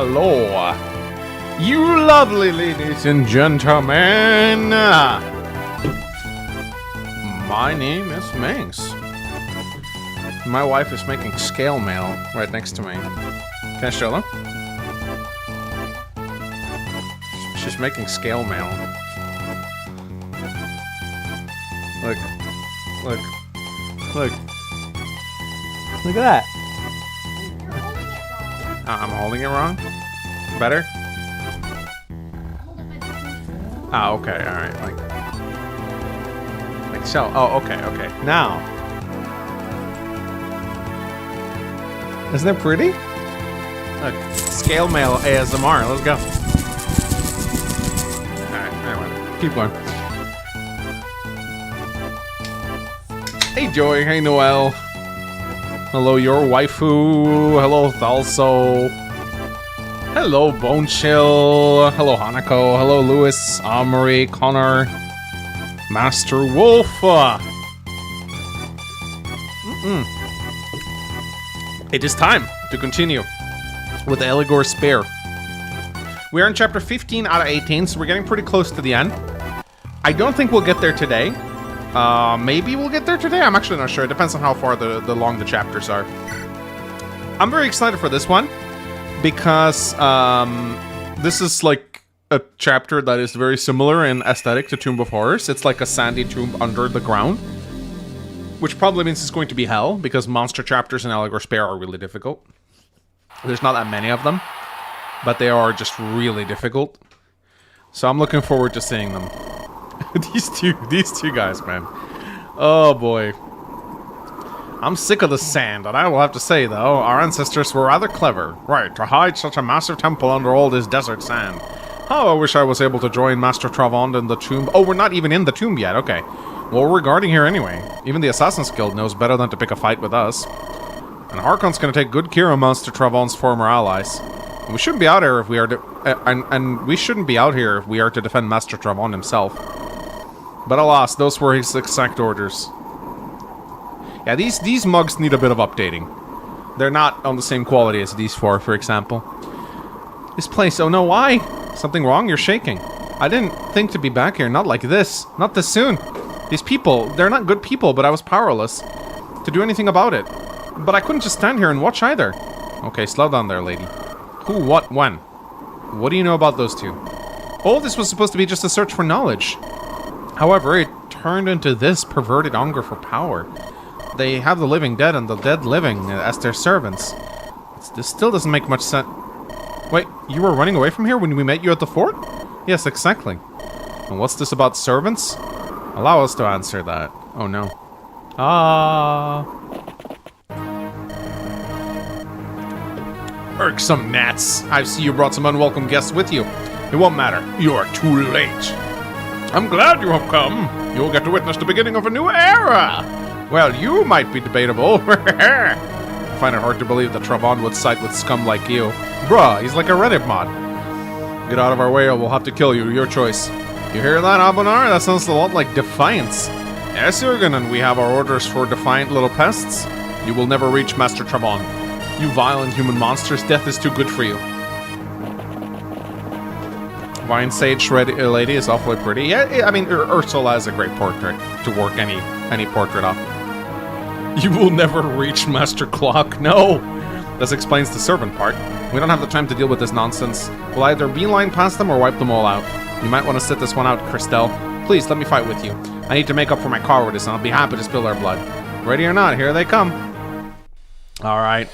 hello. You lovely ladies and gentlemen. My name is Mangs. My wife is making scale mail right next to me. Can I show them? She's making scale mail. Look. Look. Look. Look at that. I'm holding it wrong? Better? Ah, okay, alright. Like so. Oh, okay. Now. Isn't that pretty? Look. Scale mail ASMR. Let's go. Alright, anyway. Keep going. Hey, Joy. Hey, Noelle. Hello, your waifu. Hello, Thalso. Hello, Bone Chill. Hello, Hanako. Hello, Lewis, Amory, Connor, Master Wolf. It is time to continue with the Eligor Spear. We are in chapter 15 out of 18, so we're getting pretty close to the end. I don't think we'll get there today. Maybe we'll get there today? I'm actually not sure. It depends on how far long the chapters are. I'm very excited for this one because this is like a chapter that is very similar in aesthetic to Tomb of Horrors. It's like a sandy tomb under the ground, which probably means it's going to be hell because monster chapters in Eligor Spear are really difficult. There's not that many of them, but they are just really difficult. So I'm looking forward to seeing them. these two guys, man. Oh boy. I'm sick of the sand, and I will have to say, though, our ancestors were rather clever. Right, to hide such a massive temple under all this desert sand. How I wish I was able to join Master Travand in the tomb. Oh, we're not even in the tomb yet, okay. Well, we're guarding here anyway. Even the Assassin's Guild knows better than to pick a fight with us. And Harkon's gonna take good care of Master Travand's former allies. And we shouldn't be out here if we are and we shouldn't be out here if we are to defend Master Travand himself. But alas, those were his exact orders. Yeah, these mugs need a bit of updating. They're not on the same quality as these four, for example. This place, oh no, why? Something wrong? You're shaking. I didn't think to be back here, not like this. Not this soon. These people, they're not good people, but I was powerless to do anything about it. But I couldn't just stand here and watch either. Okay, slow down there, lady. Who, what, when? What do you know about those two? All this was supposed to be just a search for knowledge. However, it turned into this perverted hunger for power. They have the living dead and the dead living as their servants. This still doesn't make much sense. Wait, you were running away from here when we met you at the fort? Yes, exactly. And what's this about servants? Allow us to answer that. Oh no. Irksome gnats. I see you brought some unwelcome guests with you. It won't matter. You are too late. I'm glad you have come. You'll get to witness the beginning of a new era. Well, you might be debatable. I find it hard to believe that Travand would side with scum like you. Bruh, he's like a Reddit mod. Get out of our way or we'll have to kill you. Your choice. You hear that, Abonar? That sounds a lot like defiance. Yes, Jurgen, and we have our orders for defiant little pests. You will never reach Master Travand. You violent human monsters, death is too good for you. Vine Sage Lady is awfully pretty. Yeah, I mean, Ursula is a great portrait to work any portrait off. You will never reach Master Clock. No! This explains the servant part. We don't have the time to deal with this nonsense. We'll either beeline past them or wipe them all out. You might want to sit this one out, Christelle. Please, let me fight with you. I need to make up for my cowardice, and I'll be happy to spill their blood. Ready or not, here they come. Alright.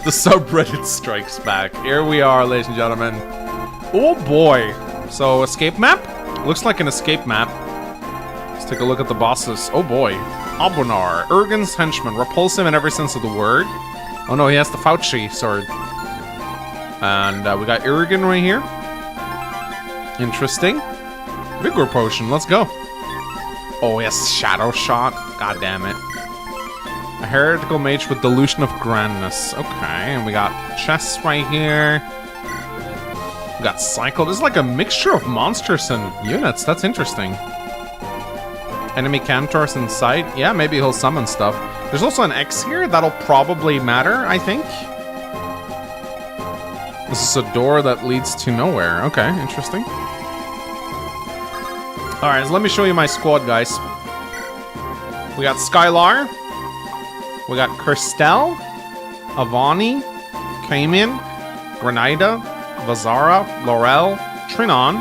The subreddit strikes back. Here we are, ladies and gentlemen. Oh boy. So, escape map? Looks like an escape map. Let's take a look at the bosses. Oh boy. Abonar, Urgen's henchman, repulsive in every sense of the word. Oh no, he has the Fauci sword. And we got Urgen right here. Interesting. Vigor potion, let's go. Oh yes, shadow shot. God damn it. A heretical mage with delusion of grandness. Okay, and we got chests right here. We got cycle. This is like a mixture of monsters and units. That's interesting. Enemy Cantors in sight. Yeah, maybe he'll summon stuff. There's also an X here. That'll probably matter, I think. This is a door that leads to nowhere. Okay, interesting. Alright, so let me show you my squad, guys. We got Skylar. We got Kirstel, Avanni, Camian, Grenada, Vazara, Laurel, Trinon,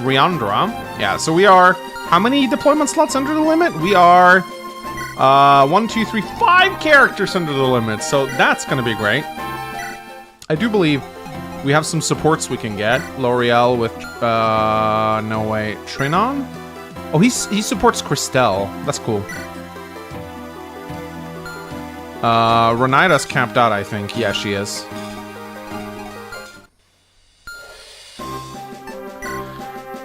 Riandra. Yeah, so we are... How many deployment slots under the limit? We are... 1, 2, 3, 5 characters under the limit, so that's gonna be great. I do believe we have some supports we can get. L'Oreal with, no way, Trinon? Oh, he supports Kirstel. That's cool. Renaida's capped out, I think. Yeah, she is.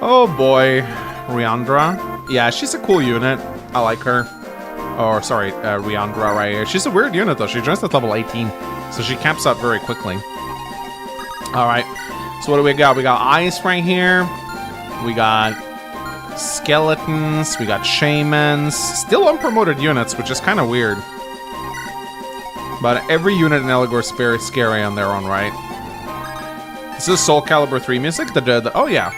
Oh boy. Riandra. Yeah, she's a cool unit. I like her. Or, sorry, Riandra right here. She's a weird unit, though. She joins at level 18. So she caps out very quickly. Alright. So what do we got? We got ice right here. We got skeletons. We got shamans. Still unpromoted units, which is kind of weird. But every unit in Eligor is very scary on their own right. This is Soul Calibur 3 music. Oh, yeah.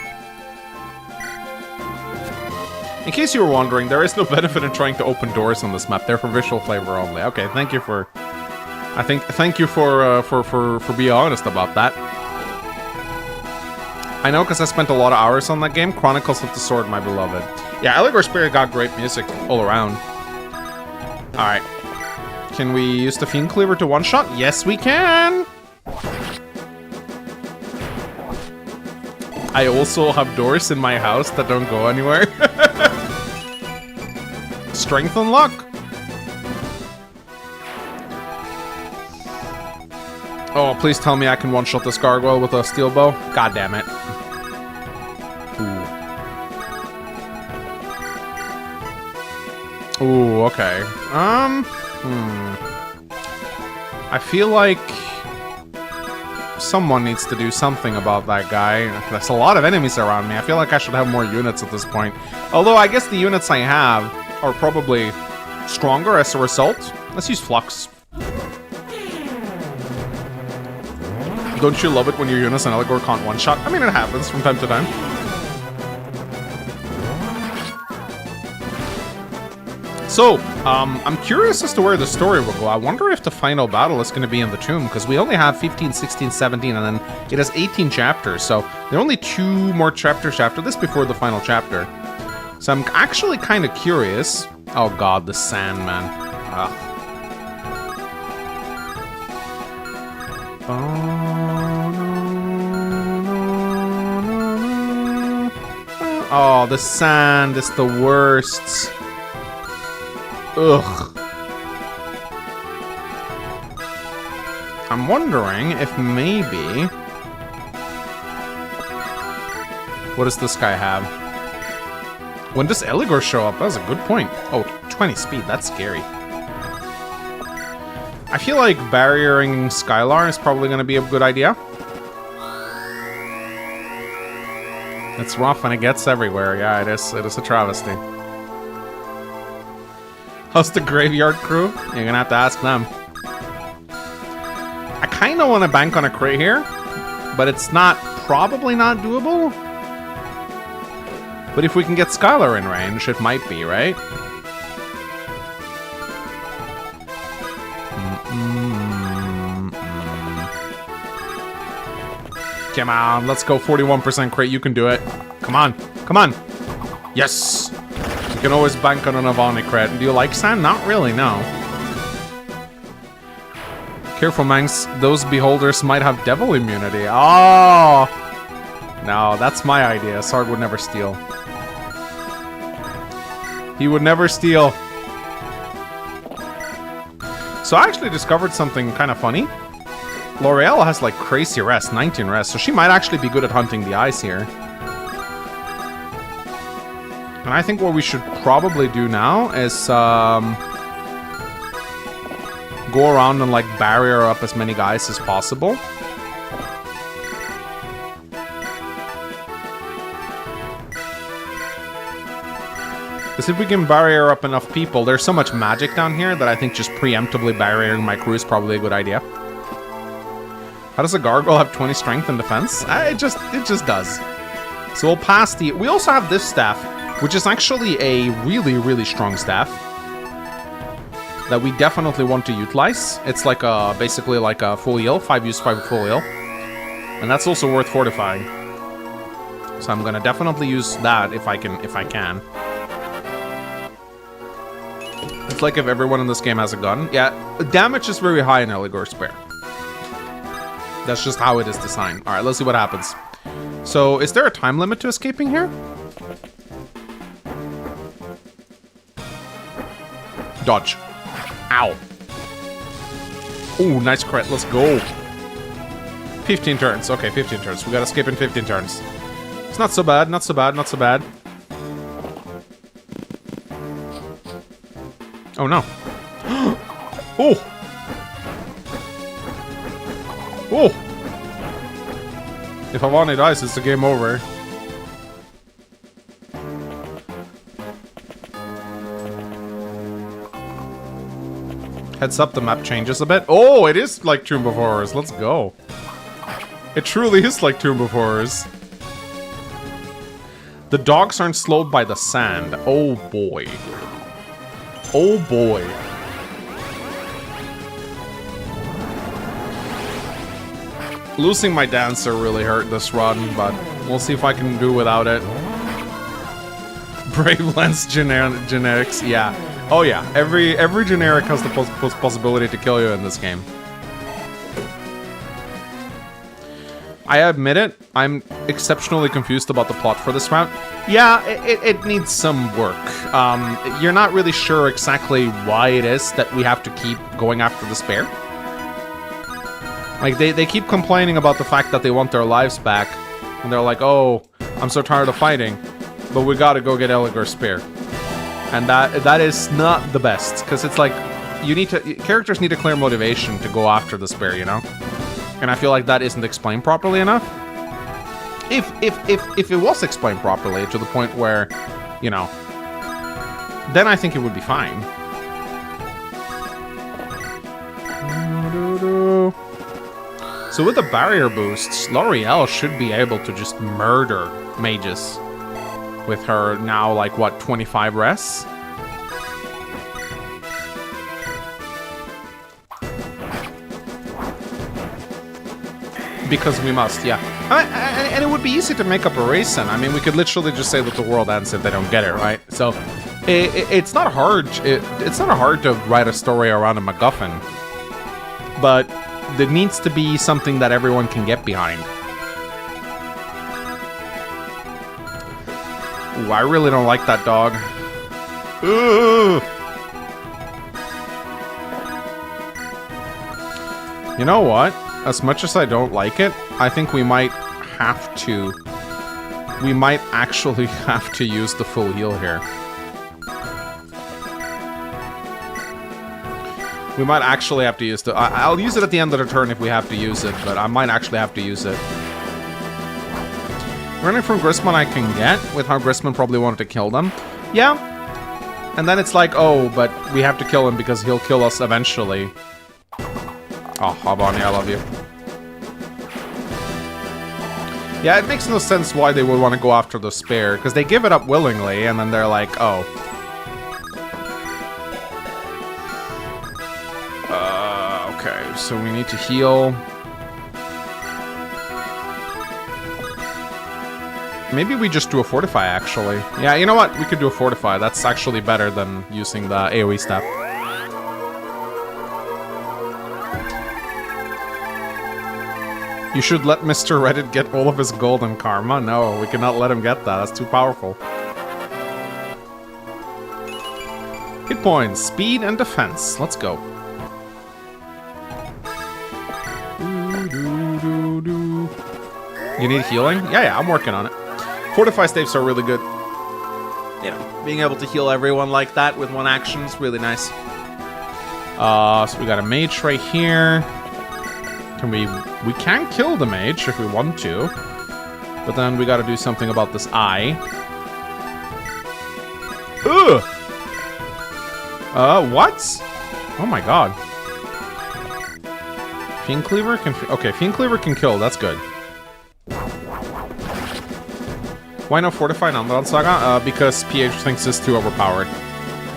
In case you were wondering, there is no benefit in trying to open doors on this map. They're for visual flavor only. Okay, thank you for... Thank you for being honest about that. I know, because I spent a lot of hours on that game. Chronicles of the Sword, my beloved. Yeah, Eligor Spirit got great music all around. Alright. Can we use the Fiend Cleaver to one-shot? Yes, we can! I also have doors in my house that don't go anywhere. Strength and luck. Oh, please tell me I can one-shot this gargoyle with a steel bow. God damn it. Ooh, okay. I feel like someone needs to do something about that guy. There's a lot of enemies around me. I feel like I should have more units at this point. Although, I guess the units I have are probably stronger as a result. Let's use Flux. Don't you love it when your units in Eligor can't one-shot? I mean, it happens from time to time. So, I'm curious as to where the story will go. I wonder if the final battle is going to be in the tomb, because we only have 15, 16, 17, and then it has 18 chapters, so there are only 2 more chapters after this before the final chapter. So I'm actually kind of curious. Oh god, the Sandman. Ugh. Oh, the sand is the worst. Ugh. I'm wondering if maybe... What does this guy have? When does Eligor show up? That's a good point. Oh, 20 speed. That's scary. I feel like barriering Skylar is probably going to be a good idea. It's rough and it gets everywhere. Yeah, it is. It is a travesty. How's the graveyard crew? You're gonna have to ask them. I kind of want to bank on a crit here, but it's probably not doable. But if we can get Skylar in range, it might be, right? Come on, let's go 41% crit. You can do it. Come on, come on. Yes. You can always bank on an Avanni crit. Do you like sand? Not really, no. Careful, Mangs. Those beholders might have devil immunity. Oh! No, that's my idea. Sarg would never steal. He would never steal. So I actually discovered something kind of funny. L'Oreal has like crazy rest, 19 rest, so she might actually be good at hunting the ice here. And I think what we should probably do now is go around and like barrier up as many guys as possible. Because if we can barrier up enough people, there's so much magic down here that I think just preemptively barriering my crew is probably a good idea. How does a gargoyle have 20 strength and defense? It just does. So we'll pass the... We also have this staff, which is actually a really, really strong staff that we definitely want to utilize. It's like basically like a full heal, 5 use, 5 full heal. And that's also worth fortifying. So I'm gonna definitely use that if I can. It's like if everyone in this game has a gun. Yeah, damage is very high in Eligor Spare. That's just how it is designed. Alright, let's see what happens. So, is there a time limit to escaping here? Dodge. Ow. Ooh, nice crit. Let's go. 15 turns. Okay, 15 turns. We gotta escape in 15 turns. It's not so bad, not so bad, not so bad. Oh, no. Oh! Oh! If Avanni dies, it's the game over. Heads up, the map changes a bit. Oh, it is like Tomb of Horrors. Let's go. It truly is like Tomb of Horrors. The dogs aren't slowed by the sand. Oh, boy. Oh, boy. Losing my dancer really hurt this run, but we'll see if I can do without it. Brave Lens generics, yeah. Oh yeah, every generic has the possibility to kill you in this game. I admit it, I'm exceptionally confused about the plot for this route. Yeah, it needs some work. You're not really sure exactly why it is that we have to keep going after the spare. Like, they keep complaining about the fact that they want their lives back. And they're like, oh, I'm so tired of fighting. But we gotta go get Eligor Spear. And that is not the best. Because it's like, characters need a clear motivation to go after the spear, you know? And I feel like that isn't explained properly enough. If it was explained properly to the point where, you know, then I think it would be fine. So with the barrier boosts, L'Oreal should be able to just murder mages with her now, like, what, 25 rests? Because we must, yeah. And it would be easy to make up a reason. I mean, we could literally just say that the world ends if they don't get it, right? So, it's not hard. It's not hard to write a story around a MacGuffin. But there needs to be something that everyone can get behind. Ooh, I really don't like that dog. Ooh. You know what? As much as I don't like it, I think we might have to... We might actually have to use the full heal here. We might actually have to use the... I'll use it at the end of the turn if we have to use it, but I might actually have to use it. Running from Grismond I can get, with how Grismond probably wanted to kill them. Yeah. And then it's like, oh, but we have to kill him because he'll kill us eventually. Oh, Avanni, I love you. Yeah, it makes no sense why they would want to go after the spare, because they give it up willingly, and then they're like, oh. Okay, so we need to heal. Maybe we just do a fortify, actually. Yeah, you know what? We could do a fortify. That's actually better than using the AoE step. You should let Mr. Reddit get all of his golden karma. No, we cannot let him get that. That's too powerful. Hit points, speed, and defense. Let's go. You need healing? Yeah, I'm working on it. Fortify staves are really good. You know, being able to heal everyone like that with one action is really nice. So we got a mage right here. We can kill the mage if we want to. But then we gotta do something about this eye. Ugh! What? Oh my god. Fiend Cleaver can... Okay, Fiend Cleaver can kill. That's good. Why no Fortified Undead Saga? Because PH thinks it's too overpowered.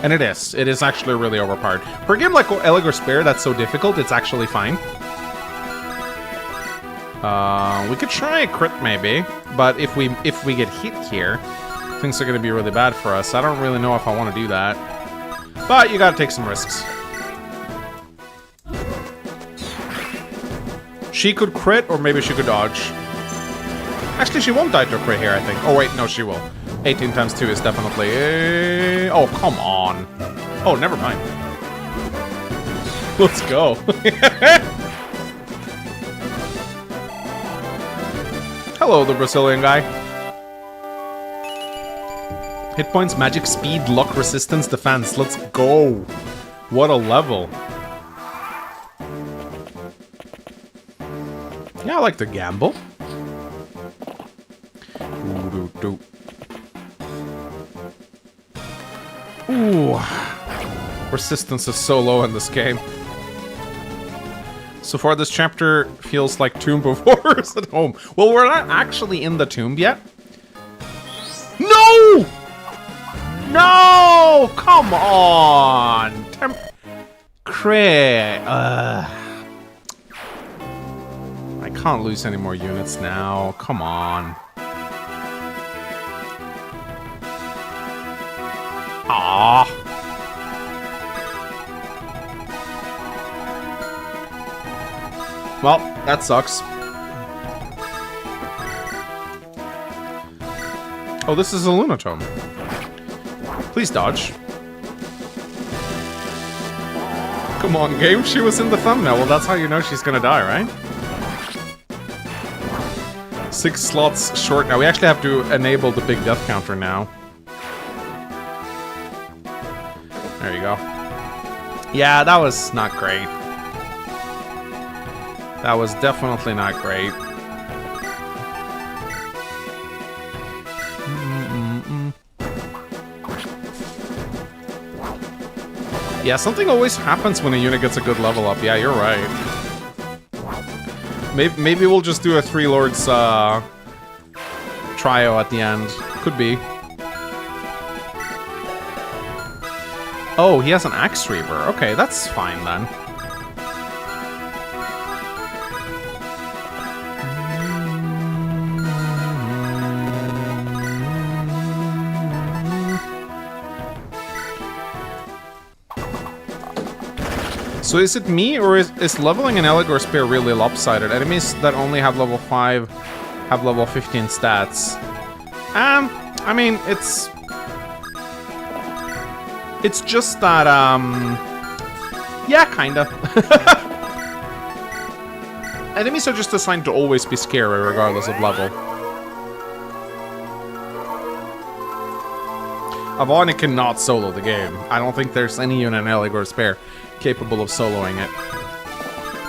And it is. It is actually really overpowered. For a game like Eligor Spear that's so difficult, it's actually fine. We could try a crit maybe, but if we get hit here, things are going to be really bad for us. I don't really know if I want to do that. But you gotta take some risks. She could crit, or maybe she could dodge. Actually, she won't die to a crit here, I think. Oh, wait, no, she will. 18 times 2 is definitely... Oh, come on. Oh, never mind. Let's go. Hello, the Brazilian guy. Hit points, magic, speed, luck, resistance, defense. Let's go. What a level. Yeah, I like to gamble. Ooh. Resistance is so low in this game. So far, this chapter feels like Tomb of Horrors at home. Well, we're not actually in the tomb yet. No! No! Come on! Crit. I can't lose any more units now. Come on. Ah. Well, that sucks. Oh, this is a Lunatome. Please dodge. Come on, game. She was in the thumbnail. Well, that's how you know she's gonna die, right? 6 slots short now. We actually have to enable the big death counter now. There you go. Yeah, that was not great. That was definitely not great. Yeah, something always happens when a unit gets a good level up. Yeah, you're right. Maybe we'll just do a 3 Lords trio at the end. Could be. Oh, he has an Axe Reaver. Okay, that's fine then. So is it me, or is leveling an Eligor Spear really lopsided? Enemies that only have level 5 have level 15 stats. I mean, it's just that, yeah, kinda. Enemies are just assigned to always be scary regardless of level. Avanni cannot solo the game. I don't think there's any unit in Eligor Spear capable of soloing it.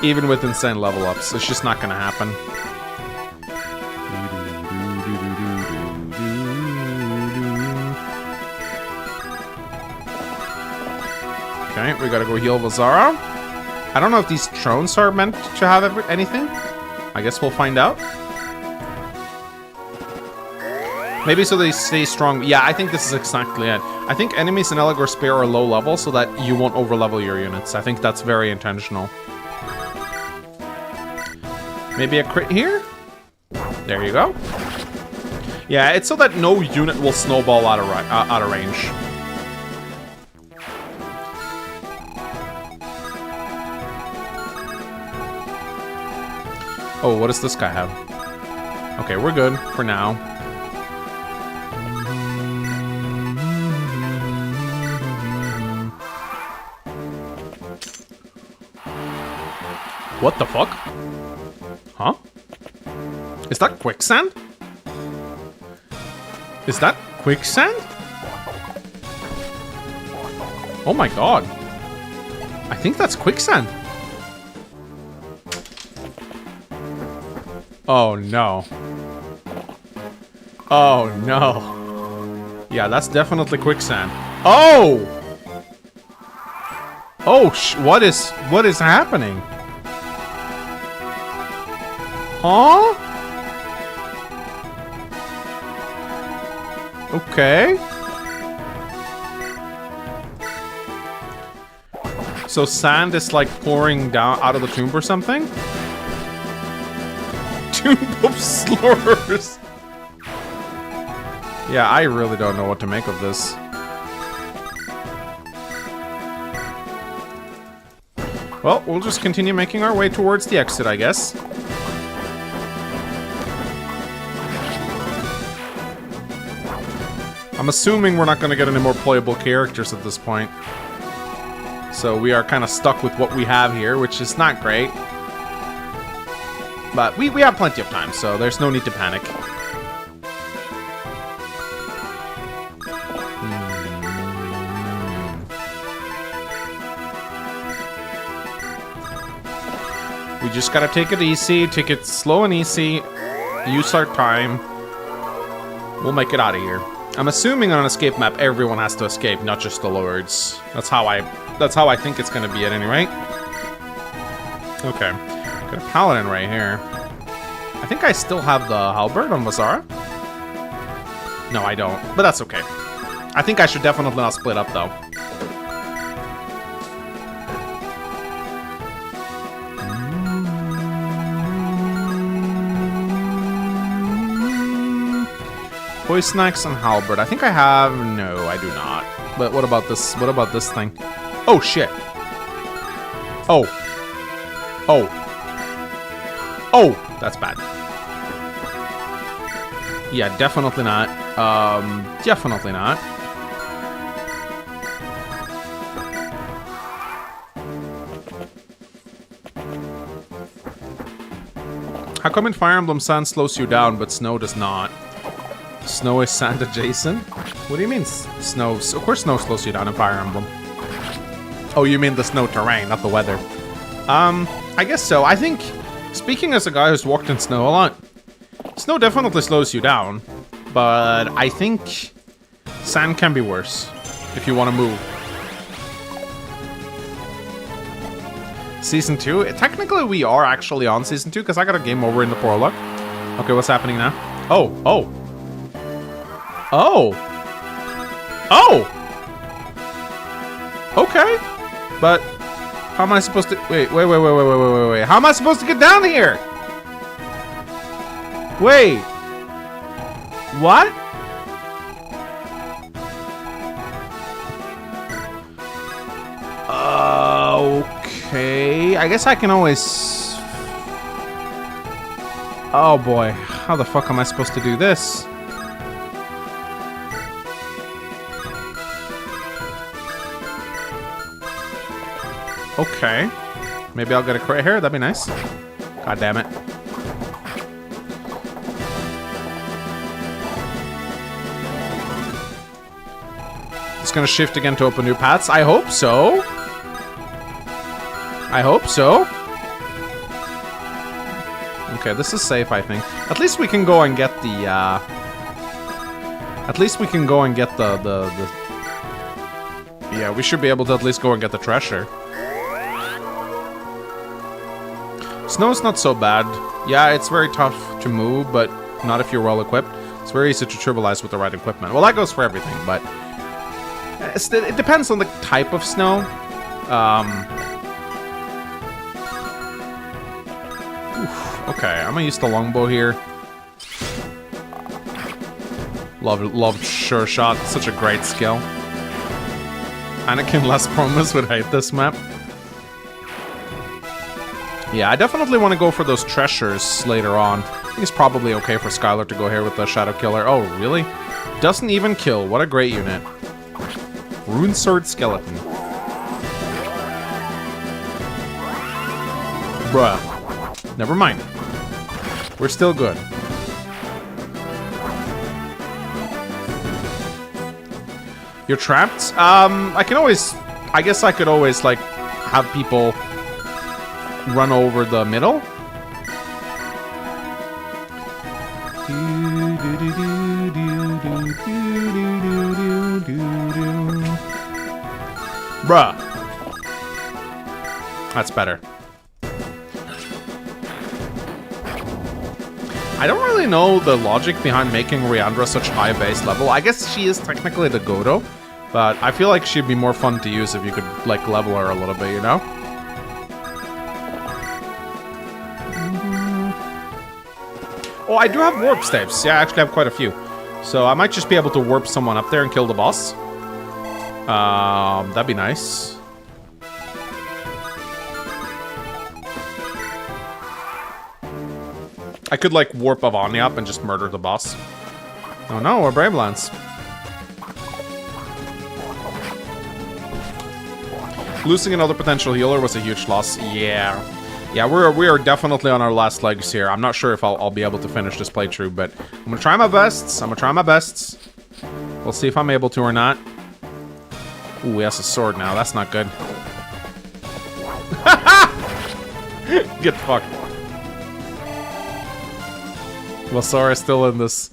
Even with insane level ups. It's just not gonna happen. Okay, we gotta go heal Vazara. I don't know if these thrones are meant to have anything. I guess we'll find out. Maybe so they stay strong. Yeah, I think this is exactly it. I think enemies in Eligor Spear are low level so that you won't overlevel your units. I think that's very intentional. Maybe a crit here? There you go. Yeah, it's so that no unit will snowball out of range. Oh, what does this guy have? Okay, we're good for now. What the fuck? Huh? Is that quicksand? Is that quicksand? Oh my god. I think that's quicksand. Oh no. Oh no. Yeah, that's definitely quicksand. Oh! Oh, what is happening? Huh? Okay. So sand is like pouring down out of the tomb or something? Tomb of slurs. Yeah, I really don't know what to make of this. Well, we'll just continue making our way towards the exit, I guess. I'm assuming we're not going to get any more playable characters at this point. So we are kind of stuck with what we have here, which is not great. But we have plenty of time, so there's no need to panic. We just gotta take it easy, take it slow and easy, use our time. We'll make it out of here. I'm assuming on an escape map, everyone has to escape, not just the lords. That's how I think it's gonna be at any rate. Okay, got a paladin right here. I think I still have the halberd on Mazara. No, I don't, but that's okay. I think I should definitely not split up though. Poison axe and halberd. I think I have... No, I do not. But what about this? What about this thing? Oh, shit. Oh. Oh. Oh, that's bad. Yeah, definitely not. Definitely not. How come in Fire Emblem sand slows you down, but snow does not? Snow is sand adjacent? What do you mean snow? Of course snow slows you down in Fire Emblem. Oh, you mean the snow terrain, not the weather. I guess so. I think, speaking as a guy who's walked in snow a lot, snow definitely slows you down, but I think sand can be worse if you want to move. Season 2? Technically, we are actually on Season 2, because I got a game over in the prologue. Okay, what's happening now? Oh, oh. Oh! Oh! Okay. But how am I supposed to... Wait. How am I supposed to get down here? Wait. What? Okay. I guess I can always... Oh boy. How the fuck am I supposed to do this? Okay. Maybe I'll get a crate here. That'd be nice. God damn it. It's gonna shift again to open new paths. I hope so. I hope so. Okay, this is safe, I think. At least we can go and get the, At least we can go and get the... Yeah, we should be able to at least go and get the treasure. Snow's not so bad. Yeah, it's very tough to move, but not if you're well equipped. It's very easy to trivialize with the right equipment. Well, that goes for everything, but it depends on the type of snow. Okay, I'm gonna use the longbow here. Love sure shot. Such a great skill. Anakin less promise would hate this map. Yeah, I definitely want to go for those treasures later on. I think it's probably okay for Skylar to go here with the Shadow Killer. Oh, really? Doesn't even kill. What a great unit. Rune Sword Skeleton. Bruh. Never mind. We're still good. You're trapped? I can always... I guess I could always, like, have people... run over the middle. Bruh. That's better. I don't really know the logic behind making Riandra such high base level. I guess she is technically the Godo, but I feel like she'd be more fun to use if you could, like, level her a little bit, you know? Oh, I do have warp staves. Yeah, I actually have quite a few. So I might just be able to warp someone up there and kill the boss. That'd be nice. I could, like, warp Avanni up and just murder the boss. Oh no, we're Brave Lance. Losing another potential healer was a huge loss. Yeah. Yeah, we are definitely on our last legs here. I'm not sure if I'll be able to finish this playthrough, but I'm gonna try my best. We'll see if I'm able to or not. Ooh, he has a sword now. That's not good. Get fucked. Vasara is still in this.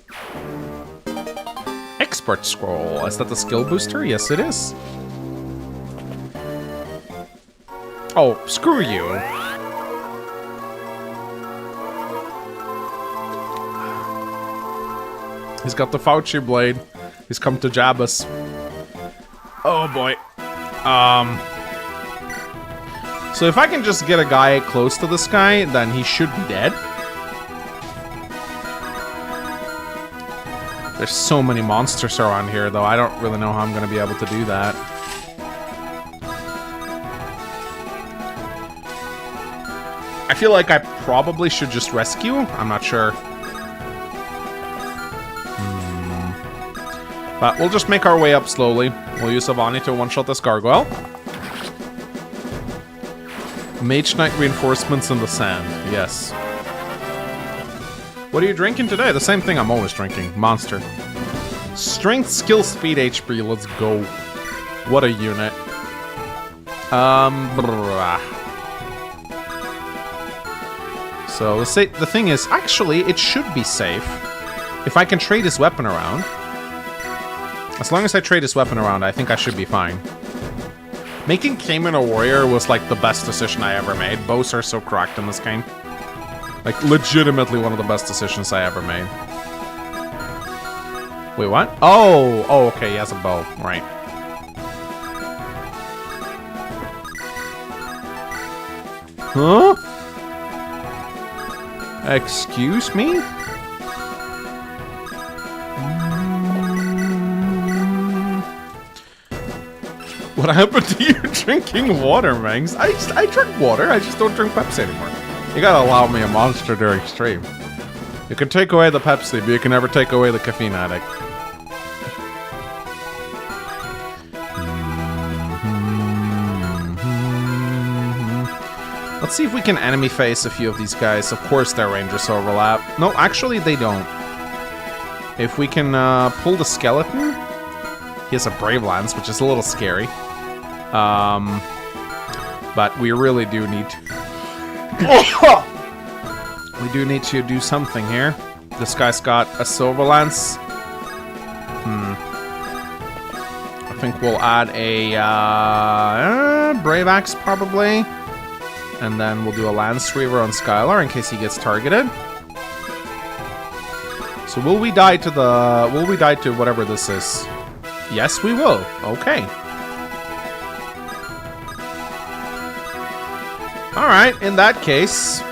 Expert scroll. Is that the skill booster? Yes, it is. Oh, screw you. He's got the Fauci blade. He's come to jab us. Oh boy. So if I can just get a guy close to this guy, then he should be dead. There's so many monsters around here, though. I don't really know how I'm going to be able to do that. I feel like I probably should just rescue. I'm not sure. But we'll just make our way up slowly. We'll use Avanni to one-shot this gargoyle. Mage Knight reinforcements in the sand. Yes. What are you drinking today? The same thing I'm always drinking. Monster. Strength, skill, speed, HP. Let's go. What a unit. So the thing is, actually, it should be safe if I can trade his weapon around. As long as I trade his weapon around, I think I should be fine. Making Camian a warrior was like the best decision I ever made. Bows are so cracked in this game. Like, legitimately one of the best decisions I ever made. Wait, what? Oh, okay, he has a bow. Right. Huh? Excuse me? What happened to you drinking water, Mangs? I drink water, I just don't drink Pepsi anymore. You gotta allow me a monster during stream. You can take away the Pepsi, but you can never take away the caffeine addict. Let's see if we can enemy face a few of these guys. Of course their rangers overlap. No, actually they don't. If we can pull the skeleton. He has a Brave Lance, which is a little scary. But we really do need to... we do need to do something here. This guy's got a Silver Lance. I think we'll add a Brave Axe, probably. And then we'll do a Lance Reaver on Skylar in case he gets targeted. So will we die to the... will we die to whatever this is? Yes, we will. Okay. Alright, in that case...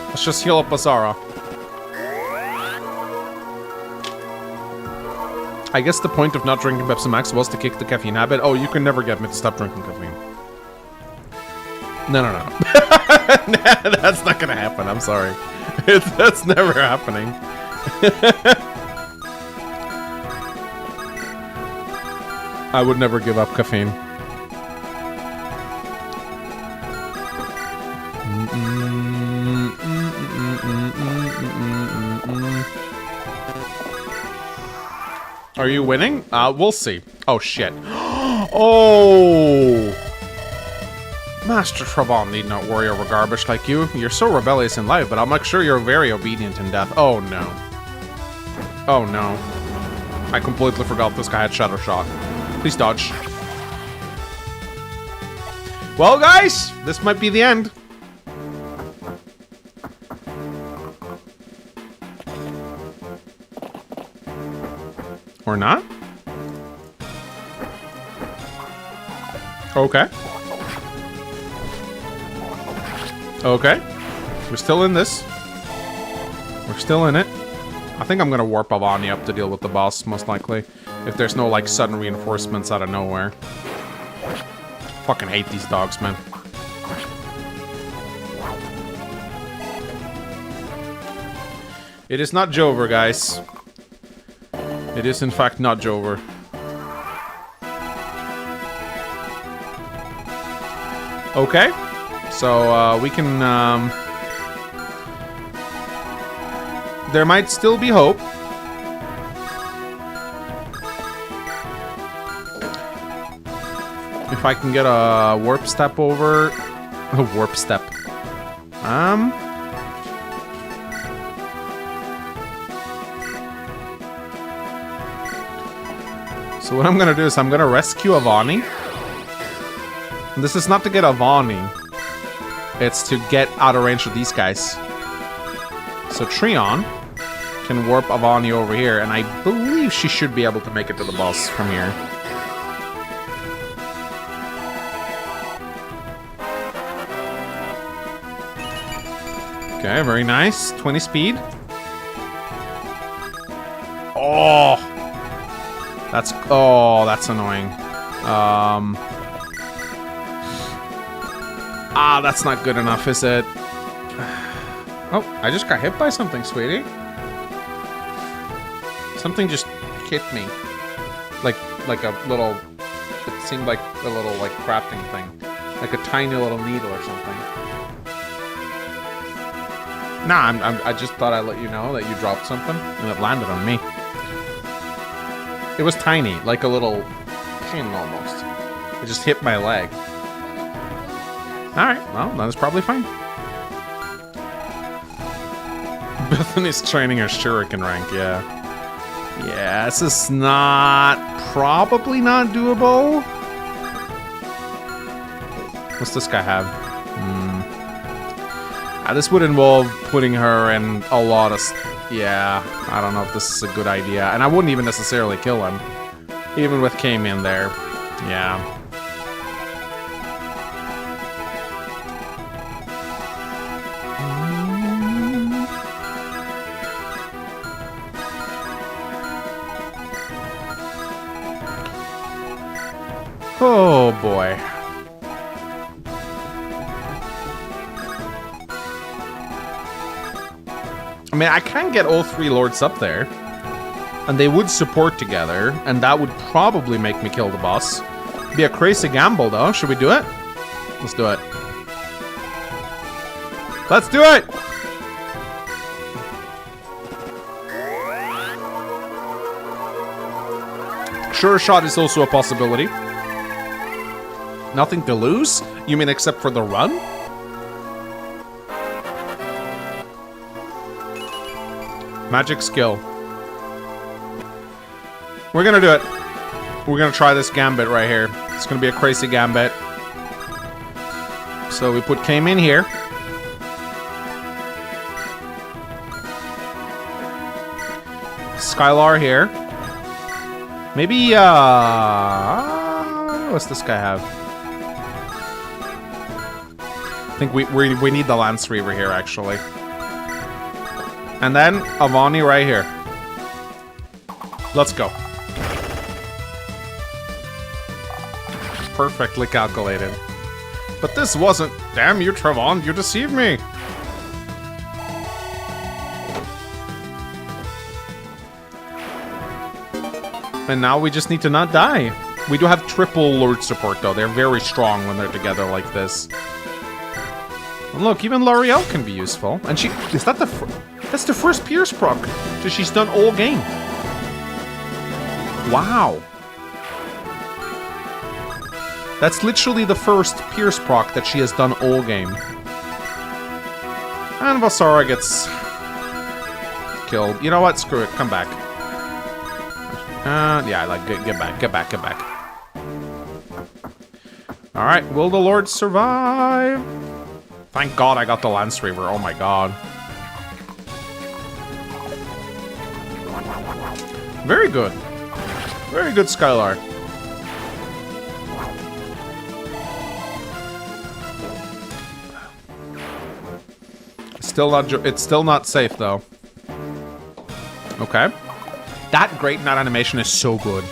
let's just heal up Azara. I guess the point of not drinking Pepsi Max was to kick the caffeine habit. Oh, you can never get me to stop drinking caffeine. No. That's not gonna happen, I'm sorry. That's never happening. I would never give up caffeine. Are you winning? We'll see. Oh, shit. Oh! Master Trabon need not worry over garbage like you. You're so rebellious in life, but I'll make sure you're very obedient in death. Oh, no. Oh, no. I completely forgot this guy had Shadow Shot. Please dodge. Well, guys, this might be the end. Or not? Okay. Okay. We're still in this. We're still in it. I think I'm gonna warp Avanni up to deal with the boss, most likely. If there's no, like, sudden reinforcements out of nowhere. Fucking hate these dogs, man. It is not Jover, guys. It is, in fact, not Jover. Okay. So, we can, there might still be hope. If I can get a warp step over... A warp step. So what I'm gonna do is I'm gonna rescue Avanni. And this is not to get Avanni. It's to get out of range of these guys. So Treon can warp Avanni over here, and I believe she should be able to make it to the boss from here. Okay, very nice. 20 speed. Oh! That's annoying. That's not good enough, is it? Oh, I just got hit by something, sweetie. Something just hit me. Like a little... It seemed like a little, like, crafting thing. Like a tiny little needle or something. Nah, I just thought I'd let you know that you dropped something, and it landed on me. It was tiny, like a little pin almost. It just hit my leg. Alright, well, that is probably fine. Bethany's training her shuriken rank, yeah. Yeah, this is probably not doable. What's this guy have? This would involve putting her in a lot of... Yeah, I don't know if this is a good idea. And I wouldn't even necessarily kill him. Even with Camian there. Yeah. Oh, boy. I mean, I can get all three lords up there. And they would support together. And that would probably make me kill the boss. Be a crazy gamble, though. Should we do it? Let's do it. Let's do it! Sure shot is also a possibility. Nothing to lose? You mean except for the run? Magic skill. We're gonna do it. We're gonna try this gambit right here. It's gonna be a crazy gambit. So we put Camian here. Skylar here. Maybe, what's this guy have? I think we need the Lance Reaver here, actually. And then Avanni right here. Let's go. Perfectly calculated. But this wasn't... Damn you, Trevon, you deceived me. And now we just need to not die. We do have triple Lord support, though. They're very strong when they're together like this. And look, even L'Oreal can be useful. And she... Is that the... That's the first Pierce proc. So she's done all game. Wow. That's literally the first Pierce proc that she has done all game. And Vasara gets... killed. You know what? Screw it. Come back. Yeah, like, get back. Alright, will the Lord survive? Thank God I got the Lance Reaver. Oh my God. Very good. Very good, Skylar. It's still not safe, though. Okay. That Great Knot animation is so good.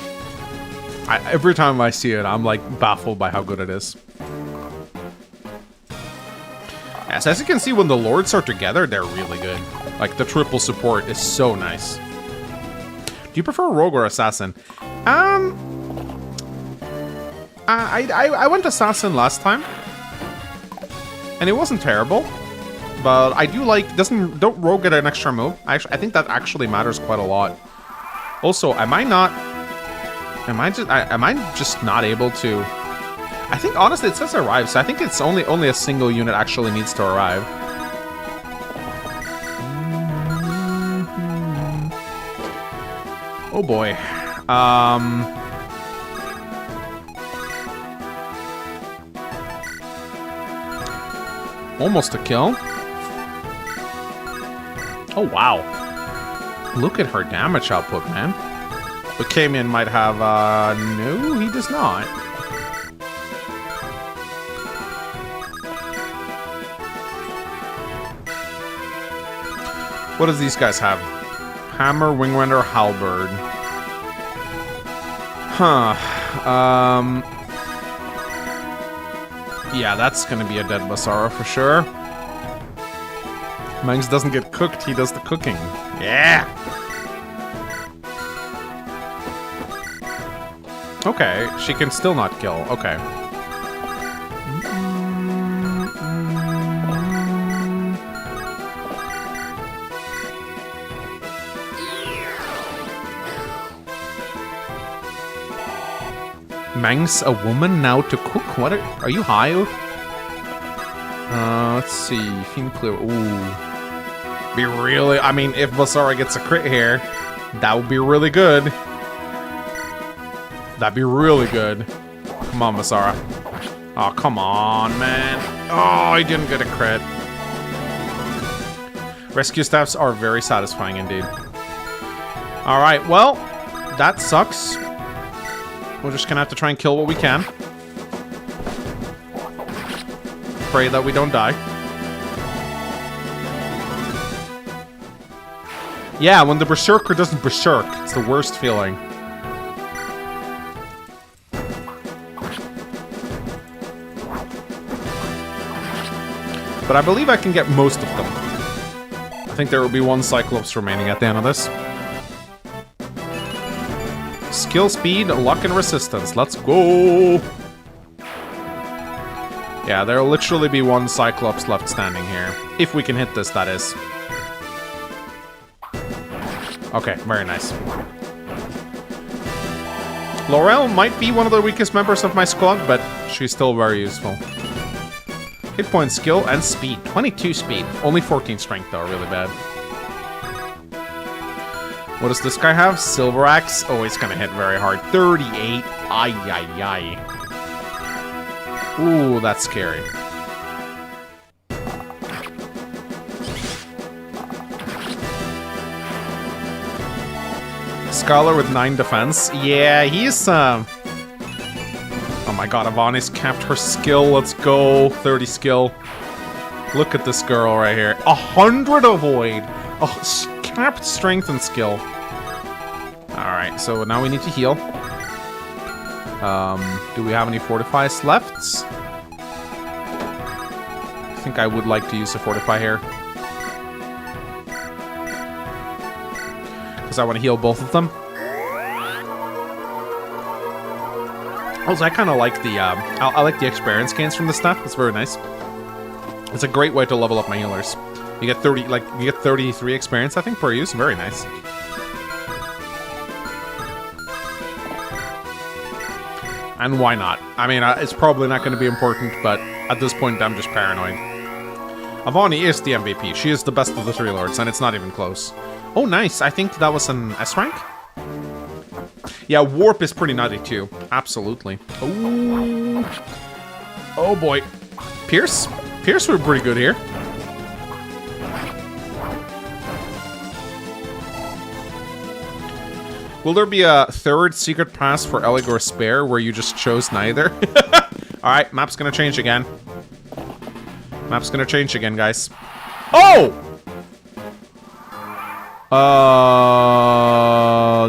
Every time I see it, I'm, like, baffled by how good it is. Yes, as you can see, when the lords are together, they're really good. Like, the triple support is so nice. Do you prefer rogue or assassin? I went assassin last time, and it wasn't terrible. But I do like, don't rogue get an extra move? I think that actually matters quite a lot. Also, am I just not able to? I think honestly it says arrive, so I think it's only a single unit actually needs to arrive. Oh boy. Almost a kill. Oh, wow. Look at her damage output, man. But Camian might have, no, he does not. What does these guys have? Hammer, Wingwinder, Halberd. Huh. Yeah, that's gonna be a dead Basara for sure. Mangs doesn't get cooked, he does the cooking. Yeah! Okay, she can still not kill. Okay. Mangs a woman now to cook? What are you high? Let's see. Theme clear. Ooh. Be really... I mean, if Basara gets a crit here, that would be really good. That'd be really good. Come on, Basara. Oh, come on, man. Oh, he didn't get a crit. Rescue staffs are very satisfying indeed. Alright, well, that sucks. We're just gonna have to try and kill what we can. Pray that we don't die. Yeah, when the Berserker doesn't Berserk, it's the worst feeling. But I believe I can get most of them. I think there will be one Cyclops remaining at the end of this. Skill, speed, luck, and resistance. Let's go! Yeah, there'll literally be one Cyclops left standing here. If we can hit this, that is. Okay, very nice. Laurel might be one of the weakest members of my squad, but she's still very useful. Hit point, skill, and speed. 22 speed. Only 14 strength, though. Really bad. What does this guy have? Silver Axe. Oh, it's gonna hit very hard. 38. Ay, ay, ay. Ooh, that's scary. Skylar with 9 defense. Yeah, he's, Oh my god, Avanni's capped her skill. Let's go. 30 skill. Look at this girl right here. 100 avoid. Oh, capped strength and skill. Alright, so now we need to heal. Do we have any fortifies left? I think I would like to use a fortify here. Because I want to heal both of them. Also, I kind of like the, I like the experience gains from this stuff. It's very nice. It's a great way to level up my healers. You get 33 experience, I think, per use. Very nice. And why not? I mean, it's probably not going to be important, but at this point, I'm just paranoid. Avanni is the MVP. She is the best of the 3 lords, and it's not even close. Oh, nice. I think that was an S rank. Yeah, warp is pretty nutty, too. Absolutely. Ooh. Oh, boy. Pierce? Pierce were pretty good here. Will there be a third secret pass for Eligor Spare where you just chose neither? Alright, map's gonna change again. Map's gonna change again, guys. Oh!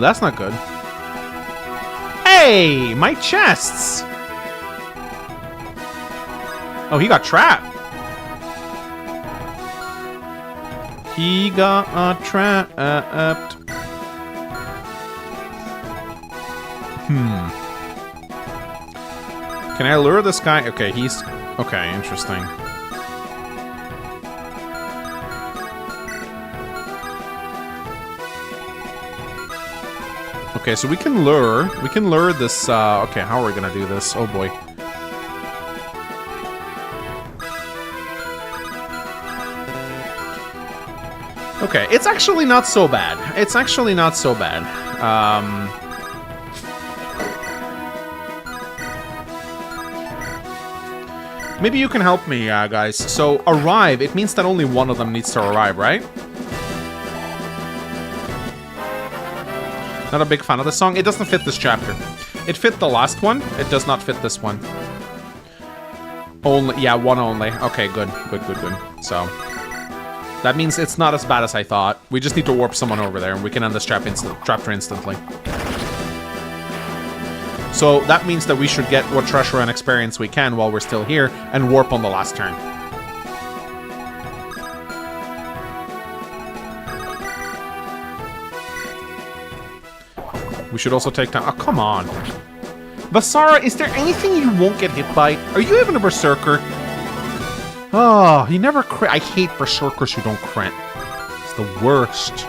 That's not good. Hey! My chests! Oh, he got trapped. He got trapped. Can I lure this guy? Okay, he's... Okay, interesting. Okay, so we can lure this, okay, how are we gonna do this? Oh boy. Okay, it's actually not so bad. It's actually not so bad. Maybe you can help me, guys. So, arrive, it means that only one of them needs to arrive, right? Not a big fan of the song. It doesn't fit this chapter. It fit the last one. It does not fit this one. Only, yeah, one only. Okay, good. Good. So, that means it's not as bad as I thought. We just need to warp someone over there, and we can end this chapter instantly. So, that means that we should get what treasure and experience we can while we're still here, and warp on the last turn. We should also take time. Oh, come on. Vasara, is there anything you won't get hit by? Are you even a berserker? Oh, you never crit. I hate berserkers who don't crit. It's the worst. It's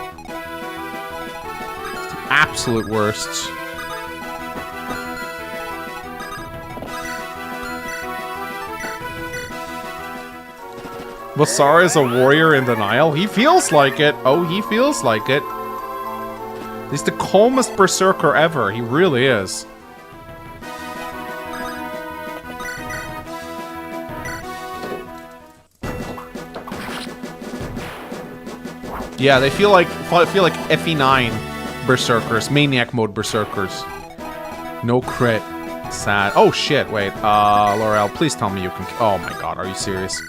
the absolute worst. Vasara is a warrior in denial. He feels like it. Oh, he feels like it. He's the calmest berserker ever. He really is. Yeah, they feel like FE9 berserkers, maniac mode berserkers. No crit. Sad. Oh shit, wait. Laurel, please tell me you can... Oh my god, are you serious?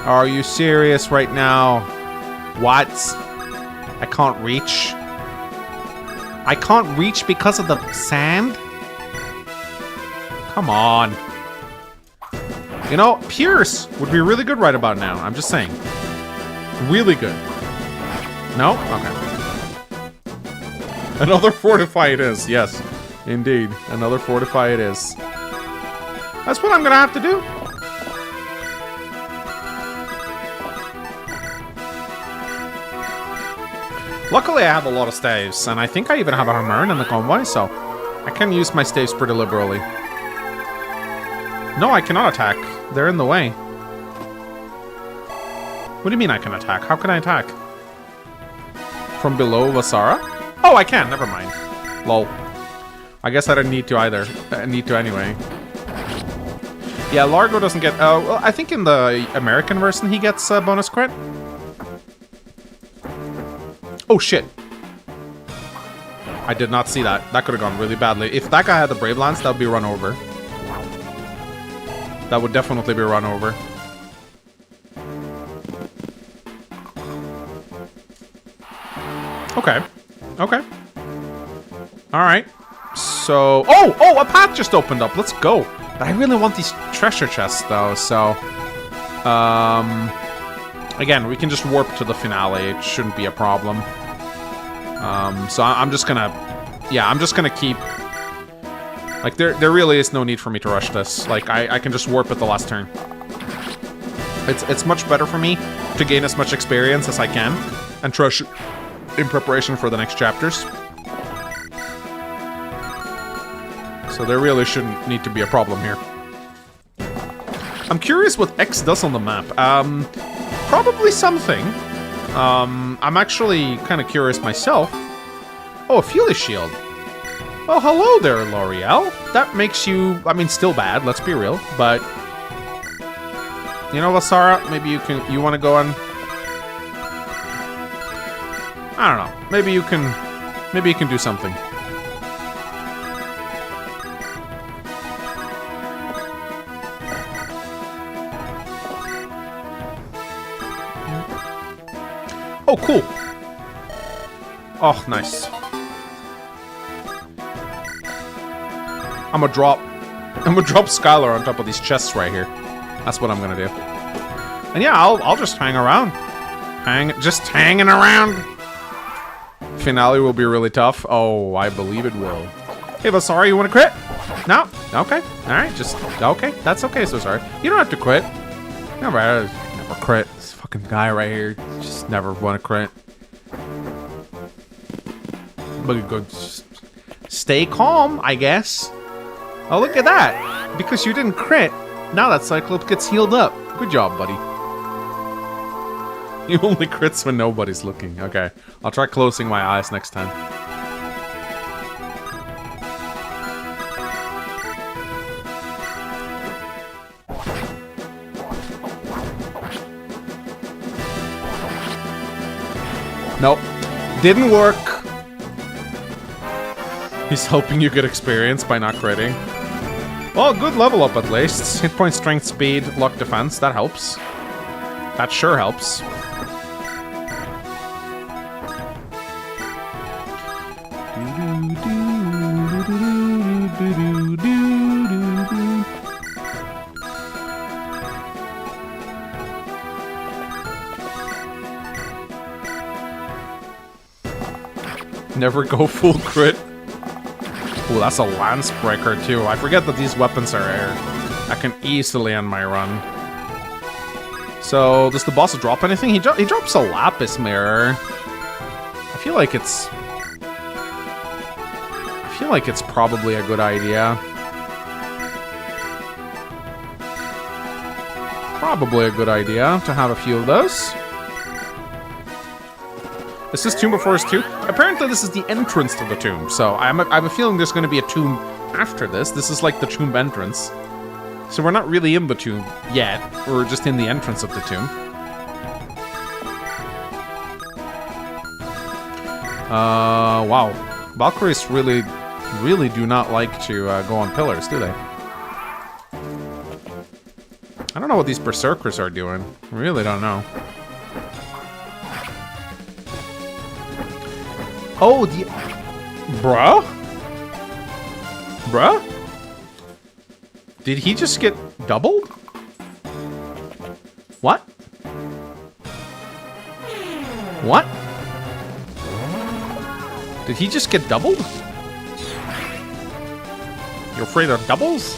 Are you serious right now? What? I can't reach? I can't reach because of the sand? Come on. You know, Pierce would be really good right about now. I'm just saying. Really good. No? Okay. Another fortify it is. Yes, indeed. Another fortify it is. That's what I'm gonna have to do. Luckily, I have a lot of staves, and I think I even have a hammer in the convoy, so I can use my staves pretty liberally. No, I cannot attack. They're in the way. What do you mean I can attack? How can I attack? From below Vasara? Oh, I can. Never mind. Lol. I guess I didn't need to either. I need to anyway. Yeah, Largo doesn't get... well, I think in the American version he gets a bonus crit. Oh, shit. I did not see that. That could have gone really badly. If that guy had the Brave Lance, that would be run over. That would definitely be run over. Okay. Okay. Alright. So... Oh, a path just opened up. Let's go. But I really want these treasure chests, though, so... Again, we can just warp to the finale. It shouldn't be a problem. So I'm just gonna... Yeah, I'm just gonna keep... Like, there really is no need for me to rush this. Like, I can just warp at the last turn. It's much better for me to gain as much experience as I can and treasure in preparation for the next chapters. So there really shouldn't need to be a problem here. I'm curious what X does on the map. Probably something. I'm actually kind of curious myself. Oh, a Fury Shield. Well, hello there, L'Oreal. That makes you... I mean, still bad, let's be real, but... You know, Vasara, maybe you want to go on... I don't know. Maybe you can Maybe you can do something. Oh, cool. Oh, nice. I'm gonna drop Skylar on top of these chests right here. That's what I'm gonna do. And yeah, I'll just hang around. Just hanging around. Finale will be really tough. Oh, I believe it will. Hey, Vasari, you want to crit? No? Okay. Alright, just... Okay, that's okay, so sorry. You don't have to quit. Never crit. This fucking guy right here just never want to crit. But go, just stay calm, I guess. Oh, look at that. Because you didn't crit, now that Cyclops gets healed up. Good job, buddy. He only crits when nobody's looking. Okay, I'll try closing my eyes next time. Nope, didn't work. He's helping you get experience by not critting. Well, good level up at least. Hit point, strength, speed, luck, defense. That helps. That sure helps. Never go full crit. Ooh, that's a lance breaker too. I forget that these weapons are air. I can easily end my run. So, does the boss drop anything? He drops a lapis mirror. I feel like it's probably a good idea. Probably a good idea to have a few of those. Is this tomb before his tomb? Apparently this is the entrance to the tomb, so I have a feeling there's going to be a tomb after this. This is like the tomb entrance. So we're not really in the tomb yet. We're just in the entrance of the tomb. Wow. Valkyries really do not like to go on pillars, do they? I don't know what these berserkers are doing. I really don't know. Oh, the... Bruh? Bruh? Did he just get doubled? What? What? Did he just get doubled? You're afraid of doubles?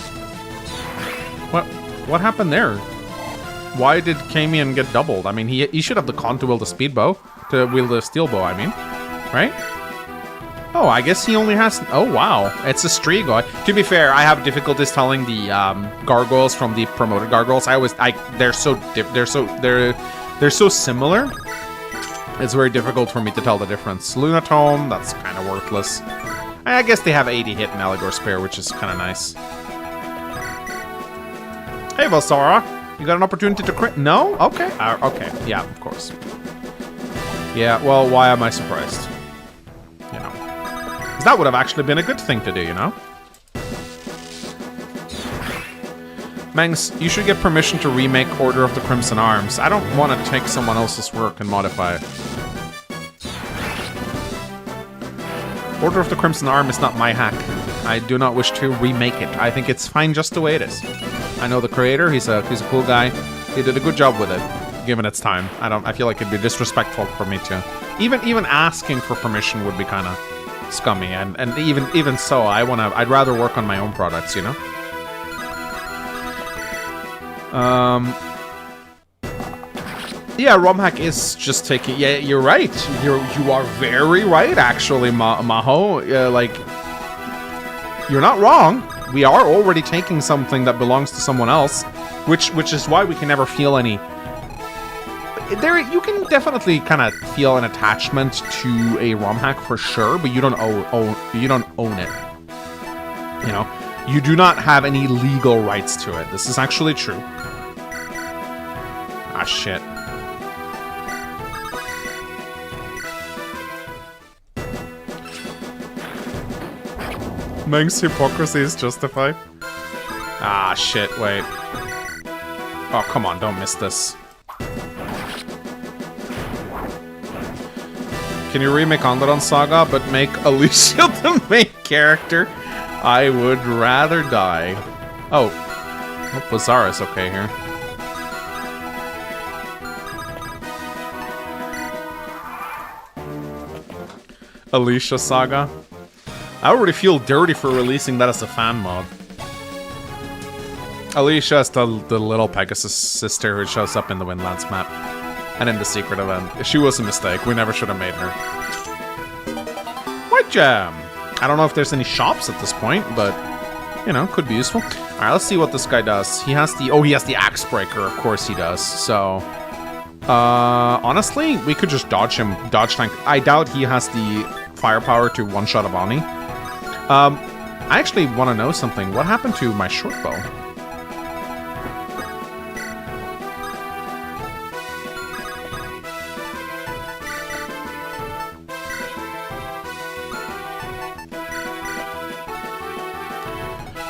What happened there? Why did Camian get doubled? I mean, he should have the con to wield the speed bow. To wield the steel bow, I mean. Right? Oh, I guess he only has... Oh, wow. It's a Strigo. To be fair, I have difficulties telling the gargoyles from the promoted gargoyles. They're so similar. It's very difficult for me to tell the difference. Lunatome, that's kind of worthless. I guess they have 80 hit and Eligor spare, which is kind of nice. Hey, Valsara. You got an opportunity to crit? No? Okay. Okay. Yeah, of course. Yeah, well, why am I surprised? You know. Because that would have actually been a good thing to do, you know? Mangs, you should get permission to remake Order of the Crimson Arms. I don't want to take someone else's work and modify it. Order of the Crimson Arm is not my hack. I do not wish to remake it. I think it's fine just the way it is. I know the creator, he's a cool guy. He did a good job with it, given its time. I feel like it'd be disrespectful for me to... Even asking for permission would be kind of scummy, and even so, I'd rather work on my own products, you know? Yeah, ROMhack is just taking... Yeah, you're right. You are very right, actually, Maho. Like, you're not wrong. We are already taking something that belongs to someone else, which is why we can never feel any... You can definitely kind of feel an attachment to a ROM hack for sure, but you don't own it. You know, you do not have any legal rights to it. This is actually true. Ah, shit. Meng's hypocrisy is justified. Ah, shit, wait. Oh, come on, don't miss this. Can you remake Onderon Saga, but make Alicia the main character? I would rather die. Oh. Hope Lazara's okay here. Alicia Saga. I already feel dirty for releasing that as a fan mod. Alicia is the little Pegasus sister who shows up in the Windlands map. And in the secret event. She was a mistake. We never should have made her. White Jam! I don't know if there's any shops at this point, but, you know, could be useful. Alright, let's see what this guy does. He has the... Oh, he has the Axe Breaker. Of course he does. So... honestly, we could just dodge him. Dodge tank. I doubt he has the firepower to one-shot Avanni. I actually want to know something. What happened to my short bow?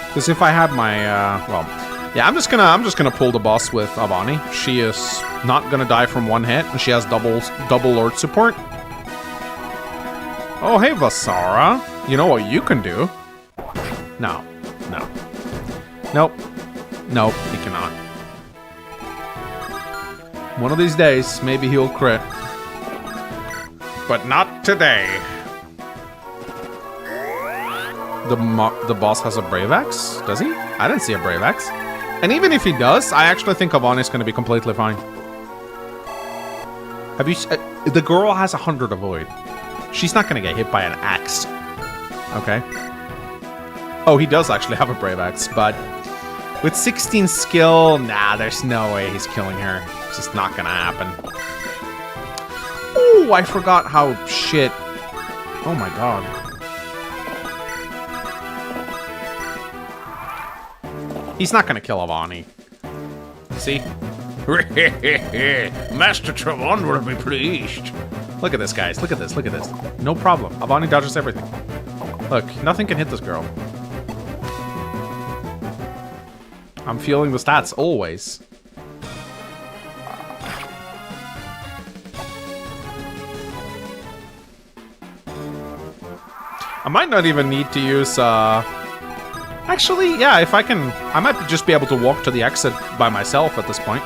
Because if I had my, well, yeah, I'm just gonna pull the boss with Avanni. She is not gonna die from one hit, and she has double Lord support. Oh, hey, Vasara. You know what you can do? No. No. Nope. Nope, he cannot. One of these days, maybe he'll crit. But not today. The boss has a Brave Axe? Does he? I didn't see a Brave Axe. And even if he does, I actually think Avanni's going to be completely fine. Have you... the girl has 100 avoid. She's not going to get hit by an axe. Okay. Oh, he does actually have a Brave Axe, but... with 16 skill, nah, there's no way he's killing her. It's just not going to happen. Oh, I forgot how shit... Oh my god. He's not gonna kill Avanni. See? Master Trevon would be pleased. Look at this, guys. Look at this. Look at this. No problem. Avanni dodges everything. Look, nothing can hit this girl. I'm feeling the stats always. I might not even need to use, actually, yeah, if I can... I might just be able to walk to the exit by myself at this point.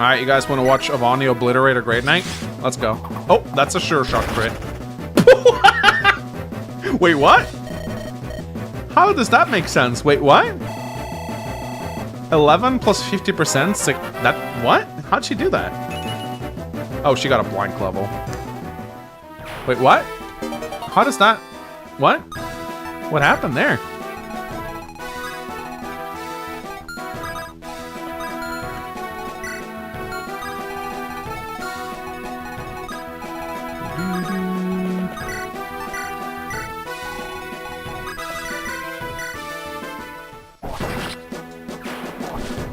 Alright, you guys want to watch Avanni obliterate a Great Knight? Let's go. Oh, that's a sure shot crit. Wait, what? How does that make sense? Wait, what? 11 plus 50%? That... What? How'd she do that? Oh, she got a blind level. Wait, what? How does that... What? What happened there?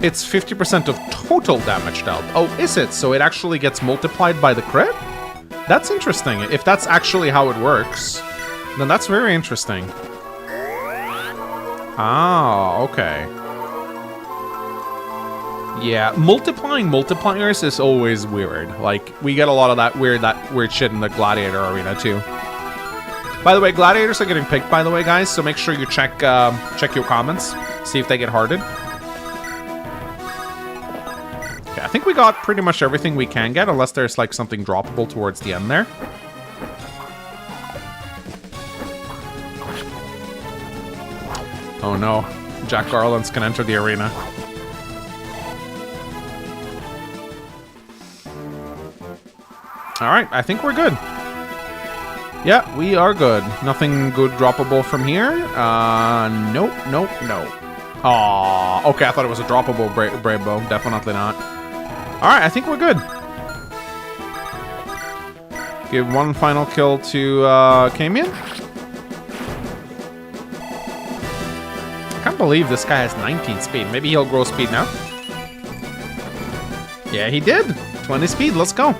It's 50% of total damage dealt. Oh, is it? So it actually gets multiplied by the crit? That's interesting. If that's actually how it works, then that's very interesting. Ah, okay. Yeah, multiplying multipliers is always weird. Like, we get a lot of that weird shit in the Gladiator arena too. By the way, Gladiators are getting picked, by the way, guys, so make sure you check your comments, see if they get hearted. Okay, I think we got pretty much everything we can get, unless there's like something droppable towards the end there. Oh no, Jack Garland's can enter the arena. Alright, I think we're good. Yeah, we are good. Nothing good droppable from here. Nope, nope, nope. Aw, okay, I thought it was a droppable Brave Bow. Definitely not. Alright, I think we're good. Give one final kill to Camian. I can't believe this guy has 19 speed. Maybe he'll grow speed now. Yeah, he did. 20 speed, let's go.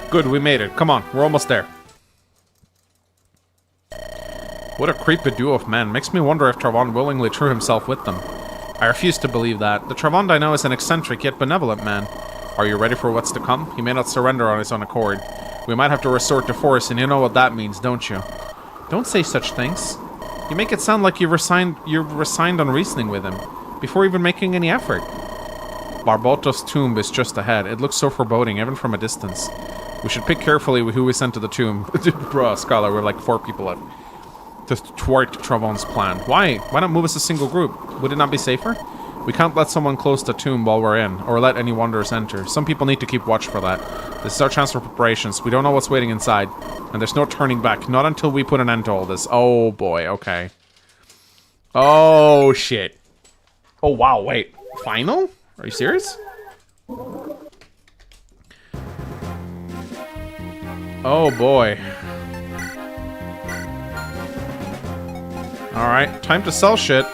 Good, we made it. Come on, we're almost there. What a creepy duo of men. Makes me wonder if Travon willingly threw himself with them. I refuse to believe that. The Travon I know is an eccentric yet benevolent man. Are you ready for what's to come? He may not surrender on his own accord. We might have to resort to force, and you know what that means, don't you? Don't say such things. You make it sound like you're resigned on reasoning with him, before even making any effort. Barboto's tomb is just ahead. It looks so foreboding, even from a distance. We should pick carefully who we send to the tomb. Bro, Skylar, we're like 4 people left. To thwart Travon's plan. Why? Why not move as a single group? Would it not be safer? We can't let someone close the tomb while we're in, or let any wanderers enter. Some people need to keep watch for that. This is our chance for preparations. We don't know what's waiting inside, and there's no turning back. Not until we put an end to all this. Oh boy, okay. Oh shit. Oh wow, wait. Final? Are you serious? Oh boy. Alright, time to sell shit.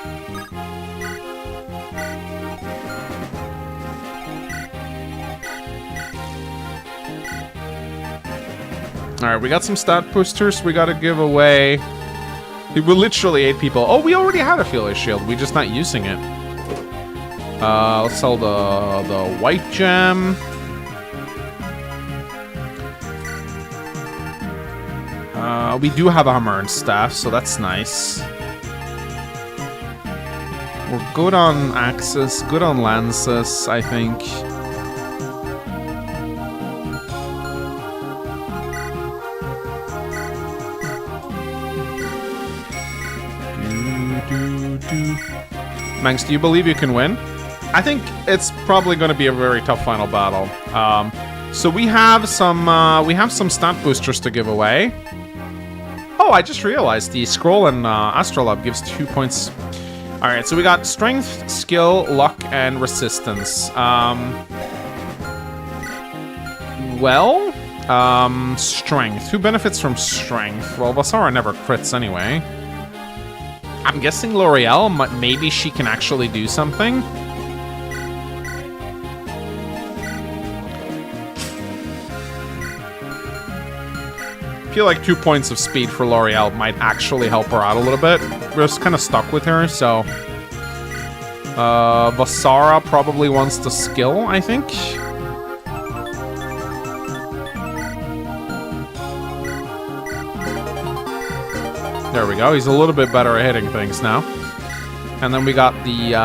Alright, we got some stat boosters we gotta give away. We're literally 8 people. Oh, we already had a Fearless Shield. We're just not using it. Let's sell the white gem. We do have armor and staff, so that's nice. We're good on axes, good on lances, I think. Mangs, do you believe you can win? I think it's probably going to be a very tough final battle. So we have some stat boosters to give away. Oh, I just realized the scroll and astrolabe gives 2 points. All right, so we got strength, skill, luck, and resistance. Strength. Who benefits from strength? Well, Vasara never crits anyway. I'm guessing L'Oreal, maybe she can actually do something. I feel like 2 points of speed for L'Oreal might actually help her out a little bit. We're just kind of stuck with her, so... Vasara probably wants the skill, I think. There we go. He's a little bit better at hitting things now. And then we got the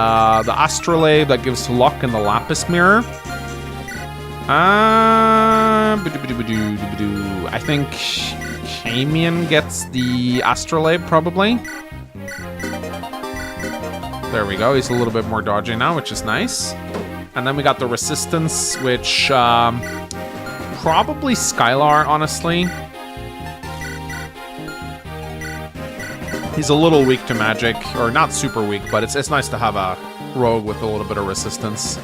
astrolabe that gives luck and the lapis mirror. I think Camian gets the astrolabe probably. There we go. He's a little bit more dodgy now, which is nice. And then we got the resistance, which probably Skylar, honestly. He's a little weak to magic, or not super weak, but it's nice to have a rogue with a little bit of resistance.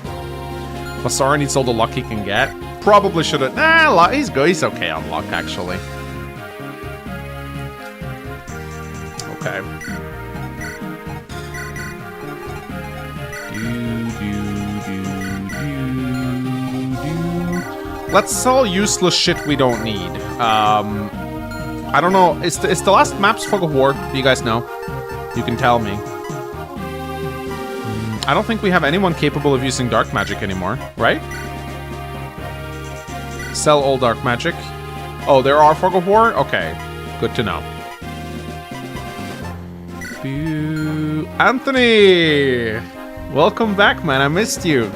Vasara needs all the luck he can get. Probably should have... Nah, he's good. He's okay on luck, actually. Okay. Let's sell useless shit we don't need. I don't know. Is the last map's Fog of War? Do you guys know? You can tell me. I don't think we have anyone capable of using dark magic anymore, right? Sell all dark magic. Oh, there are Fog of War? Okay. Good to know. Anthony! Welcome back, man. I missed you.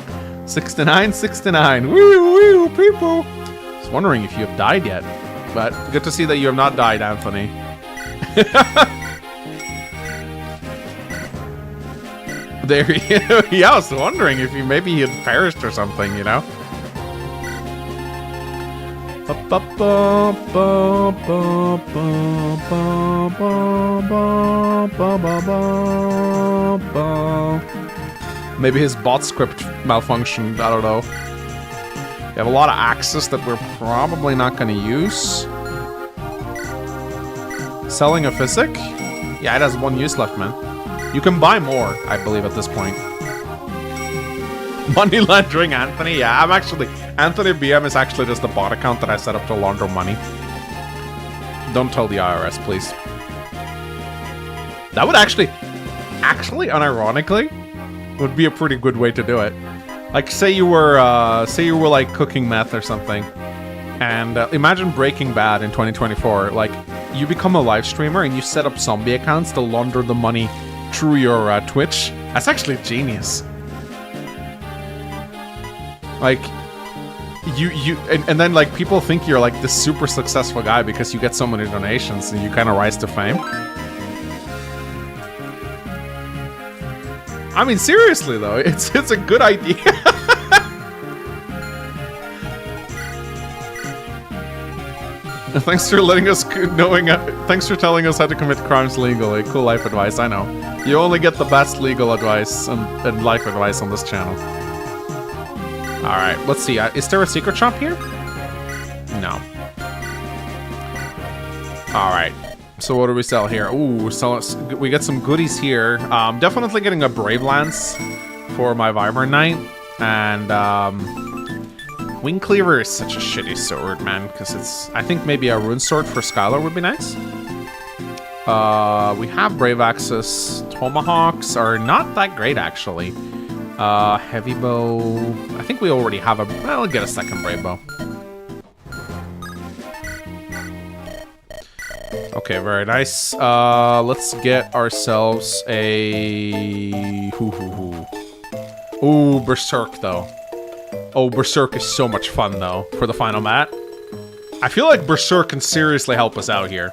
69. Woo, woo, people! I was wondering if you have died yet. But good to see that you have not died, Anthony. There he is. Yeah, I was wondering if maybe he had perished or something, you know? Maybe his bot script malfunctioned, I don't know. We have a lot of axes that we're probably not going to use. Selling a physic? Yeah, it has 1 use left, man. You can buy more, I believe, at this point. Money laundering, Anthony? Yeah, I'm Anthony BM is actually just a bot account that I set up to launder money. Don't tell the IRS, please. That would actually, unironically, would be a pretty good way to do it. Like, say you were like cooking meth or something, and imagine Breaking Bad in 2024. Like, you become a live streamer and you set up zombie accounts to launder the money through your Twitch. That's actually genius. Like, and then like people think you're like this super successful guy because you get so many donations and you kind of rise to fame. I mean, seriously though, it's a good idea. Thanks for letting us thanks for telling us how to commit crimes legally. Cool life advice, I know. You only get the best legal advice and life advice on this channel. Alright, let's see. Is there a secret shop here? No. Alright. So what do we sell here? Ooh, we get some goodies here. Definitely getting a Brave Lance for my Wyvern Knight. And Wing Cleaver is such a shitty sword, man. Because it's... I think maybe a Rune Sword for Skylar would be nice. We have Brave Axes. Tomahawks are not that great, actually. Heavy bow. I think we already have a... Well, I'll get a second brave bow. Okay, very nice. Let's get ourselves a... Ooh, Berserk, though. Oh, Berserk is so much fun, though, for the final mat. I feel like Berserk can seriously help us out here.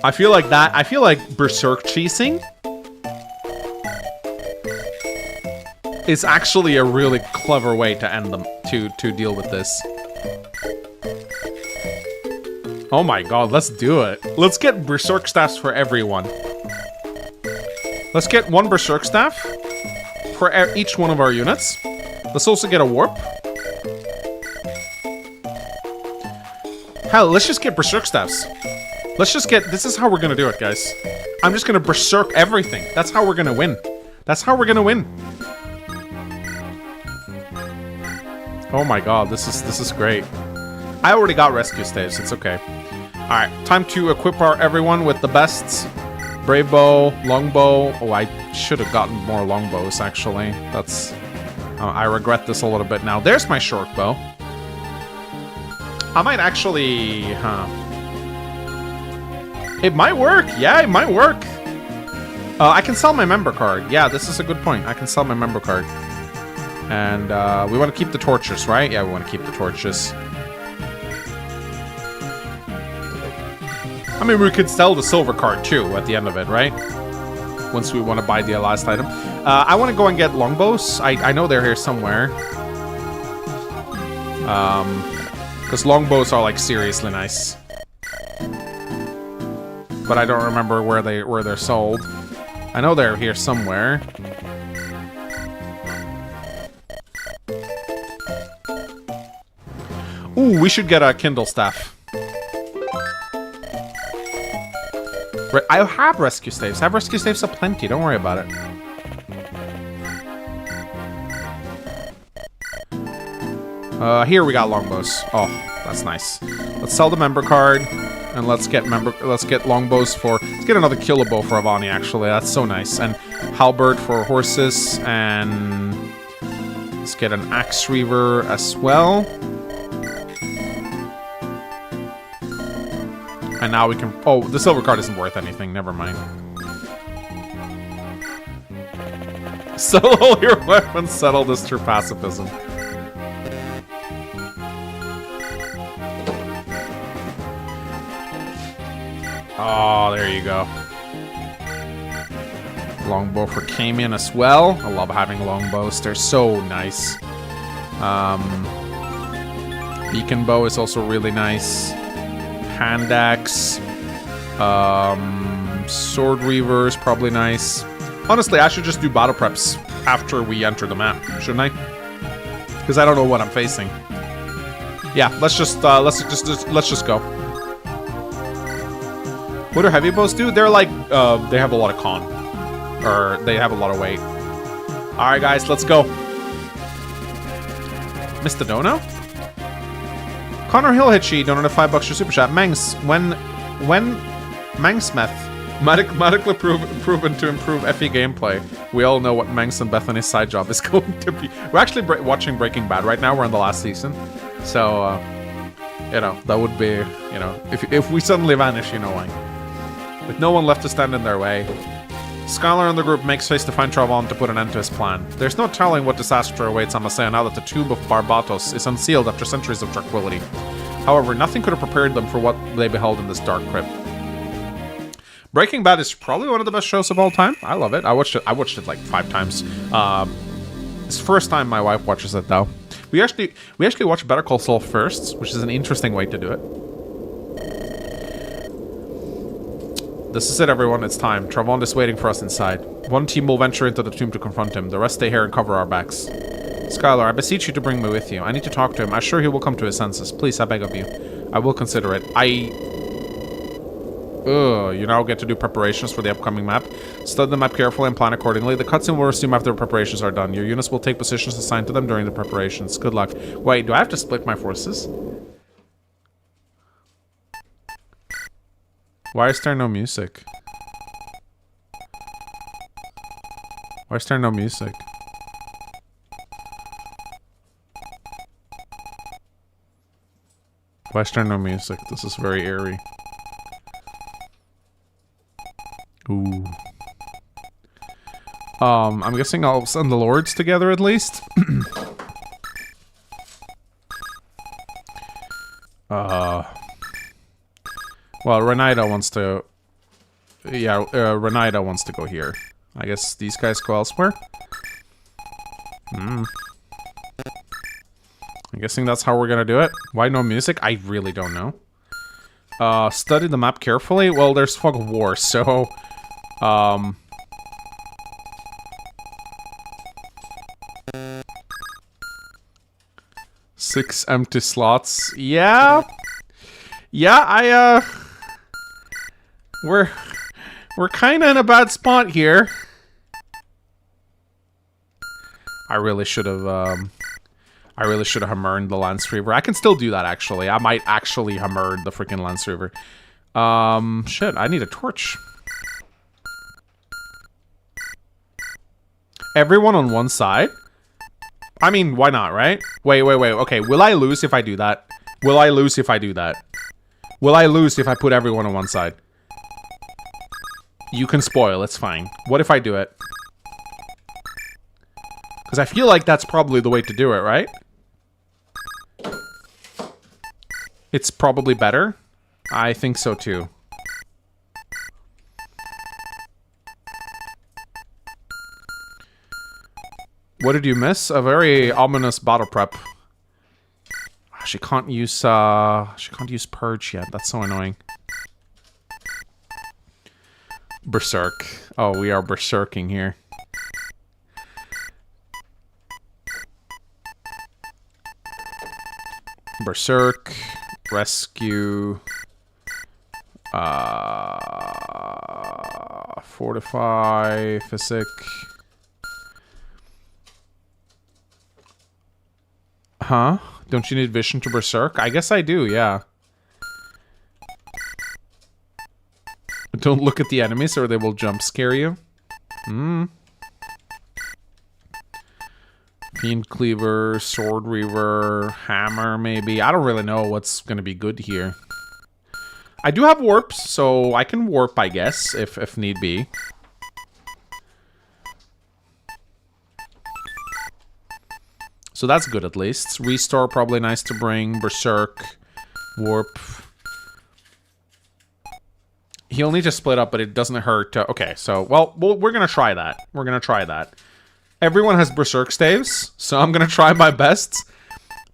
I feel like Berserk cheesing is actually a really clever way to end them, to deal with this. Oh my god, let's do it. Let's get Berserk Staffs for everyone. Let's get one Berserk Staff for each one of our units. Let's also get a Warp. Hell, let's just get Berserk Staffs. Let's just get... This is how we're gonna do it, guys. I'm just gonna Berserk everything. That's how we're gonna win. That's how we're gonna win. Oh my god, this is great. I already got rescue staves, it's okay. Alright, time to equip everyone with the best brave bow, longbow. Oh, I should have gotten more longbows, actually. That's... I regret this a little bit now. There's my short bow. I might actually... It might work! Yeah, it might work! I can sell my member card. Yeah, this is a good point. I can sell my member card. And we want to keep the torches, right? Yeah, we want to keep the torches. I mean, we could sell the silver card too at the end of it, right? Once we want to buy the last item. I want to go and get longbows. I know they're here somewhere. Because longbows are like seriously nice. But I don't remember where they're sold. I know they're here somewhere. Ooh, we should get a Kindle Staff. I have rescue staves. I have rescue staves aplenty. Don't worry about it. Here we got longbows. Oh, that's nice. Let's sell the member card, and let's get longbows for. Let's get another killer bow for Avanni. Actually, that's so nice. And halberd for horses, and let's get an axe reaver as well. And now we can... Oh, the silver card isn't worth anything. Never mind. Sell all your weapons. Settle this through pacifism. Oh, there you go. Longbow for Camian as well. I love having longbows. They're so nice. Beacon bow is also really nice. Hand axe, sword reaver is probably nice. Honestly, I should just do battle preps after we enter the map, shouldn't I? Because I don't know what I'm facing. Yeah, let's just go. What do heavy bows do? They're like they have a lot of con, or they have a lot of weight. All right, guys, let's go. Mr. Dono? Connor Hillhitchy donated $5 to Super Chat. Mangs, when Mangsmeth medically proven to improve FE gameplay, we all know what Mangs and Bethany's side job is going to be. We're actually watching Breaking Bad right now. We're in the last season. So, you know, that would be, you know, if we suddenly vanish, you know why. With no one left to stand in their way. Skylar and the group makes face to find Travon to put an end to his plan. There's no telling what disaster awaits Amasea now that the tomb of Barbatos is unsealed after centuries of tranquility. However, nothing could have prepared them for what they beheld in this dark crypt. Breaking Bad is probably one of the best shows of all time. I love it. I watched it like 5 times. It's the first time my wife watches it though. We actually watched Better Call Saul first, which is an interesting way to do it. This is it, everyone. It's time. Travon is waiting for us inside. One team will venture into the tomb to confront him. The rest stay here and cover our backs. Skylar, I beseech you to bring me with you. I need to talk to him. I'm sure he will come to his senses. Please, I beg of you. I will consider it. You now get to do preparations for the upcoming map. Study the map carefully and plan accordingly. The cutscene will resume after the preparations are done. Your units will take positions assigned to them during the preparations. Good luck. Wait, do I have to split my forces? Why is there no music? Why is there no music? Why is there no music? This is very eerie. Ooh. I'm guessing I'll send the lords together at least. Well, Renaida wants to... Yeah, Renaida wants to go here. I guess these guys go elsewhere? I'm guessing that's how we're gonna do it. Why no music? I really don't know. Study the map carefully? Well, there's fog of war, so... 6 empty slots. Yeah? Yeah, We're kinda in a bad spot here. I really should have hammered the Lance Reaver. I can still do that, actually. I might actually hammer the freaking Lance Reaver. Shit, I need a torch. Everyone on one side? I mean, why not, right? Wait. Okay, will I lose if I do that? Will I lose if I do that? Will I lose if I put everyone on one side? You can spoil, it's fine. What if I do it? Because I feel like that's probably the way to do it, right? It's probably better. I think so too. What did you miss? A very ominous battle prep. She can't use Purge yet. That's so annoying. Berserk. Oh, we are berserking here. Berserk. Rescue. Fortify. Physic. Huh? Don't you need vision to berserk? I guess I do, yeah. Don't look at the enemies or they will jump scare you. Fiend Cleaver, Sword Reaver, Hammer maybe. I don't really know what's gonna be good here. I do have warps, so I can warp, I guess, if need be. So that's good at least. Restore, probably nice to bring. Berserk. Warp. He'll need to split up, but it doesn't hurt to... Okay, so... Well, we're gonna try that. We're gonna try that. Everyone has Berserk staves, so I'm gonna try my best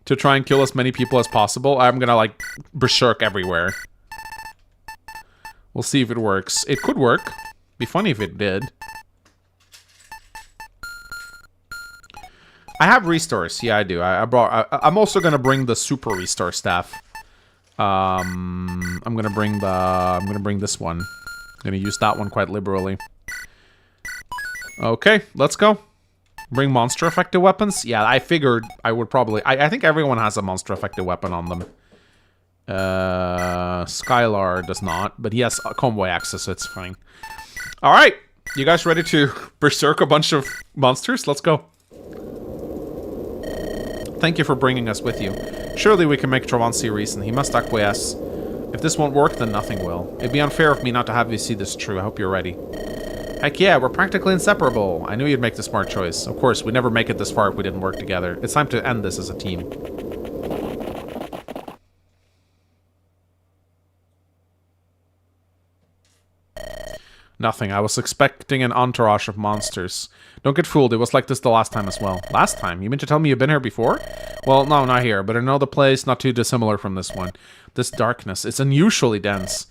to try and kill as many people as possible. I'm gonna, like, Berserk everywhere. We'll see if it works. It could work. Be funny if it did. I have restores. Yeah, I do. I'm also gonna bring the super restore staff. I'm gonna bring this one. I'm gonna use that one quite liberally. Okay, let's go. Bring monster affected weapons? Yeah, I figured I would probably... I think everyone has a monster affected weapon on them. Skylar does not, but he has a convoy access, so it's fine. Alright, you guys ready to berserk a bunch of monsters? Let's go. Thank you for bringing us with you. Surely we can make Travansi reason. He must acquiesce. If this won't work, then nothing will. It'd be unfair of me not to have you see this true. I hope you're ready. Heck yeah, we're practically inseparable. I knew you'd make the smart choice. Of course, we'd never make it this far if we didn't work together. It's time to end this as a team. Nothing. I was expecting an entourage of monsters. Don't get fooled. It was like this the last time as well. Last time? You mean to tell me you've been here before? Well, no, not here, but another place not too dissimilar from this one. This darkness. It's unusually dense.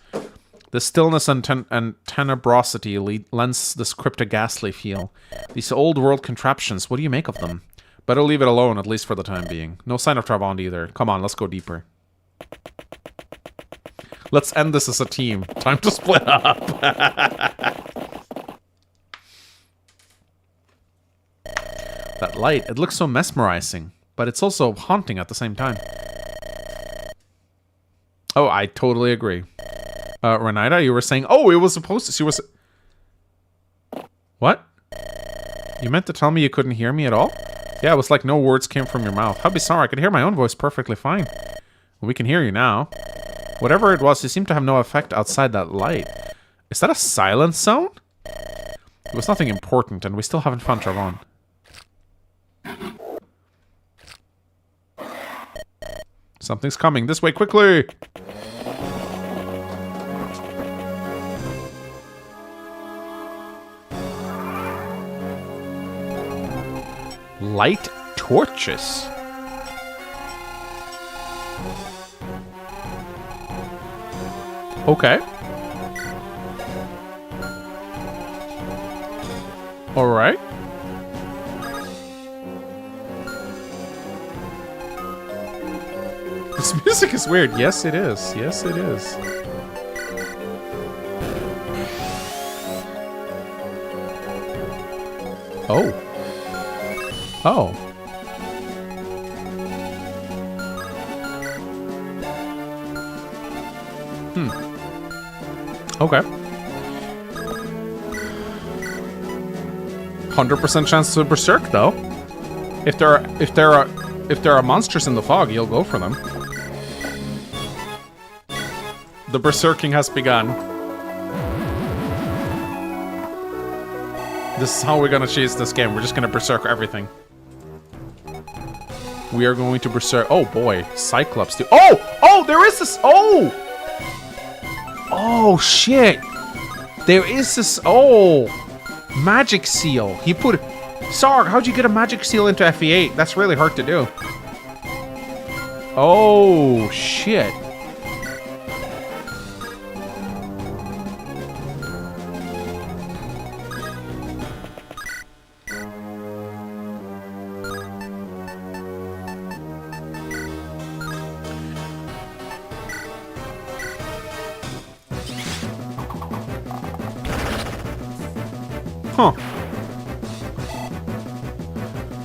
The stillness and tenebrosity lends this crypt a ghastly feel. These old world contraptions, what do you make of them? Better leave it alone, at least for the time being. No sign of Travand either. Come on, let's go deeper. Let's end this as a team. Time to split up. That light, it looks so mesmerizing, but it's also haunting at the same time. Oh, I totally agree. Renata, you were saying... Oh, it was supposed to... She was... What? You meant to tell me you couldn't hear me at all? Yeah, it was like no words came from your mouth. How bizarre. I could hear my own voice perfectly fine. We can hear you now. Whatever it was, it seemed to have no effect outside that light. Is that a silence zone? It was nothing important, and we still haven't found Travand. Something's coming. This way, quickly! Light torches. Okay. All right. This music is weird. Yes, it is. Yes, it is. Oh. Oh. Okay. 100% chance to berserk though. If there are monsters in the fog, you'll go for them. The berserking has begun. This is how we're gonna chase this game. We're just gonna berserk everything. We are going to berserk. Oh boy, Cyclops too. Oh! Oh, there is this. Oh! Oh shit! There is this. Oh! Magic seal. He put. Sarg, how'd you get a magic seal into FE8? That's really hard to do. Oh shit. Huh.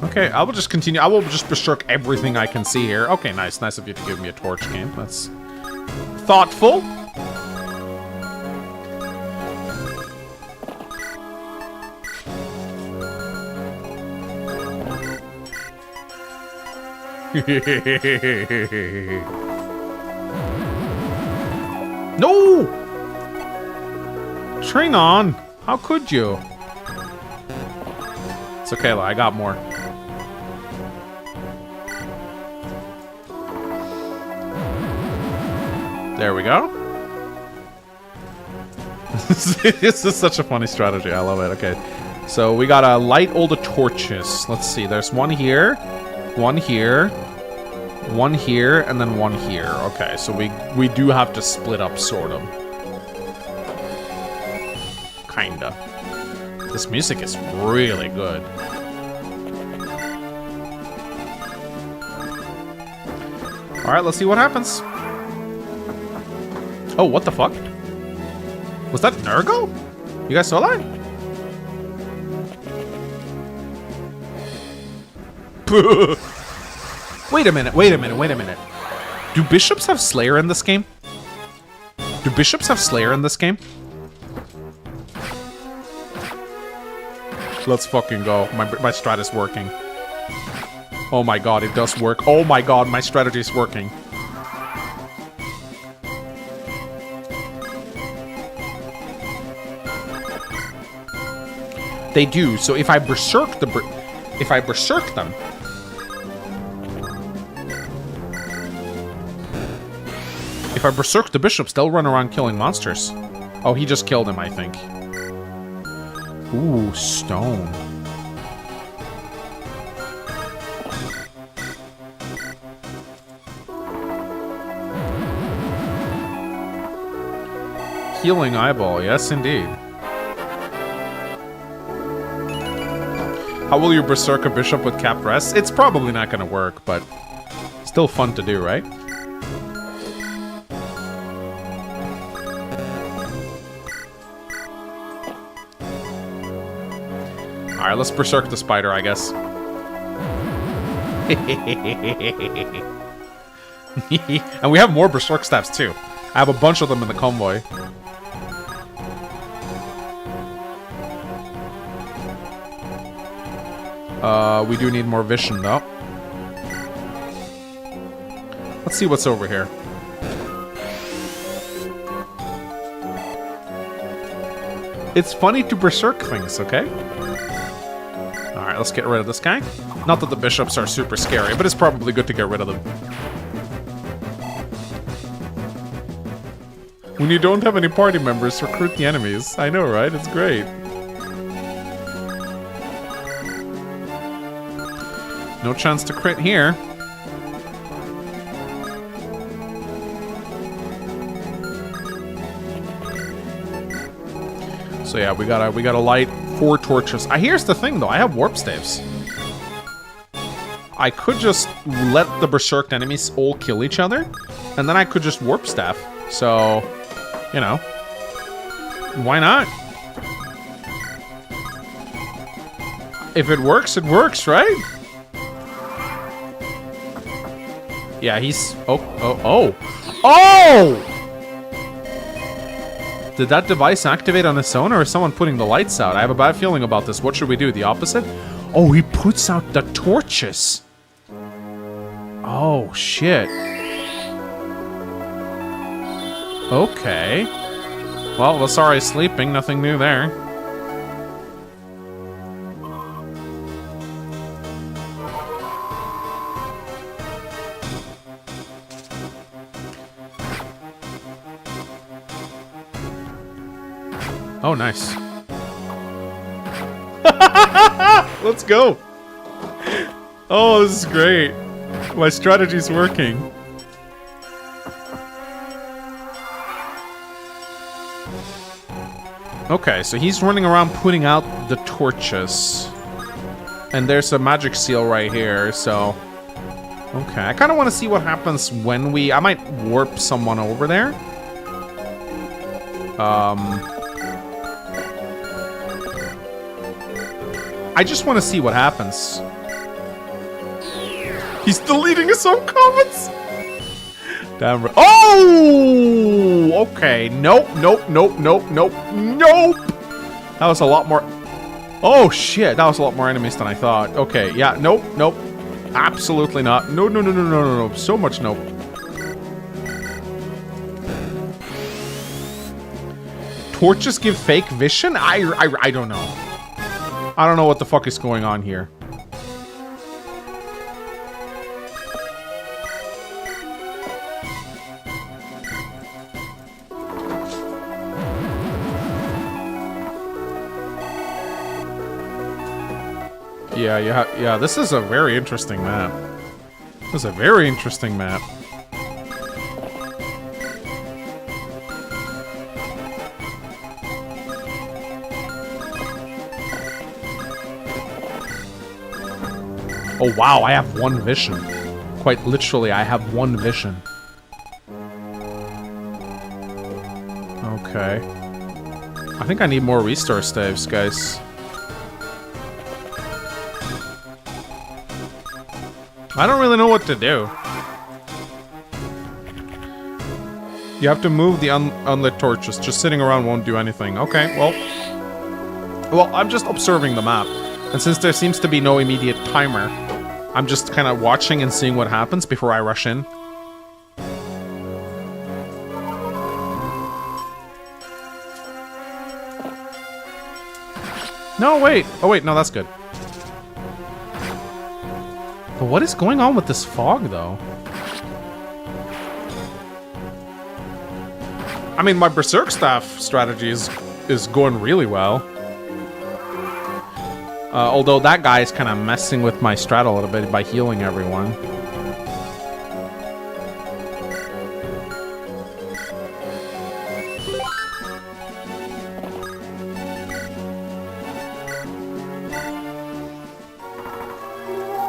Okay, I will just continue. I will just berserk everything I can see here. Okay, nice. Nice of you to give me a torch game. That's thoughtful. No! Train on. How could you? It's okay, I got more. There we go. This is such a funny strategy. I love it. Okay. So we gotta light all the torches. Let's see. There's one here, one here, one here, and then one here. Okay, so we do have to split up, sort of. Kinda. This music is really good. Alright, let's see what happens. Oh, what the fuck? Was that Nurgle? You guys saw that? Wait a minute, wait a minute, wait a minute. Do bishops have Slayer in this game? Do bishops have Slayer in this game? Let's fucking go. My strat is working. Oh my god, it does work. Oh my god, my strategy is working. They do. So if I berserk them, if I berserk the bishops, they'll run around killing monsters. Oh, he just killed him, I think. Ooh, stone. Healing eyeball, yes indeed. How will you berserk a bishop with capped rest? It's probably not gonna work, but still fun to do, right? Alright, let's berserk the spider, I guess. And we have more berserk staffs too. I have a bunch of them in the convoy. We do need more vision, though. Let's see what's over here. It's funny to berserk things, okay? Alright, let's get rid of this guy. Not that the bishops are super scary, but it's probably good to get rid of them. When you don't have any party members, recruit the enemies. I know, right? It's great. No chance to crit here. So yeah, we gotta light 4 torches. Here's the thing though, I have warp staves. I could just let the berserked enemies all kill each other, and then I could just warp staff. So, you know, why not? If it works, right? Yeah, he's... Oh! Did that device activate on its own, or is someone putting the lights out? I have a bad feeling about this. What should we do? The opposite? Oh, he puts out the torches! Oh, shit. Okay. Well, Lasari is sleeping. Nothing new there. Oh, nice. Let's go. Oh, this is great. My strategy's working. Okay, so he's running around putting out the torches. And there's a magic seal right here, so... Okay, I kind of want to see what happens when we... I might warp someone over there. I just want to see what happens. He's deleting his own comments! Damn right. Oh! Okay. Nope. That was a lot more... Oh, shit. That was a lot more enemies than I thought. Okay. Yeah. Nope. Absolutely not. No. So much nope. Torches give fake vision? I don't know. I don't know what the fuck is going on here. Yeah, this is a very interesting map. This is a very interesting map. Oh wow, I have 1 vision. Quite literally, I have 1 vision. Okay. I think I need more restore staves, guys. I don't really know what to do. You have to move the unlit torches. Just sitting around won't do anything. Okay, well, I'm just observing the map. And since there seems to be no immediate timer, I'm just kind of watching and seeing what happens before I rush in. No, wait. Oh, wait, no, that's good. But what is going on with this fog, though? I mean, my Berserk Staff strategy is going really well. Although that guy is kind of messing with my strat a little bit by healing everyone.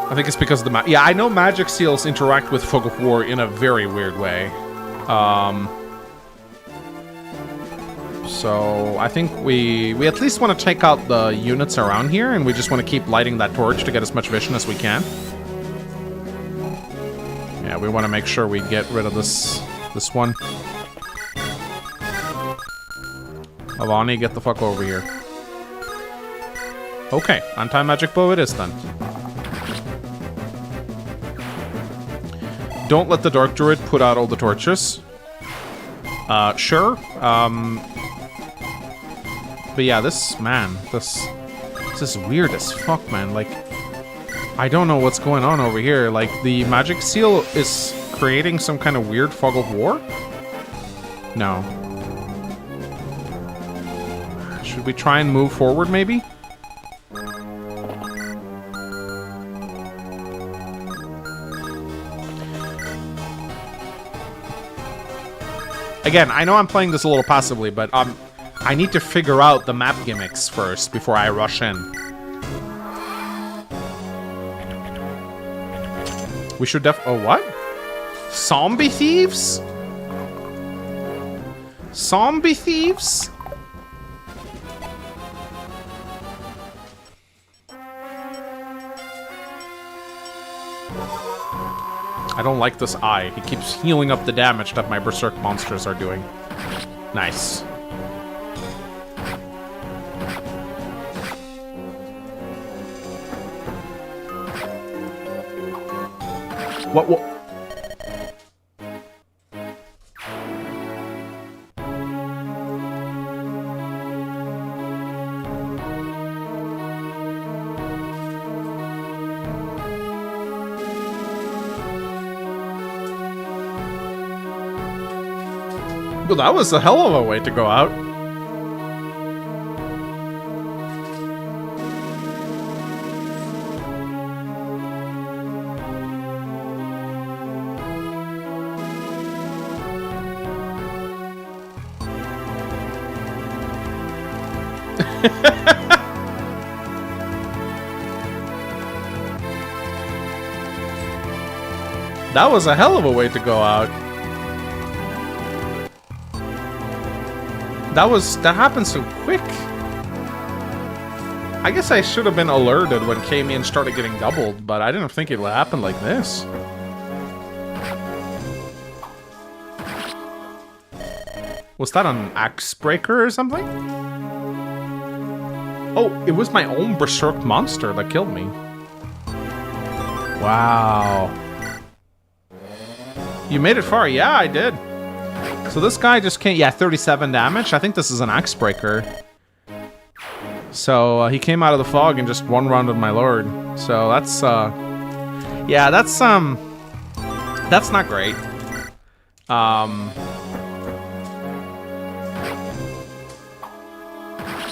I think it's because of the yeah, I know magic seals interact with Fog of War in a very weird way. So I think we at least want to take out the units around here, and we just want to keep lighting that torch to get as much vision as we can. Yeah, we want to make sure we get rid of this one. Avanni, get the fuck over here. Okay, anti-magic bow it is then. Don't let the Dark Druid put out all the torches. Sure. But yeah, this is weird as fuck, man. Like, I don't know what's going on over here. Like, the magic seal is creating some kind of weird fog of war? No. Should we try and move forward, maybe? Again, I know I'm playing this a little passively, but I need to figure out the map gimmicks first before I rush in. We should oh, what? Zombie thieves? Zombie thieves? I don't like this eye. He keeps healing up the damage that my Berserk monsters are doing. Nice. What? Well, that was a hell of a way to go out. That was a hell of a way to go out. That happened so quick. I guess I should have been alerted when Camian started getting doubled, but I didn't think it would happen like this. Was that an axe breaker or something? Oh, it was my own Berserk monster that killed me. Wow. You made it far. Yeah, I did. So this guy just can't... Yeah, 37 damage. I think this is an axe breaker. So he came out of the fog and just one-rounded my lord. So that's... Yeah, that's not great.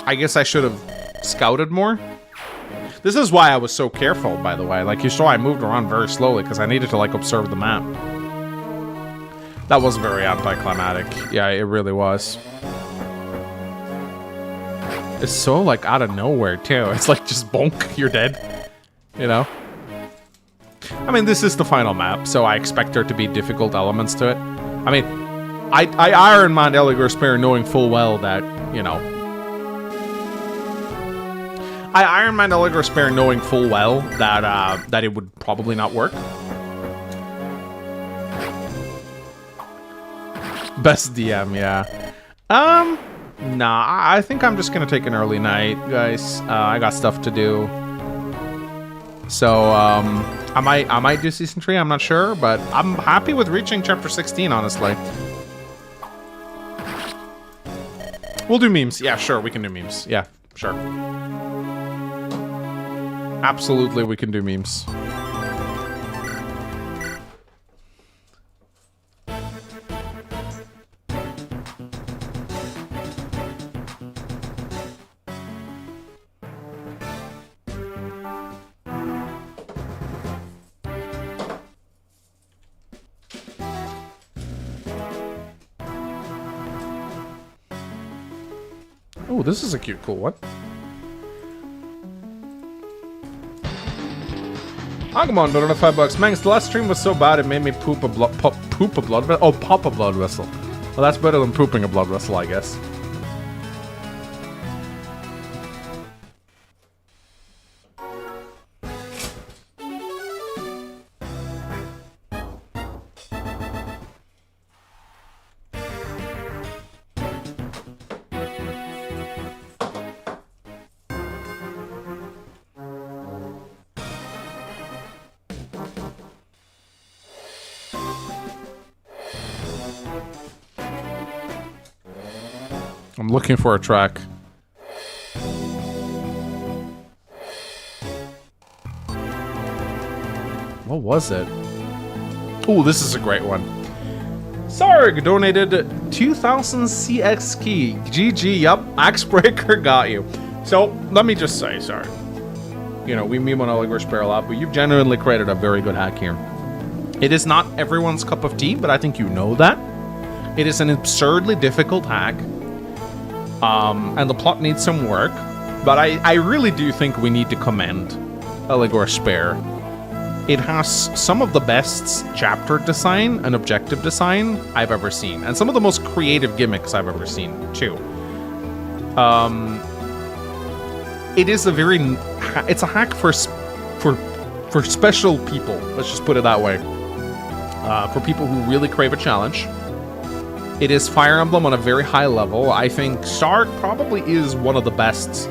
I guess I should have scouted more. This is why I was so careful, by the way. Like, you saw I moved around very slowly because I needed to, like, observe the map. That was very anticlimactic. Yeah, it really was. It's so, like, out of nowhere, too. It's like, just bonk, you're dead. You know? I mean, this is the final map, so I expect there to be difficult elements to it. I mean, I Ironman Eligor Spear knowing full well that, you know... I Ironman Eligor Spare knowing full well that it would probably not work. Best DM, yeah. Nah, I think I'm just gonna take an early night, guys. I got stuff to do. So, I might do Season 3, I'm not sure, but I'm happy with reaching Chapter 16, honestly. We'll do memes. Yeah, sure, we can do memes. Yeah, sure. Absolutely, we can do memes. Oh, this is a cute, cool one. Agumon donated $5. Mangs, the last stream was so bad it made me poop a blood vessel. Oh, pop a blood vessel. Well, that's better than pooping a blood vessel, I guess. I'm looking for a track. What was it? Oh, this is a great one. Sarg donated 2000 CX key. GG, yup. Axebreaker got you. So, let me just say, Sarg. You know, we meme on Eligor Spare a lot, but you've genuinely created a very good hack here. It is not everyone's cup of tea, but I think you know that. It is an absurdly difficult hack. And the plot needs some work, but I really do think we need to commend Eligor Spare. It has some of the best chapter design and objective design I've ever seen, and some of the most creative gimmicks I've ever seen, too. It is it's a hack for special people, let's just put it that way. For people who really crave a challenge. It is Fire Emblem on a very high level. I think Sarg probably is one of the best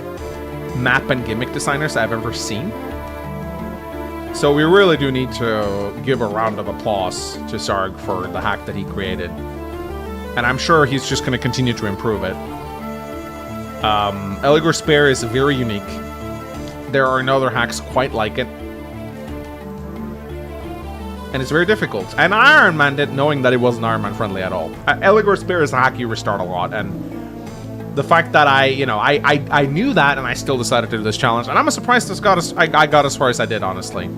map and gimmick designers I've ever seen. So we really do need to give a round of applause to Sarg for the hack that he created. And I'm sure he's just going to continue to improve it. Eligor Spare is very unique. There are no other hacks quite like it. And it's very difficult. And Ironman did, knowing that it wasn't Ironman friendly at all. Eligor Spare is a hack you restart a lot, and the fact that I knew that and I still decided to do this challenge, and I'm surprised I got as far as I did, honestly.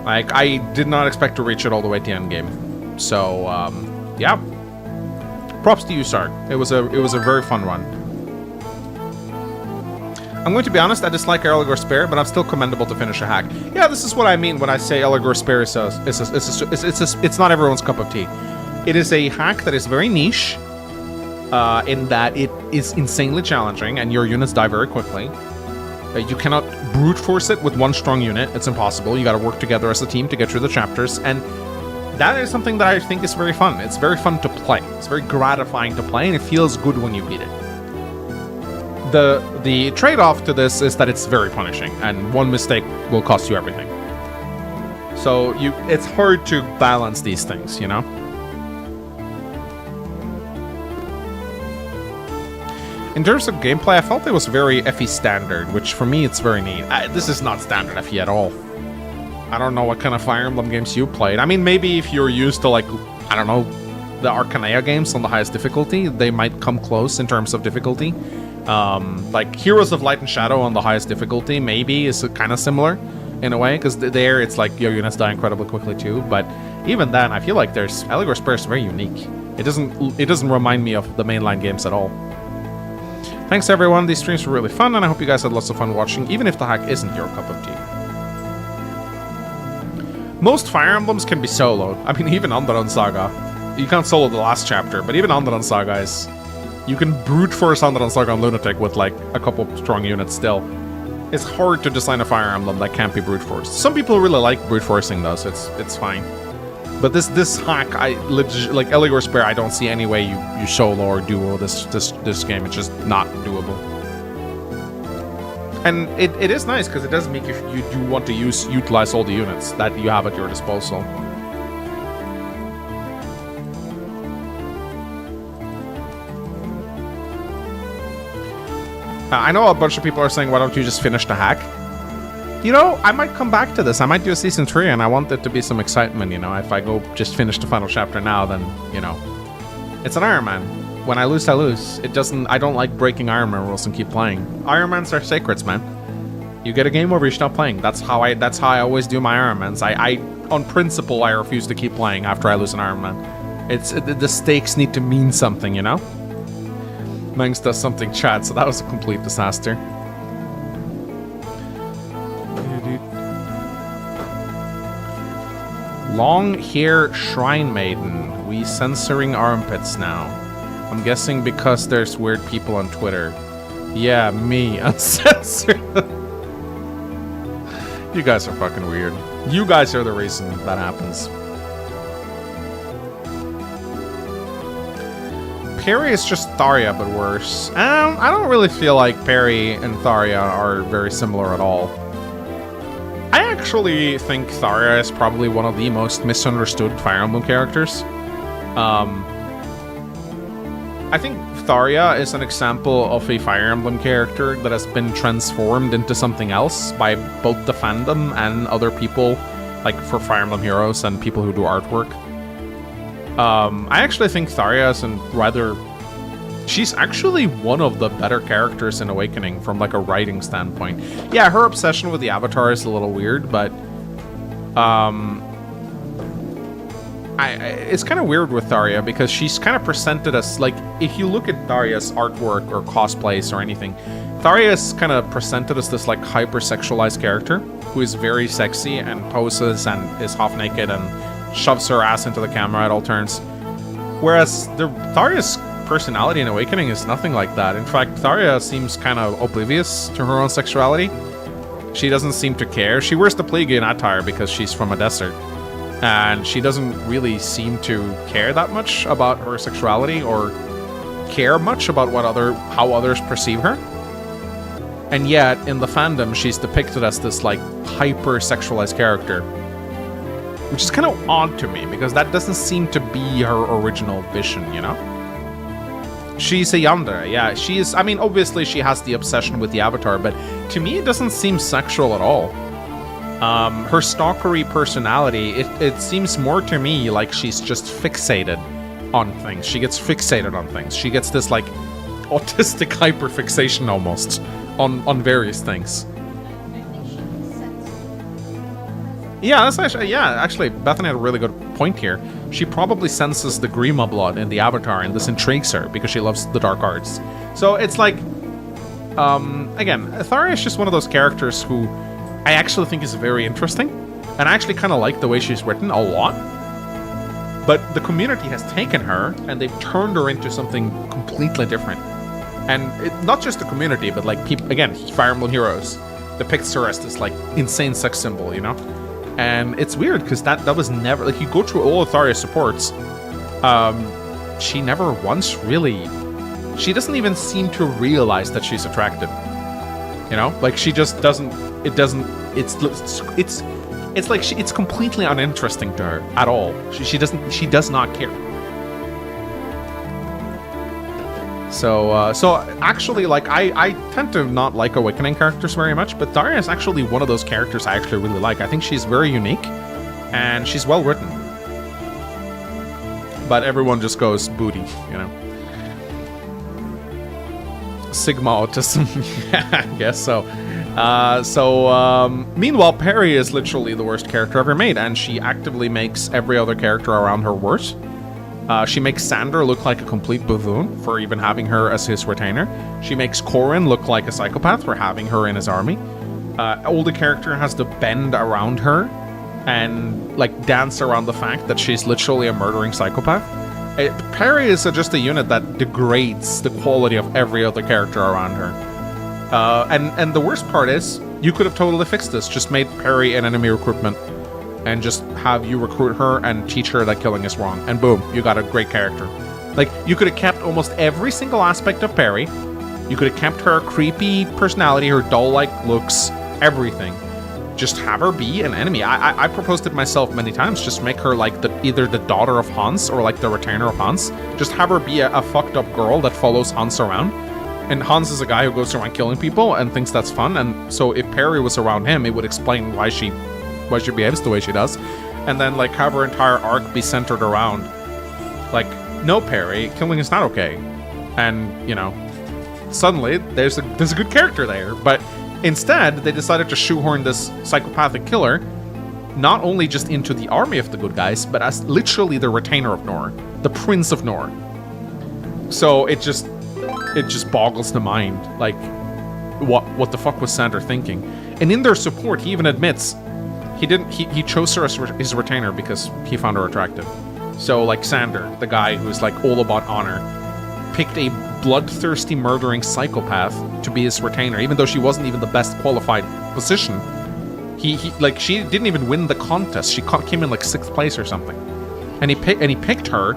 Like, I did not expect to reach it all the way to the end game. So, yeah. Props to you, Sarg. It was a very fun run. I'm going to be honest, I dislike Eligor Spare, but I'm still commendable to finish a hack. Yeah, this is what I mean when I say Eligor Spare it's not everyone's cup of tea. It is a hack that is very niche, in that it is insanely challenging, and your units die very quickly. You cannot brute force it with one strong unit. It's impossible. You gotta work together as a team to get through the chapters, and that is something that I think is very fun. It's very fun to play. It's very gratifying to play, and it feels good when you beat it. The trade-off to this is that it's very punishing, and one mistake will cost you everything. So it's hard to balance these things, you know? In terms of gameplay, I felt it was very FE standard, which for me it's very neat. This is not standard FE at all. I don't know what kind of Fire Emblem games you played. I mean, maybe if you're used to, like, I don't know, the Arcanea games on the highest difficulty, they might come close in terms of difficulty. Like Heroes of Light and Shadow on the highest difficulty maybe is kind of similar in a way, because there it's like your units die incredibly quickly too. But even then, I feel like Eligor Spare is very unique. It doesn't remind me of the mainline games at all. Thanks everyone, these streams were really fun, and I hope you guys had lots of fun watching, even if the hack isn't your cup of tea. Most Fire Emblems can be soloed. I mean, even Onderon Saga. You can't solo the last chapter, but even Onderon Saga is... You can brute force Onderon Saga on Lunatic with, like, a couple strong units still. It's hard to design a fire emblem that can't be brute forced. Some people really like brute forcing though, so it's fine. But this hack, like Eligor Spare, I don't see any way you solo or duo this game. It's just not doable. And it is nice because it does make you do want to utilize all the units that you have at your disposal. I know a bunch of people are saying, why don't you just finish the hack? You know, I might come back to this. I might do a season 3, and I want there to be some excitement, you know. If I go just finish the final chapter now, then, you know. It's an Ironman. When I lose, I lose. I don't like breaking Ironman rules and keep playing. Ironmans are sacreds, man. You get a game over, you stop playing. That's how I always do my Ironmans. On principle, I refuse to keep playing after I lose an Ironman. The stakes need to mean something, you know? Mangs does something chat, so that was a complete disaster. Long hair shrine maiden. We censoring armpits now. I'm guessing because there's weird people on Twitter. Yeah, me. Uncensored. You guys are fucking weird. You guys are the reason that happens. Perry is just Tharia, but worse. I don't really feel like Perry and Tharia are very similar at all. I actually think Tharia is probably one of the most misunderstood Fire Emblem characters. I think Tharia is an example of a Fire Emblem character that has been transformed into something else by both the fandom and other people, like for Fire Emblem Heroes and people who do artwork. I actually think Tharia is she's actually one of the better characters in Awakening from like a writing standpoint. Yeah, her obsession with the Avatar is a little weird, but it's kind of weird with Tharia because she's kind of presented as like, if you look at Tharia's artwork or cosplays or anything, Tharia is kind of presented as this like hyper-sexualized character who is very sexy and poses and is half naked and shoves her ass into the camera at all turns. Whereas Tharia's personality in Awakening is nothing like that. In fact, Tharia seems kind of oblivious to her own sexuality. She doesn't seem to care. She wears the Plebeian attire because she's from a desert. And she doesn't really seem to care that much about her sexuality or care much about how others perceive her. And yet, in the fandom, she's depicted as this like hyper-sexualized character. Which is kind of odd to me, because that doesn't seem to be her original vision, you know? She's a yandere, yeah. She is, I mean, obviously she has the obsession with the Avatar, but to me it doesn't seem sexual at all. Her stalkery personality, it seems more to me like she's just fixated on things. She gets fixated on things. She gets this, like, autistic hyperfixation almost on various things. Yeah, actually, Bethany had a really good point here. She probably senses the Grima blood in the Avatar, and this intrigues her because she loves the dark arts. So it's like, again, Tharia is just one of those characters who I actually think is very interesting, and I actually kind of like the way she's written a lot. But the community has taken her, and they've turned her into something completely different. And not just the community, but like people, again, Fire Emblem Heroes depicts her as this like insane sex symbol, you know? And it's weird because that was never, like, you go through all of Tharia's supports, she never once really, she doesn't even seem to realize that she's attractive, you know? Like, she just doesn't, it's like it's completely uninteresting to her at all. She does not care. So actually, like, I tend to not like Awakening characters very much, but Tharia is actually one of those characters I actually really like. I think she's very unique, and she's well written. But everyone just goes booty, you know. Sigma autism, yeah, I guess so. Meanwhile, Perry is literally the worst character ever made, and she actively makes every other character around her worse. She makes Sander look like a complete buffoon for even having her as his retainer. She makes Corrin look like a psychopath for having her in his army. All the character has to bend around her and like dance around the fact that she's literally a murdering psychopath. Perry is just a unit that degrades the quality of every other character around her. And the worst part is, you could have totally fixed this. Just made Perry an enemy recruitment, and just have you recruit her and teach her that killing is wrong. And boom, you got a great character. Like, you could have kept almost every single aspect of Perry. You could have kept her creepy personality, her doll-like looks, everything. Just have her be an enemy. I proposed it myself many times. Just make her like either the daughter of Hans or like the retainer of Hans. Just have her be a fucked up girl that follows Hans around. And Hans is a guy who goes around killing people and thinks that's fun. And so if Perry was around him, it would explain why she behaves the way she does. And then like have her entire arc be centered around like, no, Perry, killing is not okay. And, you know, suddenly there's a good character there. But instead, they decided to shoehorn this psychopathic killer not only just into the army of the good guys, but as literally the retainer of Nor, the prince of Nor. So it just boggles the mind, like, what the fuck was Sander thinking? And in their support, he even admits he chose her as his retainer because he found her attractive. So like Sander, the guy who's like all about honor, picked a bloodthirsty murdering psychopath to be his retainer, even though she wasn't even the best qualified position. He she didn't even win the contest. She came in like 6th place or something, and he picked her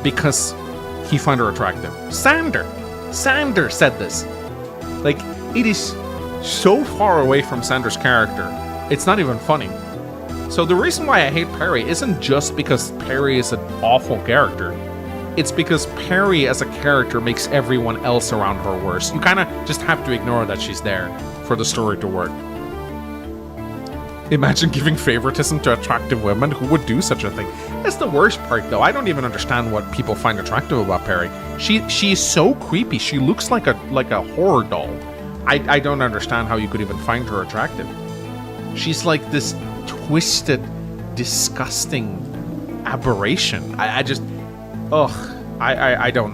because he found her attractive. Sander said this. Like, it is so far away from Sander's character, it's not even funny. So the reason why I hate Perry isn't just because Perry is an awful character. It's because Perry as a character makes everyone else around her worse. You kind of just have to ignore that she's there for the story to work. Imagine giving favoritism to attractive women. Who would do such a thing? That's the worst part, though. I don't even understand what people find attractive about Perry. She's so creepy. She looks like a horror doll. I don't understand how you could even find her attractive. She's like this twisted, disgusting aberration. I don't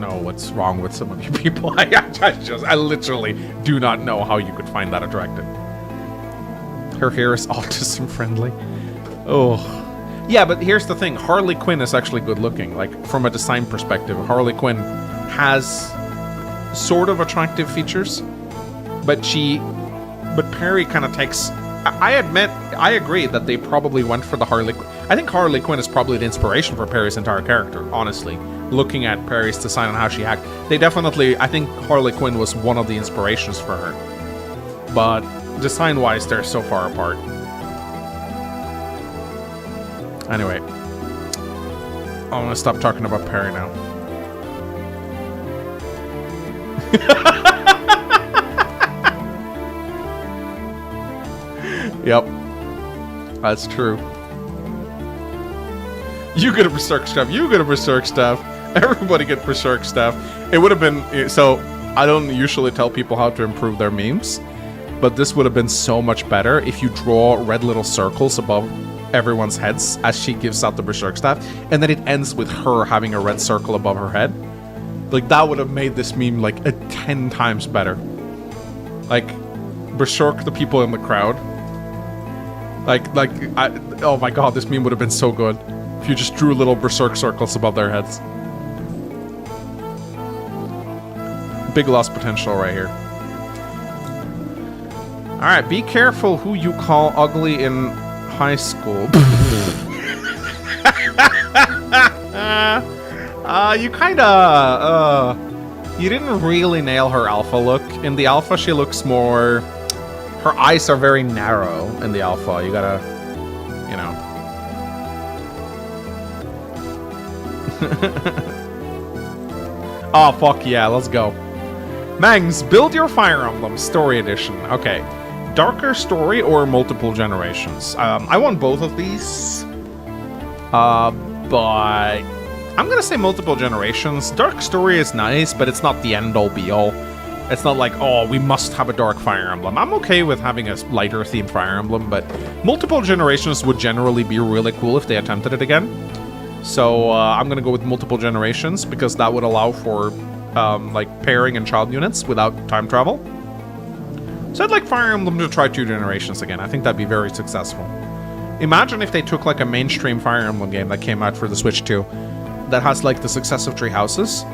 know what's wrong with some of you people. I literally do not know how you could find that attractive. Her hair is autism friendly. Oh. Yeah, but here's the thing. Harley Quinn is actually good looking. Like, from a design perspective, Harley Quinn has sort of attractive features, but Perry kind of takes... I agree that they probably went for the Harley Quinn. I think Harley Quinn is probably the inspiration for Perry's entire character, honestly. Looking at Perry's design and how she acts. I think Harley Quinn was one of the inspirations for her. But design-wise, they're so far apart. Anyway. I'm gonna stop talking about Perry now. Yep. That's true. You get a Berserk stuff. You get a Berserk stuff. Everybody get Berserk stuff. It would have been... So, I don't usually tell people how to improve their memes, but this would have been so much better if you draw red little circles above everyone's heads as she gives out the Berserk staff, and then it ends with her having a red circle above her head. Like, that would have made this meme, like, 10 times better. Like, Berserk the people in the crowd. Oh my god, this meme would have been so good if you just drew little Berserk circles above their heads. Big lost potential right here. Alright, be careful who you call ugly in high school. You kinda, you didn't really nail her alpha look. In the alpha, she looks more... Her eyes are very narrow in the alpha. You gotta, you know. Oh, fuck yeah, let's go. Mangs, build your Fire Emblem Story Edition. Okay. Darker story or multiple generations? I want both of these. But I'm gonna say multiple generations. Dark story is nice, but it's not the end-all be-all. It's not like, oh, we must have a dark Fire Emblem. I'm okay with having a lighter themed Fire Emblem, but multiple generations would generally be really cool if they attempted it again. So I'm gonna go with multiple generations because that would allow for like pairing and child units without time travel. So I'd like Fire Emblem to try 2 generations again. I think that'd be very successful. Imagine if they took like a mainstream Fire Emblem game that came out for the Switch 2 that has like the successive tree houses,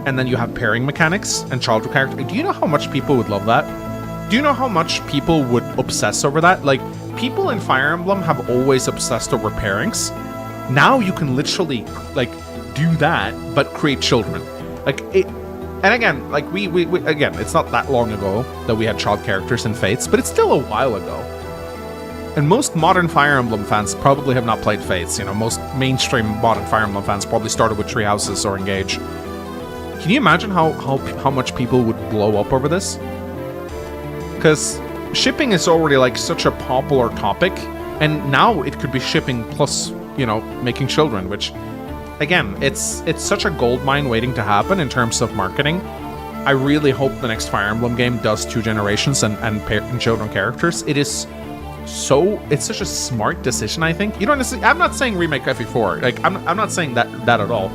and then you have pairing mechanics and childhood character. Do you know how much people would love that? do you know how much people would obsess over that? Like, people in Fire Emblem have always obsessed over pairings. Now you can literally, like, do that, but create children. Like, it... And again, like, we again, it's not that long ago that we had child characters in Fates, but it's still a while ago. And most modern Fire Emblem fans probably have not played Fates. You know, most mainstream modern Fire Emblem fans probably started with Tree Houses or Engage. Can you imagine how much people would blow up over this? Because shipping is already, like, such a popular topic, and now it could be shipping plus, you know, making children, which... Again, it's such a goldmine waiting to happen in terms of marketing. I really hope the next Fire Emblem game does 2 generations and children characters. It's such a smart decision, I think. You don't necessarily, I'm not saying remake FE4. Like, I'm not saying that at all.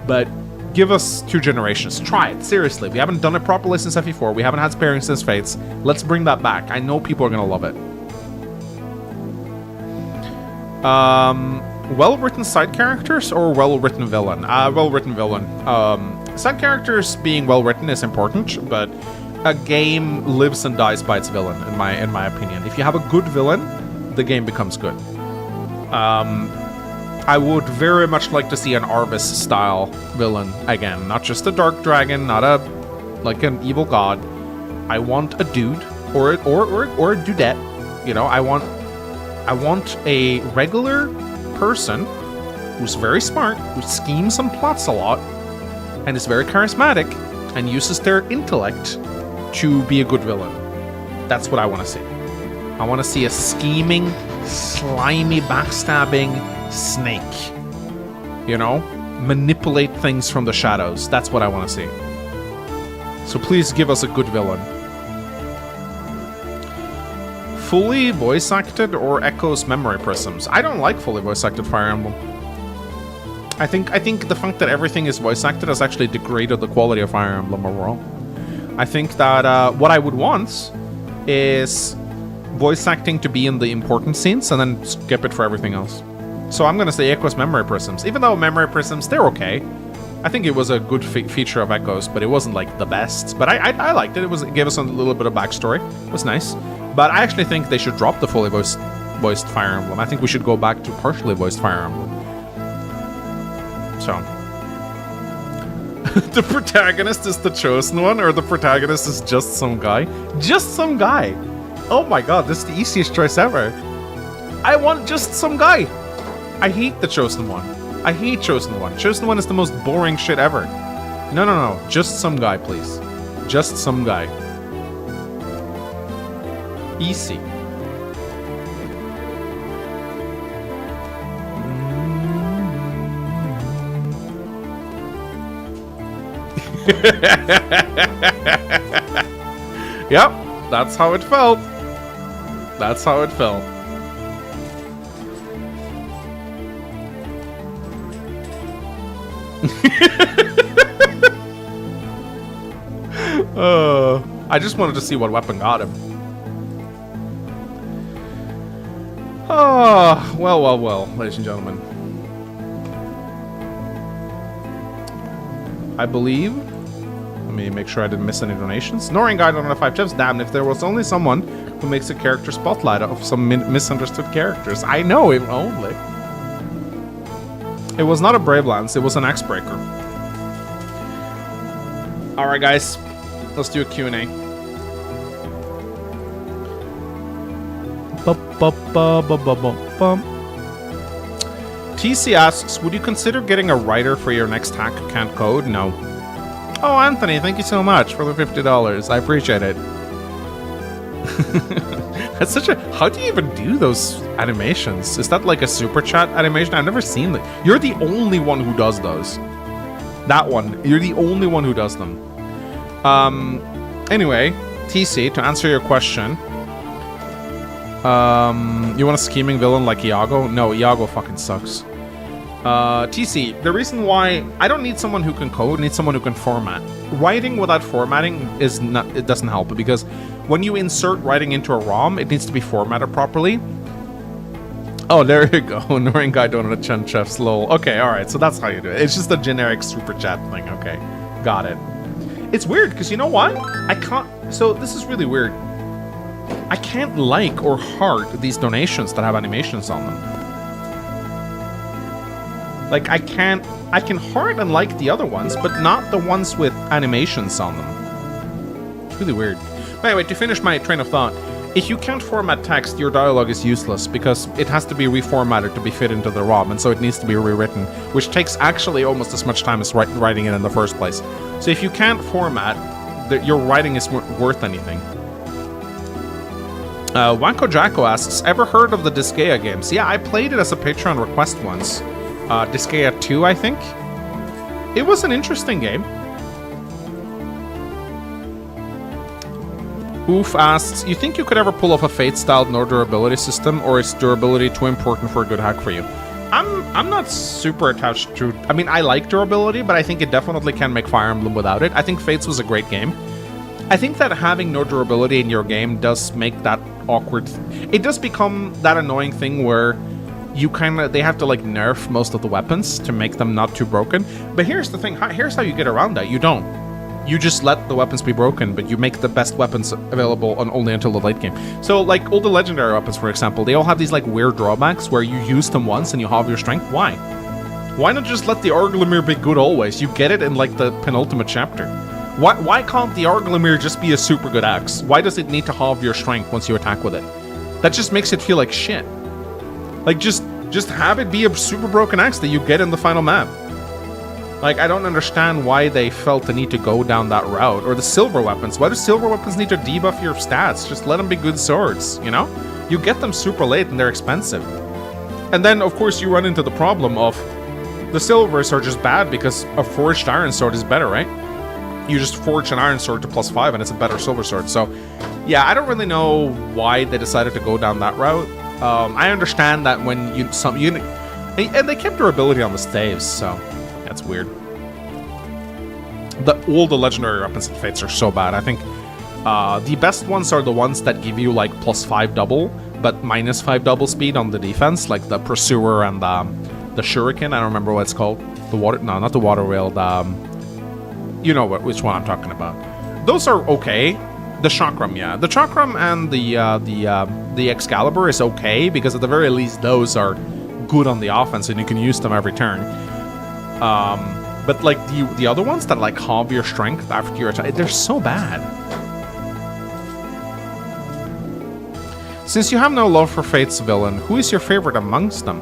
But give us 2 generations. Try it, seriously. We haven't done it properly since FE4. We haven't had pairing since Fates. Let's bring that back. I know people are gonna love it. Well-written side characters or well-written villain? Well-written villain. Side characters being well-written is important, but a game lives and dies by its villain, in my opinion. If you have a good villain, the game becomes good. I would very much like to see an Arvis-style villain again. Not just a dark dragon, not like an evil god. I want a dude or a dudette. You know, I want a regular person who's very smart, who schemes and plots a lot, and is very charismatic, and uses their intellect to be a good villain. That's what I want to see. I want to see a scheming, slimy, backstabbing snake. You know? Manipulate things from the shadows. That's what I want to see. So please give us a good villain. Fully voice acted or echoes memory prisms? I don't like fully voice acted Fire Emblem. I think the fact that everything is voice acted has actually degraded the quality of Fire Emblem overall. I think that what I would want is voice acting to be in the important scenes and then skip it for everything else. So I'm gonna say echoes memory prisms. Even though memory prisms, they're okay. I think it was a good feature of echoes, but it wasn't like the best. But I liked it. It gave us a little bit of backstory. It was nice. But I actually think they should drop the fully voiced Fire Emblem. I think we should go back to partially voiced Fire Emblem. So. The protagonist is the chosen one, or the protagonist is just some guy? Just some guy! Oh my god, this is the easiest choice ever. I want just some guy! I hate the chosen one. I hate chosen one. Chosen one is the most boring shit ever. No. Just some guy, please. Just some guy. Easy. Yep, that's how it felt. That's how it felt. I just wanted to see what weapon got him. Well, ladies and gentlemen. I believe. Let me make sure I didn't miss any donations. Snoring Guide on 5 tips. Damn, if there was only someone who makes a character spotlight of some misunderstood characters. I know, if only. It was not a Brave Lance, it was an Axe Breaker. Alright, guys. Let's do a Q&A. TC asks, would you consider getting a writer for your next hack account code? No. Oh, Anthony, thank you so much for the $50. I appreciate it. That's such a... How do you even do those animations? Is that like a super chat animation? I've never seen that. You're the only one who does those. That one. You're the only one who does them. Anyway, TC, to answer your question... you want a scheming villain like Iago? No, Iago fucking sucks. TC, the reason why I don't need someone who can code, I need someone who can format. Writing without formatting is not, it doesn't help, because when you insert writing into a ROM, it needs to be formatted properly. Oh, there you go. Norring guy donated Chen Chef's lol. Okay, alright, so that's how you do it. It's just a generic super chat thing. Okay, got it. It's weird, because you know what? I can't... So, this is really weird. I can't like or heart these donations that have animations on them. Like, I can heart and like the other ones, but not the ones with animations on them. It's really weird. But anyway, to finish my train of thought, if you can't format text, your dialogue is useless because it has to be reformatted to be fit into the ROM, and so it needs to be rewritten, which takes actually almost as much time as writing it in the first place. So if you can't format, your writing isn't worth anything. Wanko Jacko asks, ever heard of the Disgaea games? Yeah, I played it as a Patreon request once. Disgaea 2, I think. It was an interesting game. Oof asks, you think you could ever pull off a Fate-styled no durability system, or is durability too important for a good hack for you? I'm not super attached to... I mean, I like durability, but I think it definitely can make Fire Emblem without it. I think Fates was a great game. I think that having no durability in your game does make that awkward... It does become that annoying thing where you they have to like nerf most of the weapons to make them not too broken. But here's the thing, here's how you get around that. You don't. You just let the weapons be broken, but you make the best weapons available only until the late game. So, like, all the legendary weapons, for example, they all have these, like, weird drawbacks where you use them once and you halve your strength. Why? Why not just let the Arglemir be good always? You get it in, like, the penultimate chapter. Why can't the Arglemir just be a super good axe? Why does it need to halve your strength once you attack with it? That just makes it feel like shit. Like, just have it be a super broken axe that you get in the final map. Like, I don't understand why they felt the need to go down that route. Or the silver weapons. Why do silver weapons need to debuff your stats? Just let them be good swords, you know? You get them super late and they're expensive. And then, of course, you run into the problem of the silvers are just bad because a forged iron sword is better, right? You just forge an iron sword to +5 and it's a better silver sword. So, yeah, I don't really know why they decided to go down that route. I understand that when and they kept durability on the staves, so... That's weird. All the legendary weapons and fates are so bad. I think the best ones are the ones that give you like +5 double, but -5 double speed on the defense, like the Pursuer and the Shuriken. I don't remember what it's called. No, not the water wheel. You know which one I'm talking about. Those are okay. The Chakram, yeah. The Chakram and the Excalibur is okay because at the very least those are good on the offense and you can use them every turn. But like the other ones that like halve your strength after your attack, they're so bad. Since you have no love for Fate's villain, who is your favorite amongst them?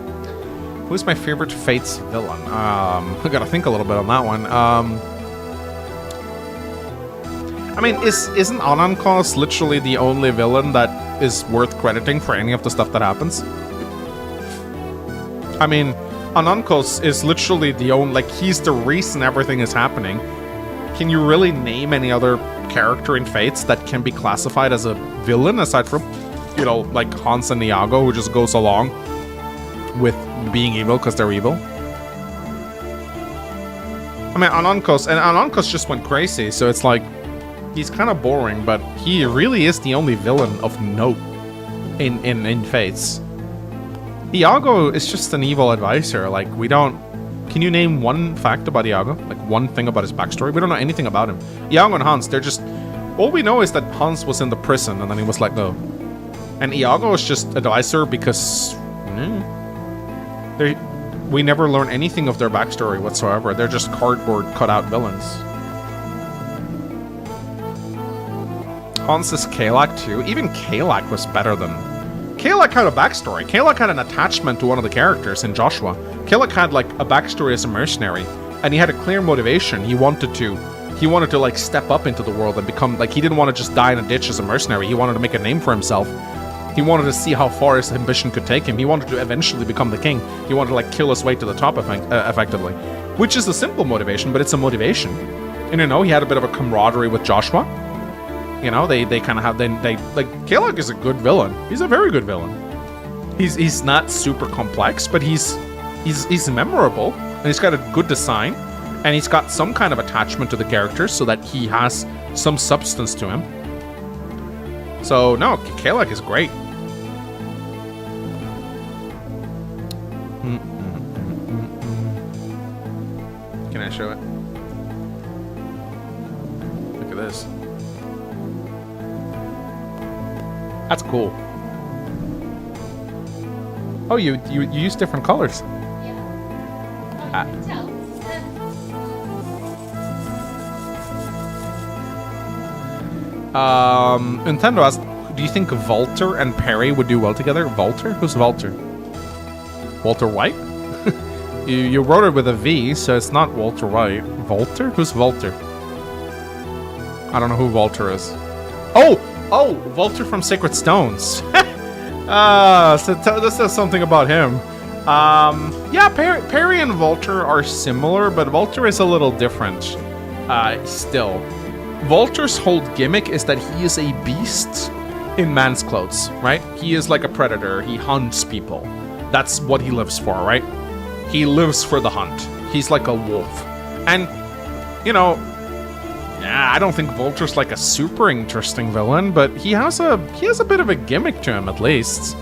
Who is my favorite Fate's villain? I gotta think a little bit on that one. I mean, isn't Anankos literally the only villain that is worth crediting for any of the stuff that happens? I mean, Anankos is literally the only, like, he's the reason everything is happening. Can you really name any other character in Fates that can be classified as a villain aside from, you know, like Hans and Iago, who just goes along with being evil because they're evil? I mean, Anankos just went crazy, so it's like, he's kind of boring, but he really is the only villain of note in Fates. Iago is just an evil advisor. Like, we don't... Can you name one fact about Iago? Like, one thing about his backstory? We don't know anything about him. Iago and Hans, they're just... All we know is that Hans was in the prison, and then he was let go. And Iago is just advisor because... we never learn anything of their backstory whatsoever. They're just cardboard cutout villains. Hans is Kalak too. Even Kalak was better than... Kalak had a backstory. Kalak had an attachment to one of the characters in Joshua. Kalak had like a backstory as a mercenary, and he had a clear motivation. He wanted to like step up into the world and become like, he didn't want to just die in a ditch as a mercenary. He wanted to make a name for himself. He wanted to see how far his ambition could take him. He wanted to eventually become the king. He wanted to like kill his way to the top effectively, which is a simple motivation, but it's a motivation. And you know, he had a bit of a camaraderie with Joshua. You know, they kind of have, they like, Kalak is a good villain. He's a very good villain. He's not super complex, but he's memorable, and he's got a good design, and he's got some kind of attachment to the characters so that he has some substance to him. So no, Kalak is great. Can I show it? Look at this. That's cool. Oh, you use different colors. Yeah. Nintendo asked, do you think Walter and Perry would do well together? Walter? Who's Walter? Walter White? you wrote it with a V, so it's not Walter White. Walter? Who's Walter? I don't know who Walter is. Oh, Walter from Sacred Stones. So this says something about him. Yeah, Perry and Walter are similar, but Walter is a little different. Still, Walter's whole gimmick is that he is a beast in man's clothes, right? He is like a predator. He hunts people. That's what he lives for, right? He lives for the hunt. He's like a wolf. And, you know, I don't think Walter's like a super interesting villain, but he has a bit of a gimmick to him, at least.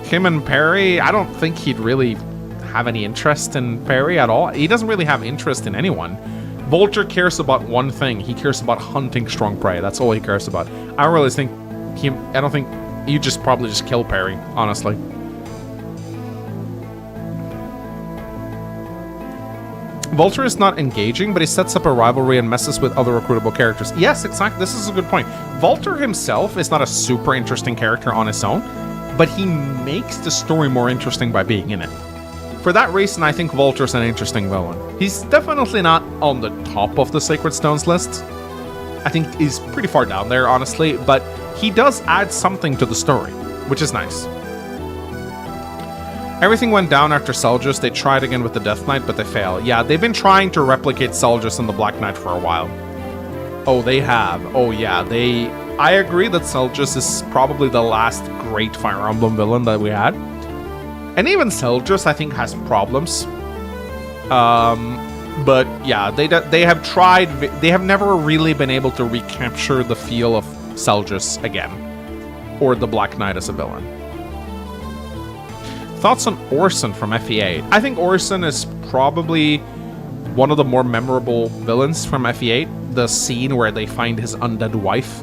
Him and Perry, I don't think he'd really have any interest in Perry at all. He doesn't really have interest in anyone. Walter cares about one thing. He cares about hunting strong prey. That's all he cares about. I don't really think I don't think you probably just kill Perry, honestly. Walter is not engaging, but he sets up a rivalry and messes with other recruitable characters. Yes, exactly. This is a good point. Walter himself is not a super interesting character on his own, but he makes the story more interesting by being in it. For that reason, I think Walter's an interesting villain. He's definitely not on the top of the Sacred Stones list. I think he's pretty far down there, honestly, but he does add something to the story, which is nice. Everything went down after Seljas. They tried again with the Death Knight, but they failed. Yeah, they've been trying to replicate Seljas and the Black Knight for a while. Oh, they have. Oh, yeah, I agree that Seljas is probably the last great Fire Emblem villain that we had. And even Seljas, I think, has problems. But yeah, they have tried. They have never really been able to recapture the feel of Seljas again, or the Black Knight as a villain. Thoughts on Orson from FE8? I think Orson is probably one of the more memorable villains from FE8. The scene where they find his undead wife,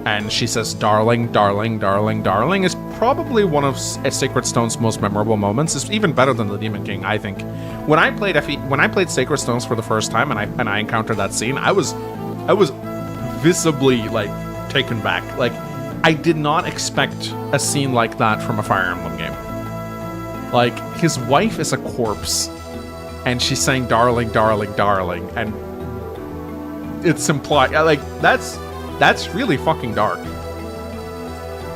and she says, "Darling, darling, darling, darling," is probably one of Sacred Stone's most memorable moments. It's even better than the Demon King, I think. When I played Sacred Stones for the first time, and I encountered that scene, I was visibly like taken back. Like, I did not expect a scene like that from a Fire Emblem game. Like, his wife is a corpse, and she's saying, "Darling, darling, darling," and it's implied. Like, that's really fucking dark.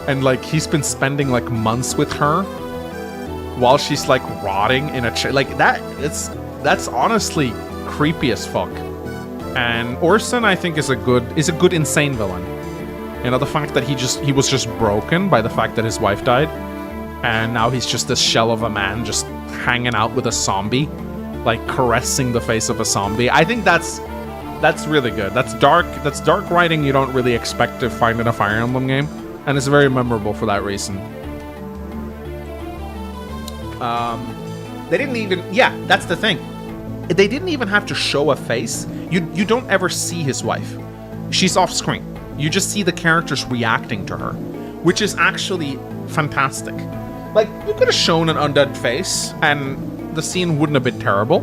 And like, he's been spending like months with her while she's like rotting in a chair. Like, that's honestly creepy as fuck. And Orson, I think, is a good insane villain. You know, the fact that he was just broken by the fact that his wife died, and now he's just this shell of a man just hanging out with a zombie, like caressing the face of a zombie. I think that's really good. That's dark writing you don't really expect to find in a Fire Emblem game, and it's very memorable for that reason. They didn't even... Yeah, that's the thing. They didn't even have to show a face. You don't ever see his wife. She's off screen. You just see the characters reacting to her, which is actually fantastic. Like, you could have shown an undead face, and the scene wouldn't have been terrible.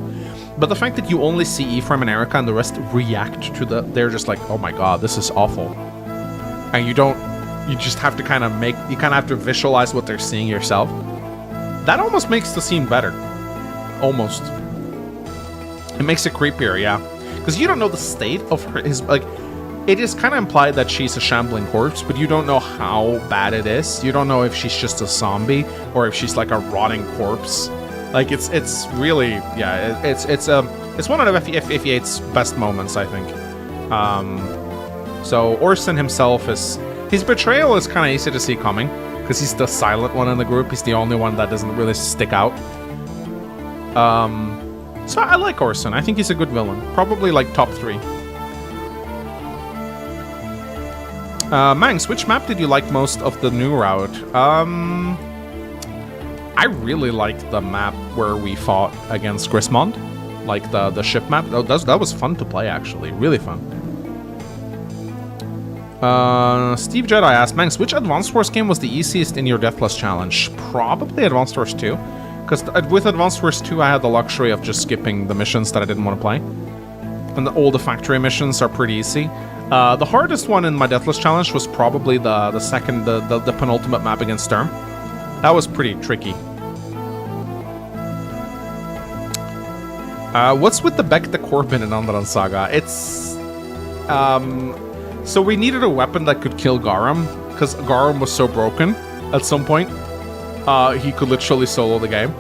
But the fact that you only see Ephraim and Erica and the rest react to they're just like, "Oh my god, this is awful." And you just have to kind of have to visualize what they're seeing yourself. That almost makes the scene better. Almost. It makes it creepier, yeah. Because you don't know the state of his, like, it is kind of implied that she's a shambling corpse, but you don't know how bad it is. You don't know if she's just a zombie or if she's like a rotting corpse. Like, it's really, yeah, it's one of FE8's best moments, I think. So Orson himself his betrayal is kind of easy to see coming, because he's the silent one in the group. He's the only one that doesn't really stick out. So I like Orson. I think he's a good villain. Probably like top 3. Mangs, which map did you like most of the new route? I really liked the map where we fought against Grismond, like the ship map. That was fun to play, actually. Really fun. Steve Jedi asked, Manx, which Advanced Wars game was the easiest in your Deathless Challenge? Probably Advanced Wars 2. Because with Advanced Wars 2, I had the luxury of just skipping the missions that I didn't want to play. And all the factory missions are pretty easy. The hardest one in my Deathless Challenge was probably the second, the penultimate map against Sturm. That was pretty tricky. What's with the Becta Corbin in Andaran Saga? It's... So we needed a weapon that could kill Garum, because Garum was so broken at some point. He could literally solo the game.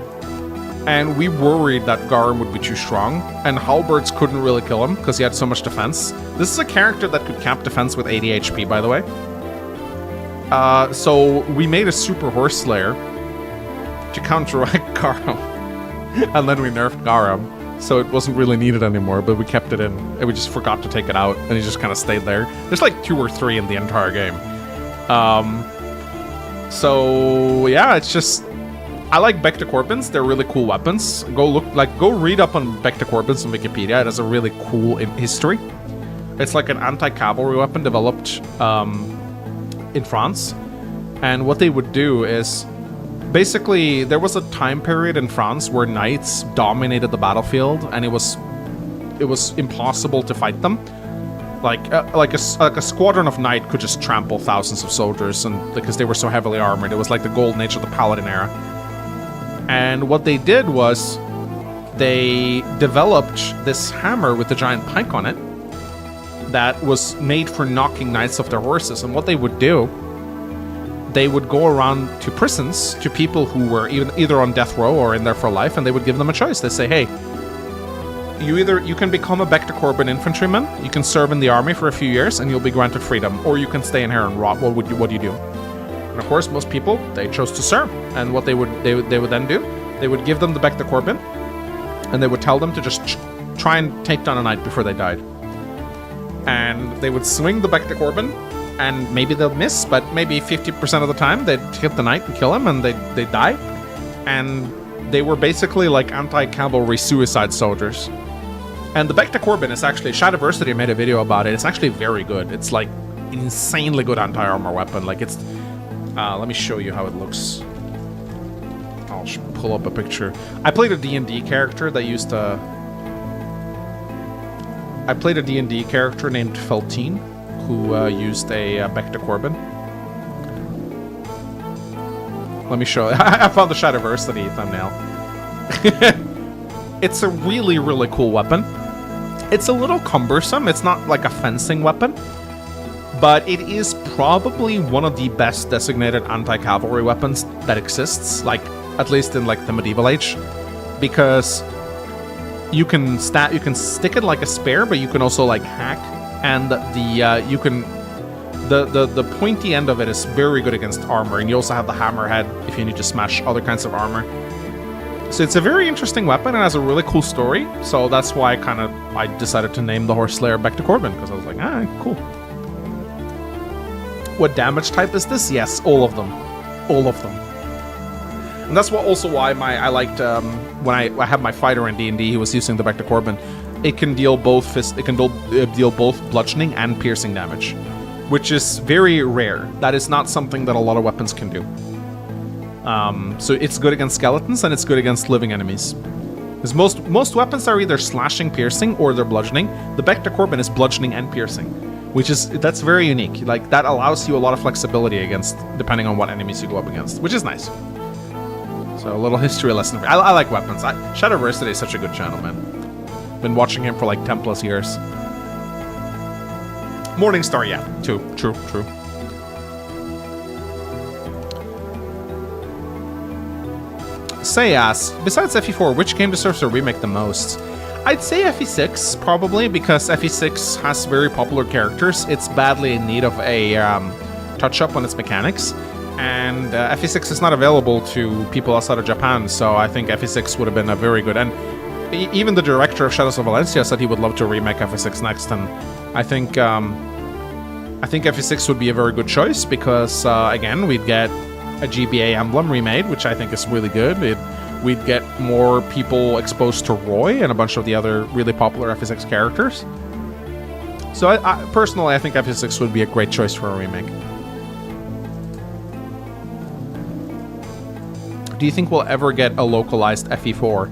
And we worried that Garum would be too strong, and halberds couldn't really kill him, because he had so much defense. This is a character that could cap defense with 80 HP, by the way. So we made a Super Horse Slayer to counteract Garum. And then we nerfed Garum. So it wasn't really needed anymore, but we kept it in, and we just forgot to take it out, and he just kind of stayed there. There's like 2 or 3 in the entire game. So yeah, it's just... I like Becta Corbins. They're really cool weapons. Go read up on Becta Corbins on Wikipedia. It has a really cool history. It's like an anti-cavalry weapon developed in France. And what they would do is... Basically, there was a time period in France where knights dominated the battlefield, and it was impossible to fight them. Like a squadron of knight could just trample thousands of soldiers, and because they were so heavily armored, it was like the golden age of the Paladin era. And what they did was they developed this hammer with a giant pike on it that was made for knocking knights off their horses. And what they would do, they would go around to prisons, to people who were either on death row or in there for life, and they would give them a choice. They say, hey, you can become a Becta Corbin infantryman, you can serve in the army for a few years, and you'll be granted freedom, or you can stay in here and rot. What do you do? And of course, most people, they chose to serve. And what they would then do, they would give them the Becta Corbin, and they would tell them to just try and take down a knight before they died. And they would swing the Becta Corbin, and maybe they'll miss, but maybe 50% of the time they'd hit the knight and kill him, and they'd die. And they were basically like anti-cavalry suicide soldiers. And the Becta Corbin is actually, Shadiversity made a video about it. It's actually very good. It's like an insanely good anti-armor weapon. Like it's, let me show you how it looks. I'll pull up a picture. I played a D&D character that used to... I played a D&D character named Feltine, who used a Becta Corbin. Let me show you. I found the Shadiversity thumbnail. It's a really, really cool weapon. It's a little cumbersome. It's not like a fencing weapon, but it is probably one of the best designated anti-cavalry weapons that exists, like at least in like the medieval age, because you can stick it like a spear, but you can also like hack, and the pointy end of it is very good against armor, and you also have the hammerhead if you need to smash other kinds of armor. So it's a very interesting weapon and has a really cool story. So that's why I decided to name the Horse Slayer Becta Corbin, because I was like, cool. What damage type is this? Yes, all of them. All of them. And that's why I liked when I had my fighter in D&D, he was using the Becta Corbin. It can deal both deal both bludgeoning and piercing damage, which is very rare. That is not something that a lot of weapons can do. So it's good against skeletons and it's good against living enemies. Because most weapons are either slashing, piercing, or they're bludgeoning. The Becta Corbin is bludgeoning and piercing, that's very unique. Like that allows you a lot of flexibility depending on what enemies you go up against, which is nice. So a little history lesson. I like weapons. Shadiversity is such a good channel, man. Been watching him for like 10 plus years. Morningstar, yeah, true. Say asks, besides FE4, which game deserves a remake the most? I'd say FE6, probably, because FE6 has very popular characters. It's badly in need of a touch-up on its mechanics, and FE6 is not available to people outside of Japan, so I think FE6 would have been a very good... And even the director of Shadows of Valencia said he would love to remake FE6 next, and I think FE6 would be a very good choice, because, again, we'd get a GBA emblem remade, which I think is really good. We'd get more people exposed to Roy and a bunch of the other really popular FE6 characters. So personally, I think FE6 would be a great choice for a remake. Do you think we'll ever get a localized FE4?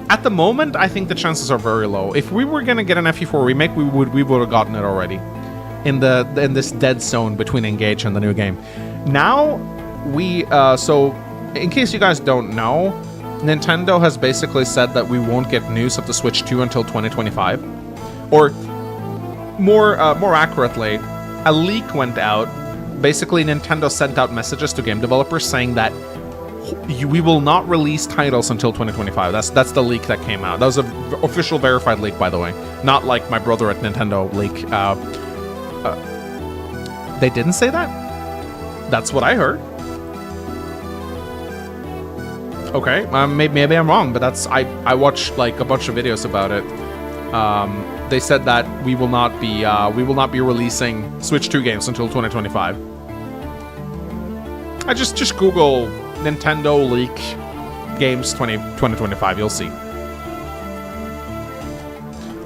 At the moment, I think the chances are very low. If we were gonna get an FE4 remake, we would have gotten it already, in this dead zone between Engage and the new game. Now, so in case you guys don't know, Nintendo has basically said that we won't get news of the Switch 2 until 2025, or more accurately, a leak went out. Basically, Nintendo sent out messages to game developers saying that we will not release titles until 2025. That's the leak that came out. That was an official verified leak, by the way. Not like my brother at Nintendo leak. They didn't say that? That's what I heard. Okay, maybe I'm wrong, but that's I watched like a bunch of videos about it. They said that we will not be releasing Switch 2 games until 2025. I just Google Nintendo leak games 2025, you'll see.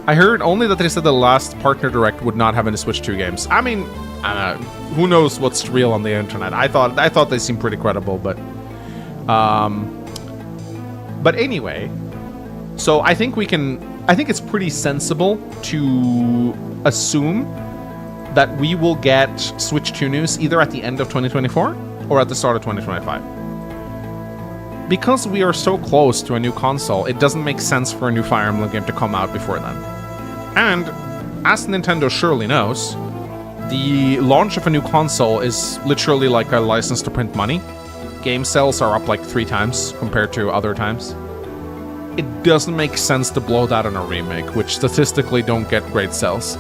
I heard only that they said the last partner direct would not have any Switch 2 games. I mean, who knows what's real on the internet. I thought they seemed pretty credible, but anyway, so I think it's pretty sensible to assume that we will get Switch 2 news either at the end of 2024 or at the start of 2025. Because we are so close to a new console, it doesn't make sense for a new Fire Emblem game to come out before then. And, as Nintendo surely knows, the launch of a new console is literally like a license to print money. Game sales are up like 3 times compared to other times. It doesn't make sense to blow that on a remake, which statistically don't get great sales.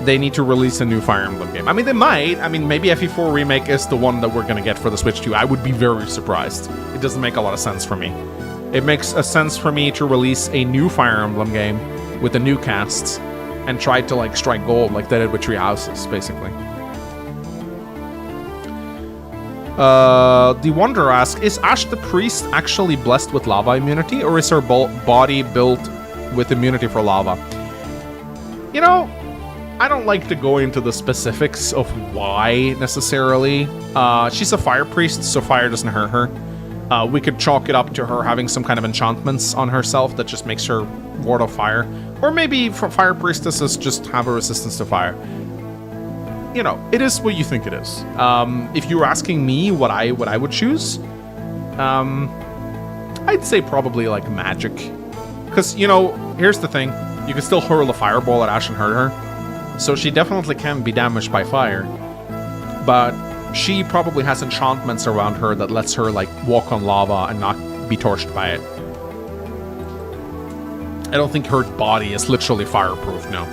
They need to release a new Fire Emblem game. I mean, they might. I mean, maybe FE4 Remake is the one that we're going to get for the Switch 2. I would be very surprised. It doesn't make a lot of sense for me. It makes a sense for me to release a new Fire Emblem game with the new casts and try to, like, strike gold like they did with Tree Houses, basically. The Wanderer asks, is Ash the Priest actually blessed with lava immunity, or is her body built with immunity for lava? You know, I don't like to go into the specifics of why, necessarily. She's a fire priest, so fire doesn't hurt her. We could chalk it up to her having some kind of enchantments on herself that just makes her ward off fire. Or maybe for fire priestesses just have a resistance to fire. You know, it is what you think it is. If you were asking me what I would choose, I'd say probably like magic. Because, you know, here's the thing. You can still hurl a fireball at Ash and hurt her. So she definitely can be damaged by fire. But she probably has enchantments around her that lets her, like, walk on lava and not be torched by it. I don't think her body is literally fireproof, no.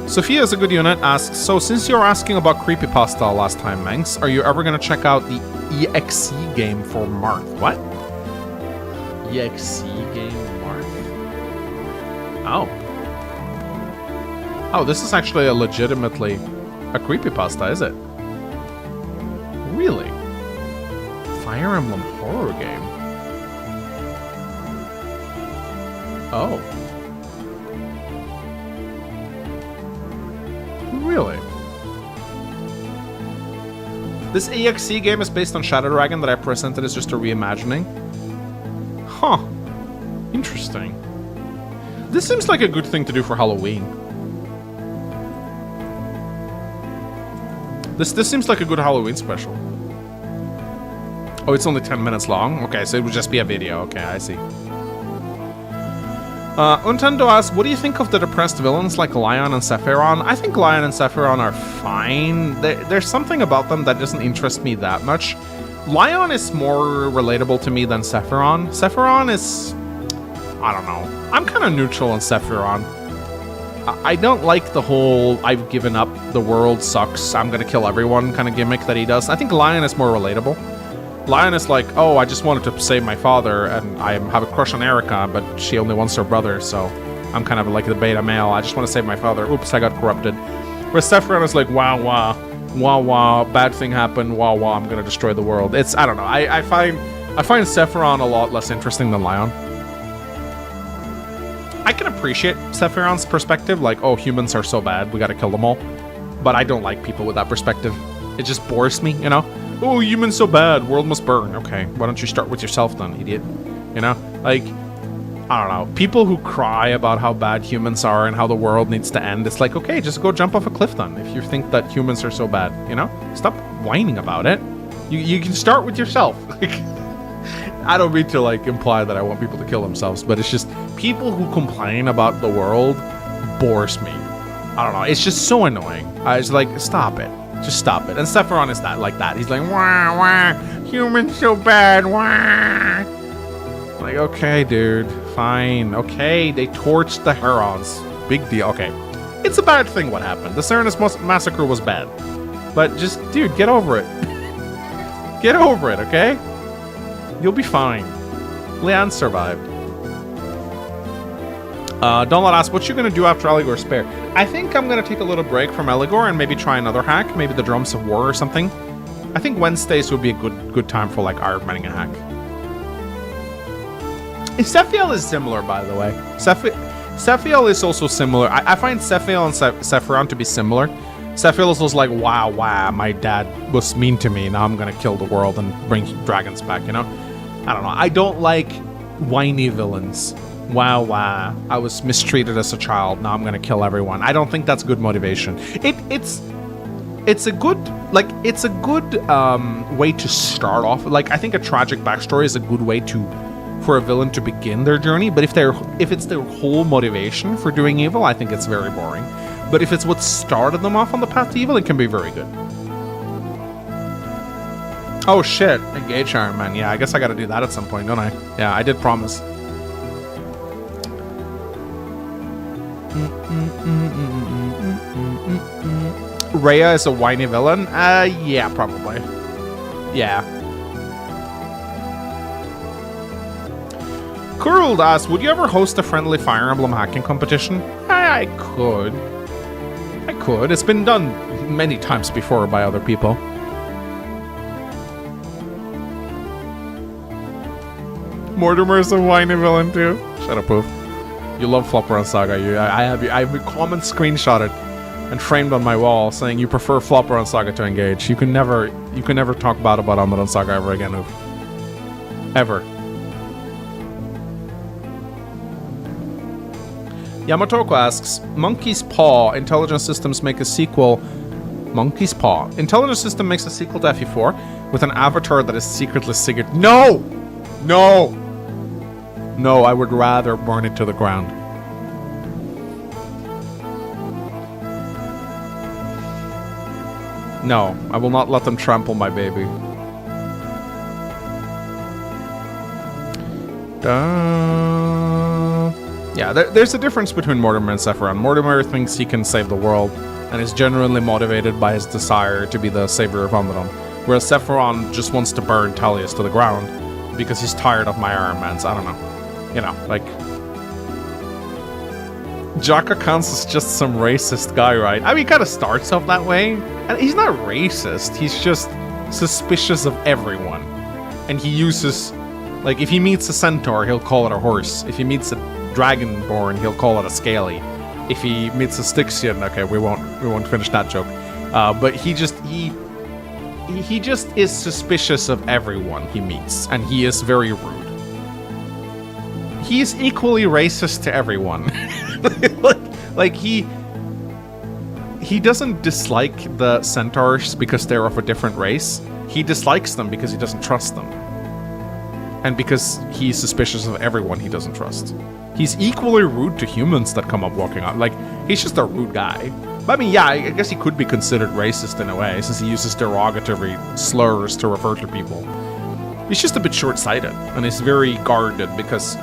Sophia is a good unit, asks, so since you were asking about creepypasta last time, Manx, are you ever going to check out the EXE game for Marth? What? EXE game Marth? Oh. Oh, this is actually legitimately a creepypasta, is it? Really? Fire Emblem horror game? Oh. Really? This EXE game is based on Shadow Dragon that I presented as just a reimagining. Huh. Interesting. This seems like a good thing to do for Halloween. This seems like a good Halloween special. Oh, it's only 10 minutes long? Okay, so it would just be a video. Okay, I see. Untendo asks, what do you think of the depressed villains like Lion and Sephiron? I think Lion and Sephiron are fine. There's something about them that doesn't interest me that much. Lion is more relatable to me than Sephiron. Sephiron is... I don't know. I'm kind of neutral on Sephiron. I don't like the whole I've given up, the world sucks, I'm gonna kill everyone kind of gimmick that he does. I think Lion is more relatable. Lion is like, oh, I just wanted to save my father, and I have a crush on Erica, but she only wants her brother, so I'm kind of like the beta male. I just want to save my father. Oops, I got corrupted. Whereas Sephiron is like, wow, bad thing happened, wow, I'm gonna destroy the world. It's, I don't know. I find Sephiron a lot less interesting than Lion. I can appreciate Sephiron's perspective, like, oh, humans are so bad, we gotta kill them all. But I don't like people with that perspective. It just bores me, you know? Oh, humans so bad, world must burn. Okay, why don't you start with yourself then, idiot? You know? Like, I don't know. People who cry about how bad humans are and how the world needs to end, it's like, okay, just go jump off a cliff then if you think that humans are so bad, you know? Stop whining about it. You can start with yourself. Like, I don't mean to, like, imply that I want people to kill themselves, but it's just people who complain about the world bores me. I don't know. It's just so annoying. It's like, stop it. Just stop it. And Sephiron is that like that. He's like, wah, wah, humans so bad, wah. Like, okay, dude, fine. Okay, they torched the herons. Big deal. Okay. It's a bad thing what happened. The Serenus massacre was bad. But just, dude, get over it. Get over it, okay? You'll be fine. Leanne survived. Donald asks, what you gonna do after Eligor Spare? I think I'm gonna take a little break from Eligor and maybe try another hack, maybe the Drums of War or something. I think Wednesdays would be a good time for like Ironman a hack. Sephiel is similar, by the way. Sephiel is also similar. I find Sephiel and Sephiron to be similar. Sephiel is also like, wow, my dad was mean to me. Now I'm gonna kill the world and bring dragons back, you know? I don't know. I don't like whiny villains. Wow, I was mistreated as a child. Now I'm gonna kill everyone. I don't think that's good motivation. It's a good way to start off. Like, I think a tragic backstory is a good way for a villain to begin their journey. But if it's their whole motivation for doing evil, I think it's very boring. But if it's what started them off on the path to evil, it can be very good. Oh shit, engage Ironman. Yeah, I guess I gotta do that at some point, don't I? Yeah, I did promise. Rhea is a whiny villain? Yeah, probably. Yeah. Kurld asks, would you ever host a friendly Fire Emblem hacking competition? I could. It's been done many times before by other people. Mortimer's a whiny villain too. Shut up, Poof. You love Flopper on Saga. I have a comment screenshotted and framed on my wall saying you prefer Flopper on Saga to Engage. You can never talk bad about Amadon Saga ever again, Oof. Ever. Yamatoko asks, Monkey's Paw, Intelligence Systems make a sequel. Monkey's Paw. Intelligence System makes a sequel to FE4 with an avatar that is secretly Sigurd. No! No! No, I would rather burn it to the ground. No, I will not let them trample my baby. Yeah, there's a difference between Mortimer and Sephiron. Mortimer thinks he can save the world and is genuinely motivated by his desire to be the savior of Amadon, whereas Sephiron just wants to burn Talius to the ground because he's tired of my Ironmans. I don't know. You know, like, Jaka counts as just some racist guy, right? I mean, he kind of starts off that way, and he's not racist. He's just suspicious of everyone, and he uses, like, if he meets a centaur, he'll call it a horse. If he meets a dragonborn, he'll call it a scaly. If he meets a Styxian, okay, we won't finish that joke. But he just is suspicious of everyone he meets, and he is very rude. He's equally racist to everyone. like he doesn't dislike the centaurs because they're of a different race. He dislikes them because he doesn't trust them. And because he's suspicious of everyone he doesn't trust. He's equally rude to humans that come up walking out. Like, he's just a rude guy. But I mean, yeah, I guess he could be considered racist in a way, since he uses derogatory slurs to refer to people. He's just a bit short-sighted, and he's very guarded because...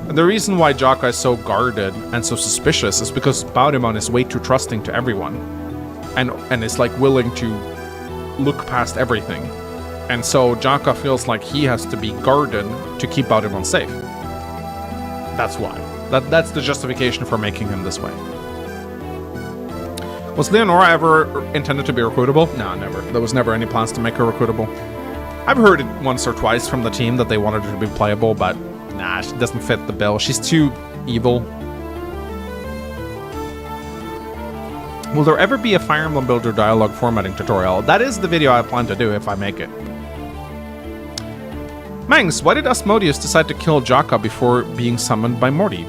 And the reason why Jaka is so guarded and so suspicious is because Baudemon is way too trusting to everyone. And is like willing to look past everything. And so Jaka feels like he has to be guarded to keep Baudemon safe. That's why. That's the justification for making him this way. Was Leonora ever intended to be recruitable? No, never. There was never any plans to make her recruitable. I've heard it once or twice from the team that they wanted her to be playable, but nah, she doesn't fit the bill. She's too evil. Will there ever be a Fire Emblem Builder dialogue formatting tutorial? That is the video I plan to do if I make it. Mangs, why did Asmodeus decide to kill Jaka before being summoned by Morty?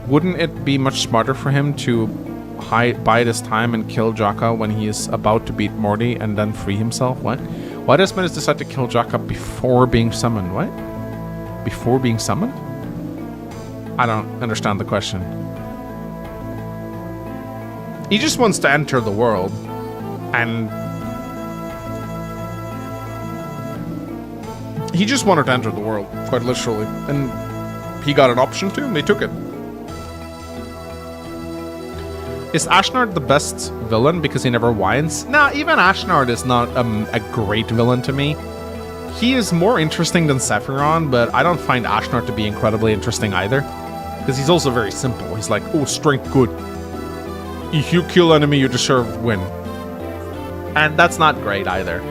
Wouldn't it be much smarter for him to bide his time and kill Jaka when he is about to beat Morty and then free himself? What? Why does Asmodeus decide to kill Jaka before being summoned? What? Before being summoned? I don't understand the question. He just wants to enter the world, and he just wanted to enter the world, quite literally, and he got an option to, and they took it. Is Ashnard the best villain because he never whines? Nah, even Ashnard is not a great villain to me. He is more interesting than Sephiron, but I don't find Ashnard to be incredibly interesting either, because he's also very simple. He's like, oh, strength good. If you kill enemy, you deserve win. And that's not great either.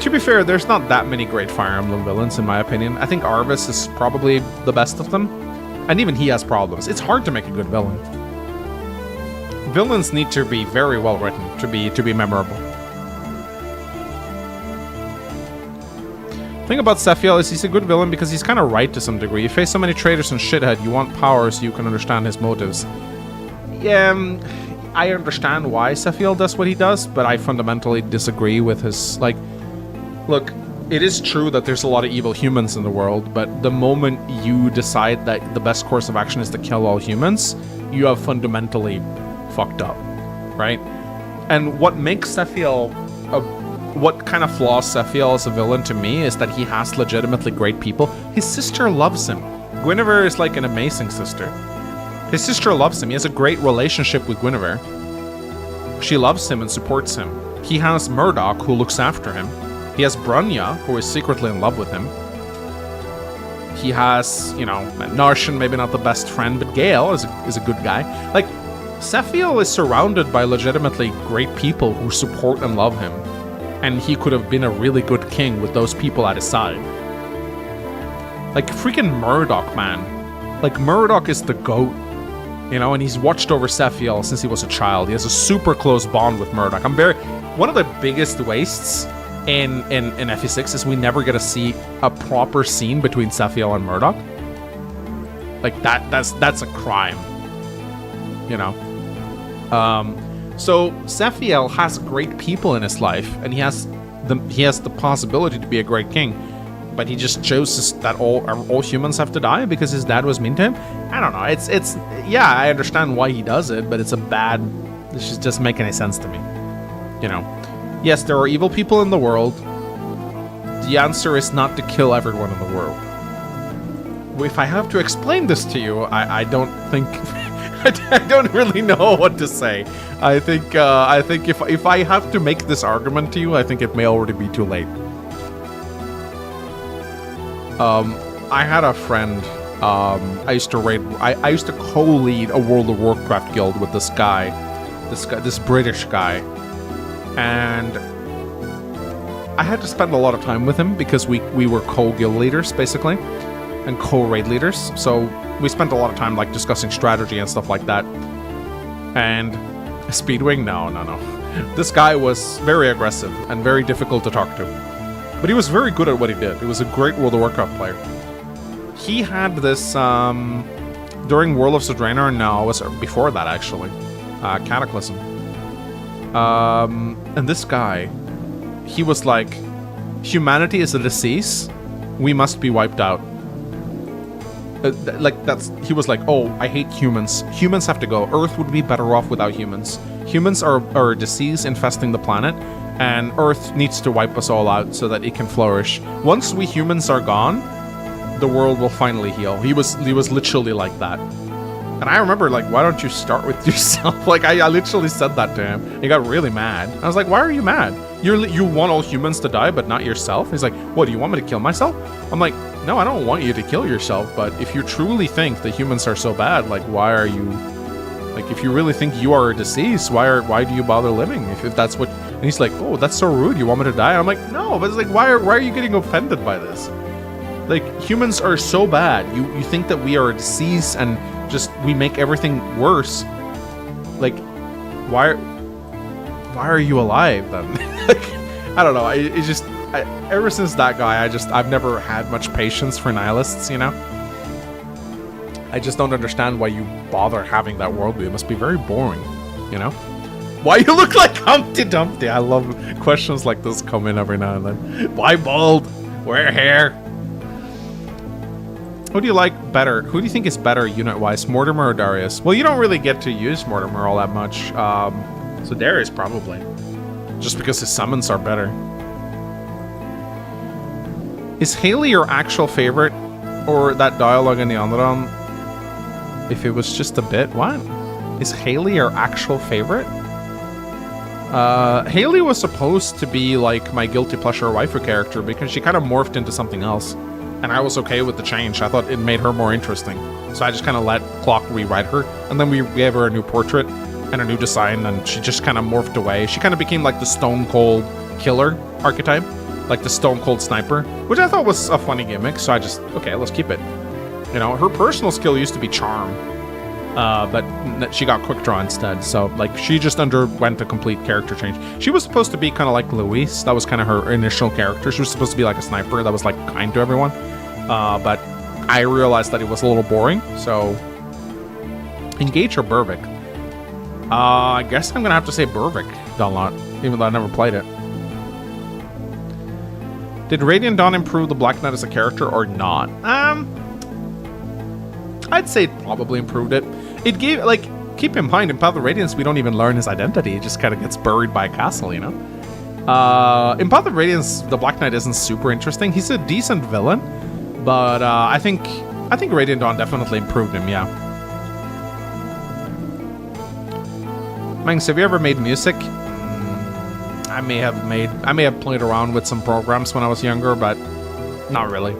To be fair, there's not that many great Fire Emblem villains in my opinion. I think Arvis is probably the best of them. And even he has problems. It's hard to make a good villain. Villains need to be very well written to be memorable. The thing about Sephiel is he's a good villain because he's kind of right to some degree. You face so many traitors and shithead, you want power so you can understand his motives. Yeah, I understand why Sephiel does what he does, but I fundamentally disagree with his, like, look, it is true that there's a lot of evil humans in the world, but the moment you decide that the best course of action is to kill all humans, you have fundamentally fucked up, right? And what makes Sephiel, what kind of flaws Sephiel as a villain to me is that he has legitimately great people. His sister loves him. Guinevere is like an amazing sister. His sister loves him. He has a great relationship with Guinevere. She loves him and supports him. He has Murdoch, who looks after him. He has Bronya, who is secretly in love with him. He has, you know, Narshan, maybe not the best friend, but Gale is a good guy. Like, Sephiel is surrounded by legitimately great people who support and love him. And he could have been a really good king with those people at his side. Like, freaking Murdoch, man. Like, Murdoch is the GOAT. You know, and he's watched over Sephiel since he was a child. He has a super close bond with Murdoch. One of the biggest wastes in FE6 is we never get to see a proper scene between Sephiel and Murdoch. Like, that's a crime. You know? So Sephiel has great people in his life, and he has the possibility to be a great king. But he just chose that all humans have to die because his dad was mean to him. I don't know. It's yeah, I understand why he does it, but it's this doesn't make any sense to me. You know, yes, there are evil people in the world. The answer is not to kill everyone in the world. If I have to explain this to you, I don't think I don't really know what to say. I think if I have to make this argument to you, I think it may already be too late. I had a friend, I used to co-lead a World of Warcraft guild with this British guy, and I had to spend a lot of time with him because we were co-guild leaders, basically, and co-raid leaders, so we spent a lot of time, like, discussing strategy and stuff like that. And Speedwing? No. This guy was very aggressive and very difficult to talk to. But he was very good at what he did. He was a great World of Warcraft player. He had this, during World of Sojourner, no, it was before that, actually. Cataclysm. And this guy, he was like, humanity is a disease. We must be wiped out. He was like, oh, I hate humans. Humans have to go. Earth would be better off without humans. Humans are a disease infesting the planet. And Earth needs to wipe us all out so that it can flourish. Once we humans are gone, the world will finally heal. He was literally like that. And I remember, like, why don't you start with yourself? Like, I literally said that to him. He got really mad. I was like, why are you mad? You want all humans to die, but not yourself? He's like, what, do you want me to kill myself? I'm like, no, I don't want you to kill yourself, but if you truly think that humans are so bad, like, why are you... Like, if you really think you are a disease, why do you bother living? If that's what... And he's like, oh, that's so rude. You want me to die? I'm like, no, but it's like, why are you getting offended by this? Like, humans are so bad. You think that we are a disease and just we make everything worse. Like, Why are you alive then? Like, I don't know. Ever since that guy, I've never had much patience for nihilists, you know? I just don't understand why you bother having that worldview. It must be very boring, you know? Why you look like Humpty Dumpty? I love questions like this come in every now and then. Why bald? Wear hair. Who do you like better? Who do you think is better unit-wise, Mortimer or Darius? Well, you don't really get to use Mortimer all that much. So Darius probably. Just because his summons are better. Is Haley your actual favorite? Or that dialogue in the Underdome? If it was just a bit? What? Is Haley your actual favorite? Haley was supposed to be like my guilty pleasure waifu character because she kind of morphed into something else. And I was okay with the change. I thought it made her more interesting. So I just kind of let Clock rewrite her. And then we gave her a new portrait and a new design, and she just kind of morphed away. She kind of became like the Stone Cold killer archetype. Like the Stone Cold sniper, which I thought was a funny gimmick. So I just, okay, let's keep it. You know, her personal skill used to be charm. But she got quick draw instead. So like she just underwent a complete character change. She was supposed to be kind of like Louise. That was kind of her initial character. She was supposed to be like a sniper that was like kind to everyone. But I realized that it was a little boring. So Engage or Burvik? I guess I'm gonna have to say Burvik a lot, even though I never played it. Did Radiant Dawn improve the Black Knight as a character or not? I'd say it probably improved it. It gave, like, keep in mind, in Path of Radiance, we don't even learn his identity. It just kind of gets buried by a castle, you know? In Path of Radiance, the Black Knight isn't super interesting. He's a decent villain, but I think Radiant Dawn definitely improved him, yeah. Mangs, have you ever made music? I may have played around with some programs when I was younger, but not really.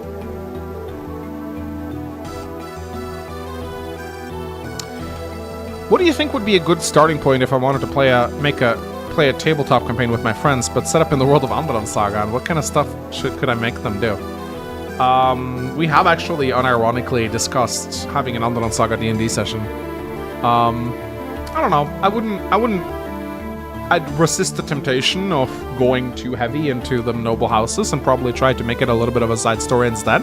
What do you think would be a good starting point if I wanted to play a tabletop campaign with my friends, but set up in the world of Avanni Saga? And what kind of stuff could I make them do? We have actually unironically discussed having an Avanni Saga D&D session. I don't know. I'd resist the temptation of going too heavy into the noble houses and probably try to make it a little bit of a side story instead.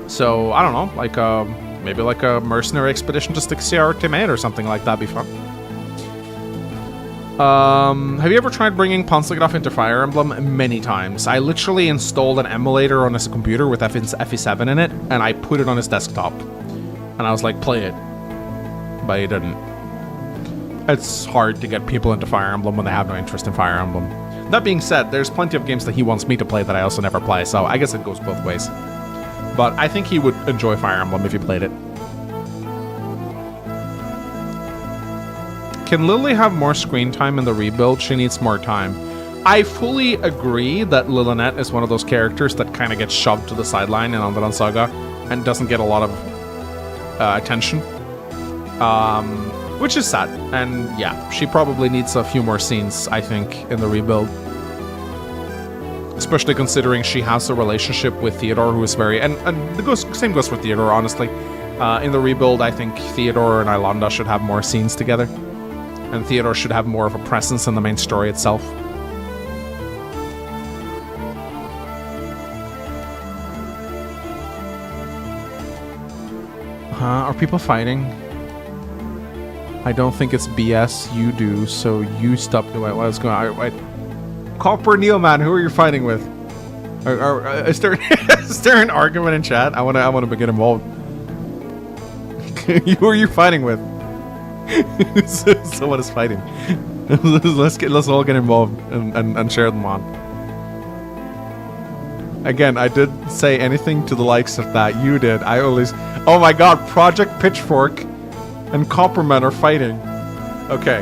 So, I don't know, like maybe like a mercenary expedition to Styxia or Timate or something like that would be fun. Have you ever tried bringing Ponsigraf into Fire Emblem? Many times. I literally installed an emulator on his computer with FE7 in it, and I put it on his desktop. And I was like, play it. But he didn't. It's hard to get people into Fire Emblem when they have no interest in Fire Emblem. That being said, there's plenty of games that he wants me to play that I also never play, so I guess it goes both ways. But I think he would enjoy Fire Emblem if he played it. Can Lily have more screen time in the rebuild? She needs more time. I fully agree that Lilynette is one of those characters that kind of gets shoved to the sideline in Avanni Saga and doesn't get a lot of attention. Which is sad. And yeah, she probably needs a few more scenes, I think, in the rebuild. Especially considering she has a relationship with Theodore, who is very... And same goes for Theodore, honestly. In the rebuild, I think Theodore and Ilonda should have more scenes together. And Theodore should have more of a presence in the main story itself. Are people fighting? I don't think it's BS. You do, so you stop doing what's going on. Wait. Copper Neilman, who are you fighting with? Is there an argument in chat? I wanna get involved. Who are you fighting with? Someone is fighting. Let's all get involved and share them on. Again, I did say anything to the likes of that. You did. I always... Oh my god, Project Pitchfork and Copperman are fighting. Okay.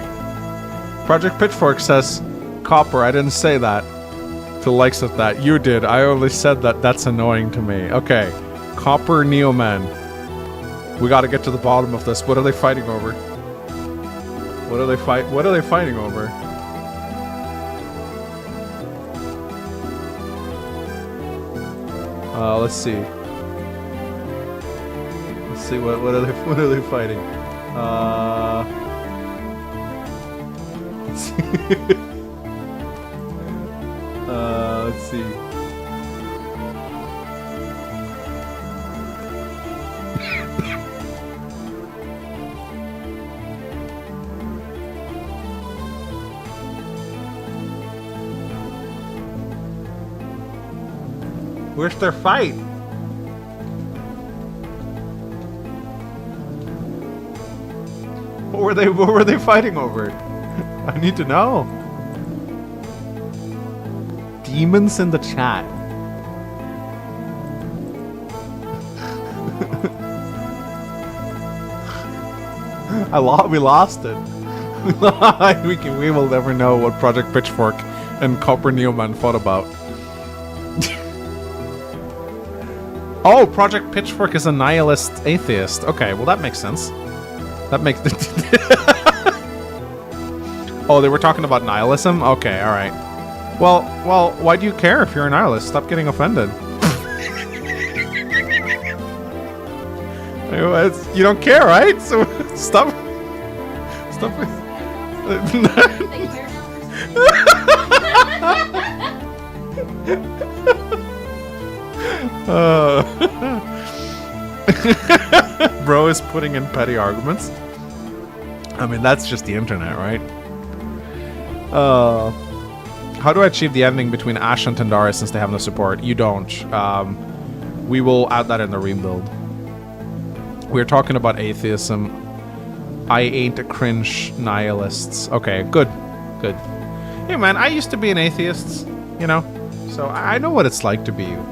Project Pitchfork says, Copper, I didn't say that. To the likes of that. You did. I only said that. That's annoying to me. Okay. Copper Neoman. We gotta get to the bottom of this. What are they fighting over? What are they fighting over? Let's see. Let's see what are they fighting? Let's see. Let's see. Where's their fight? What were they fighting over? I need to know. Demons in the chat. We lost it. We will never know what Project Pitchfork and Copper Neoman fought about. Oh, Project Pitchfork is a nihilist atheist. Okay, well that makes sense. That makes Oh, they were talking about nihilism? Okay, alright. Well, why do you care if you're a nihilist? Stop getting offended. You don't care, right? So stop. Bro is putting in petty arguments. I mean, that's just the internet, right? How do I achieve the ending between Ash and Tandara since they have no support? You don't. We will add that in the rebuild. We're talking about atheism. I ain't a cringe nihilists. Okay, good. Hey man, I used to be an atheist, you know? So I know what it's like to be you.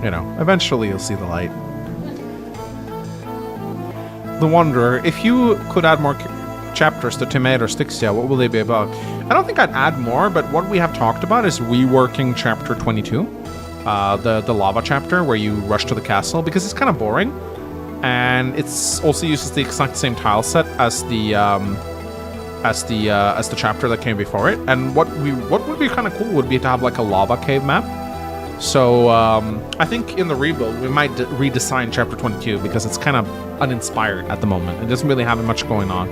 You know, eventually you'll see the light. The Wanderer, if you could add more chapters to Timid or Styxia, what will they be about? I don't think I'd add more, but what we have talked about is reworking chapter 22. The lava chapter where you rush to the castle, because it's kind of boring. And it's also uses the exact same tile set as the chapter that came before it. And what would be kind of cool would be to have like a lava cave map. So I think in the rebuild we might redesign chapter 22 because it's kind of uninspired at the moment. It doesn't really have much going on.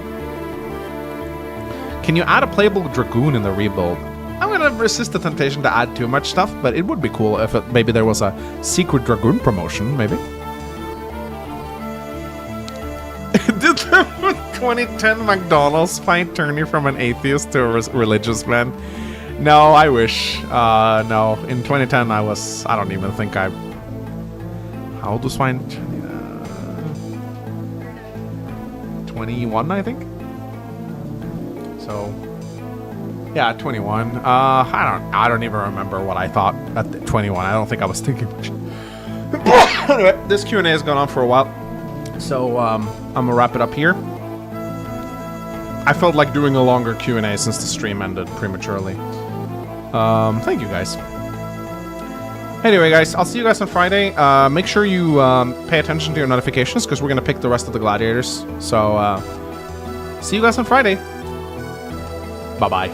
Can you add a playable dragoon in the rebuild? I'm gonna resist the temptation to add too much stuff, but it would be cool if maybe there was a secret dragoon promotion, maybe. Did the 2010 McDonald's fight turn you from an atheist to a religious man? No, I wish. No, in 2010 I don't even think how old was I? 21, I think. So, yeah, 21. I don't even remember what I thought at 21. I don't think I was thinking much. Anyway, this Q&A has gone on for a while. So, I'm gonna wrap it up here. I felt like doing a longer Q&A since the stream ended prematurely. Thank you guys. Anyway, guys, I'll see you guys on Friday. Make sure you pay attention to your notifications because we're gonna pick the rest of the gladiators. So, see you guys on Friday. Bye-bye.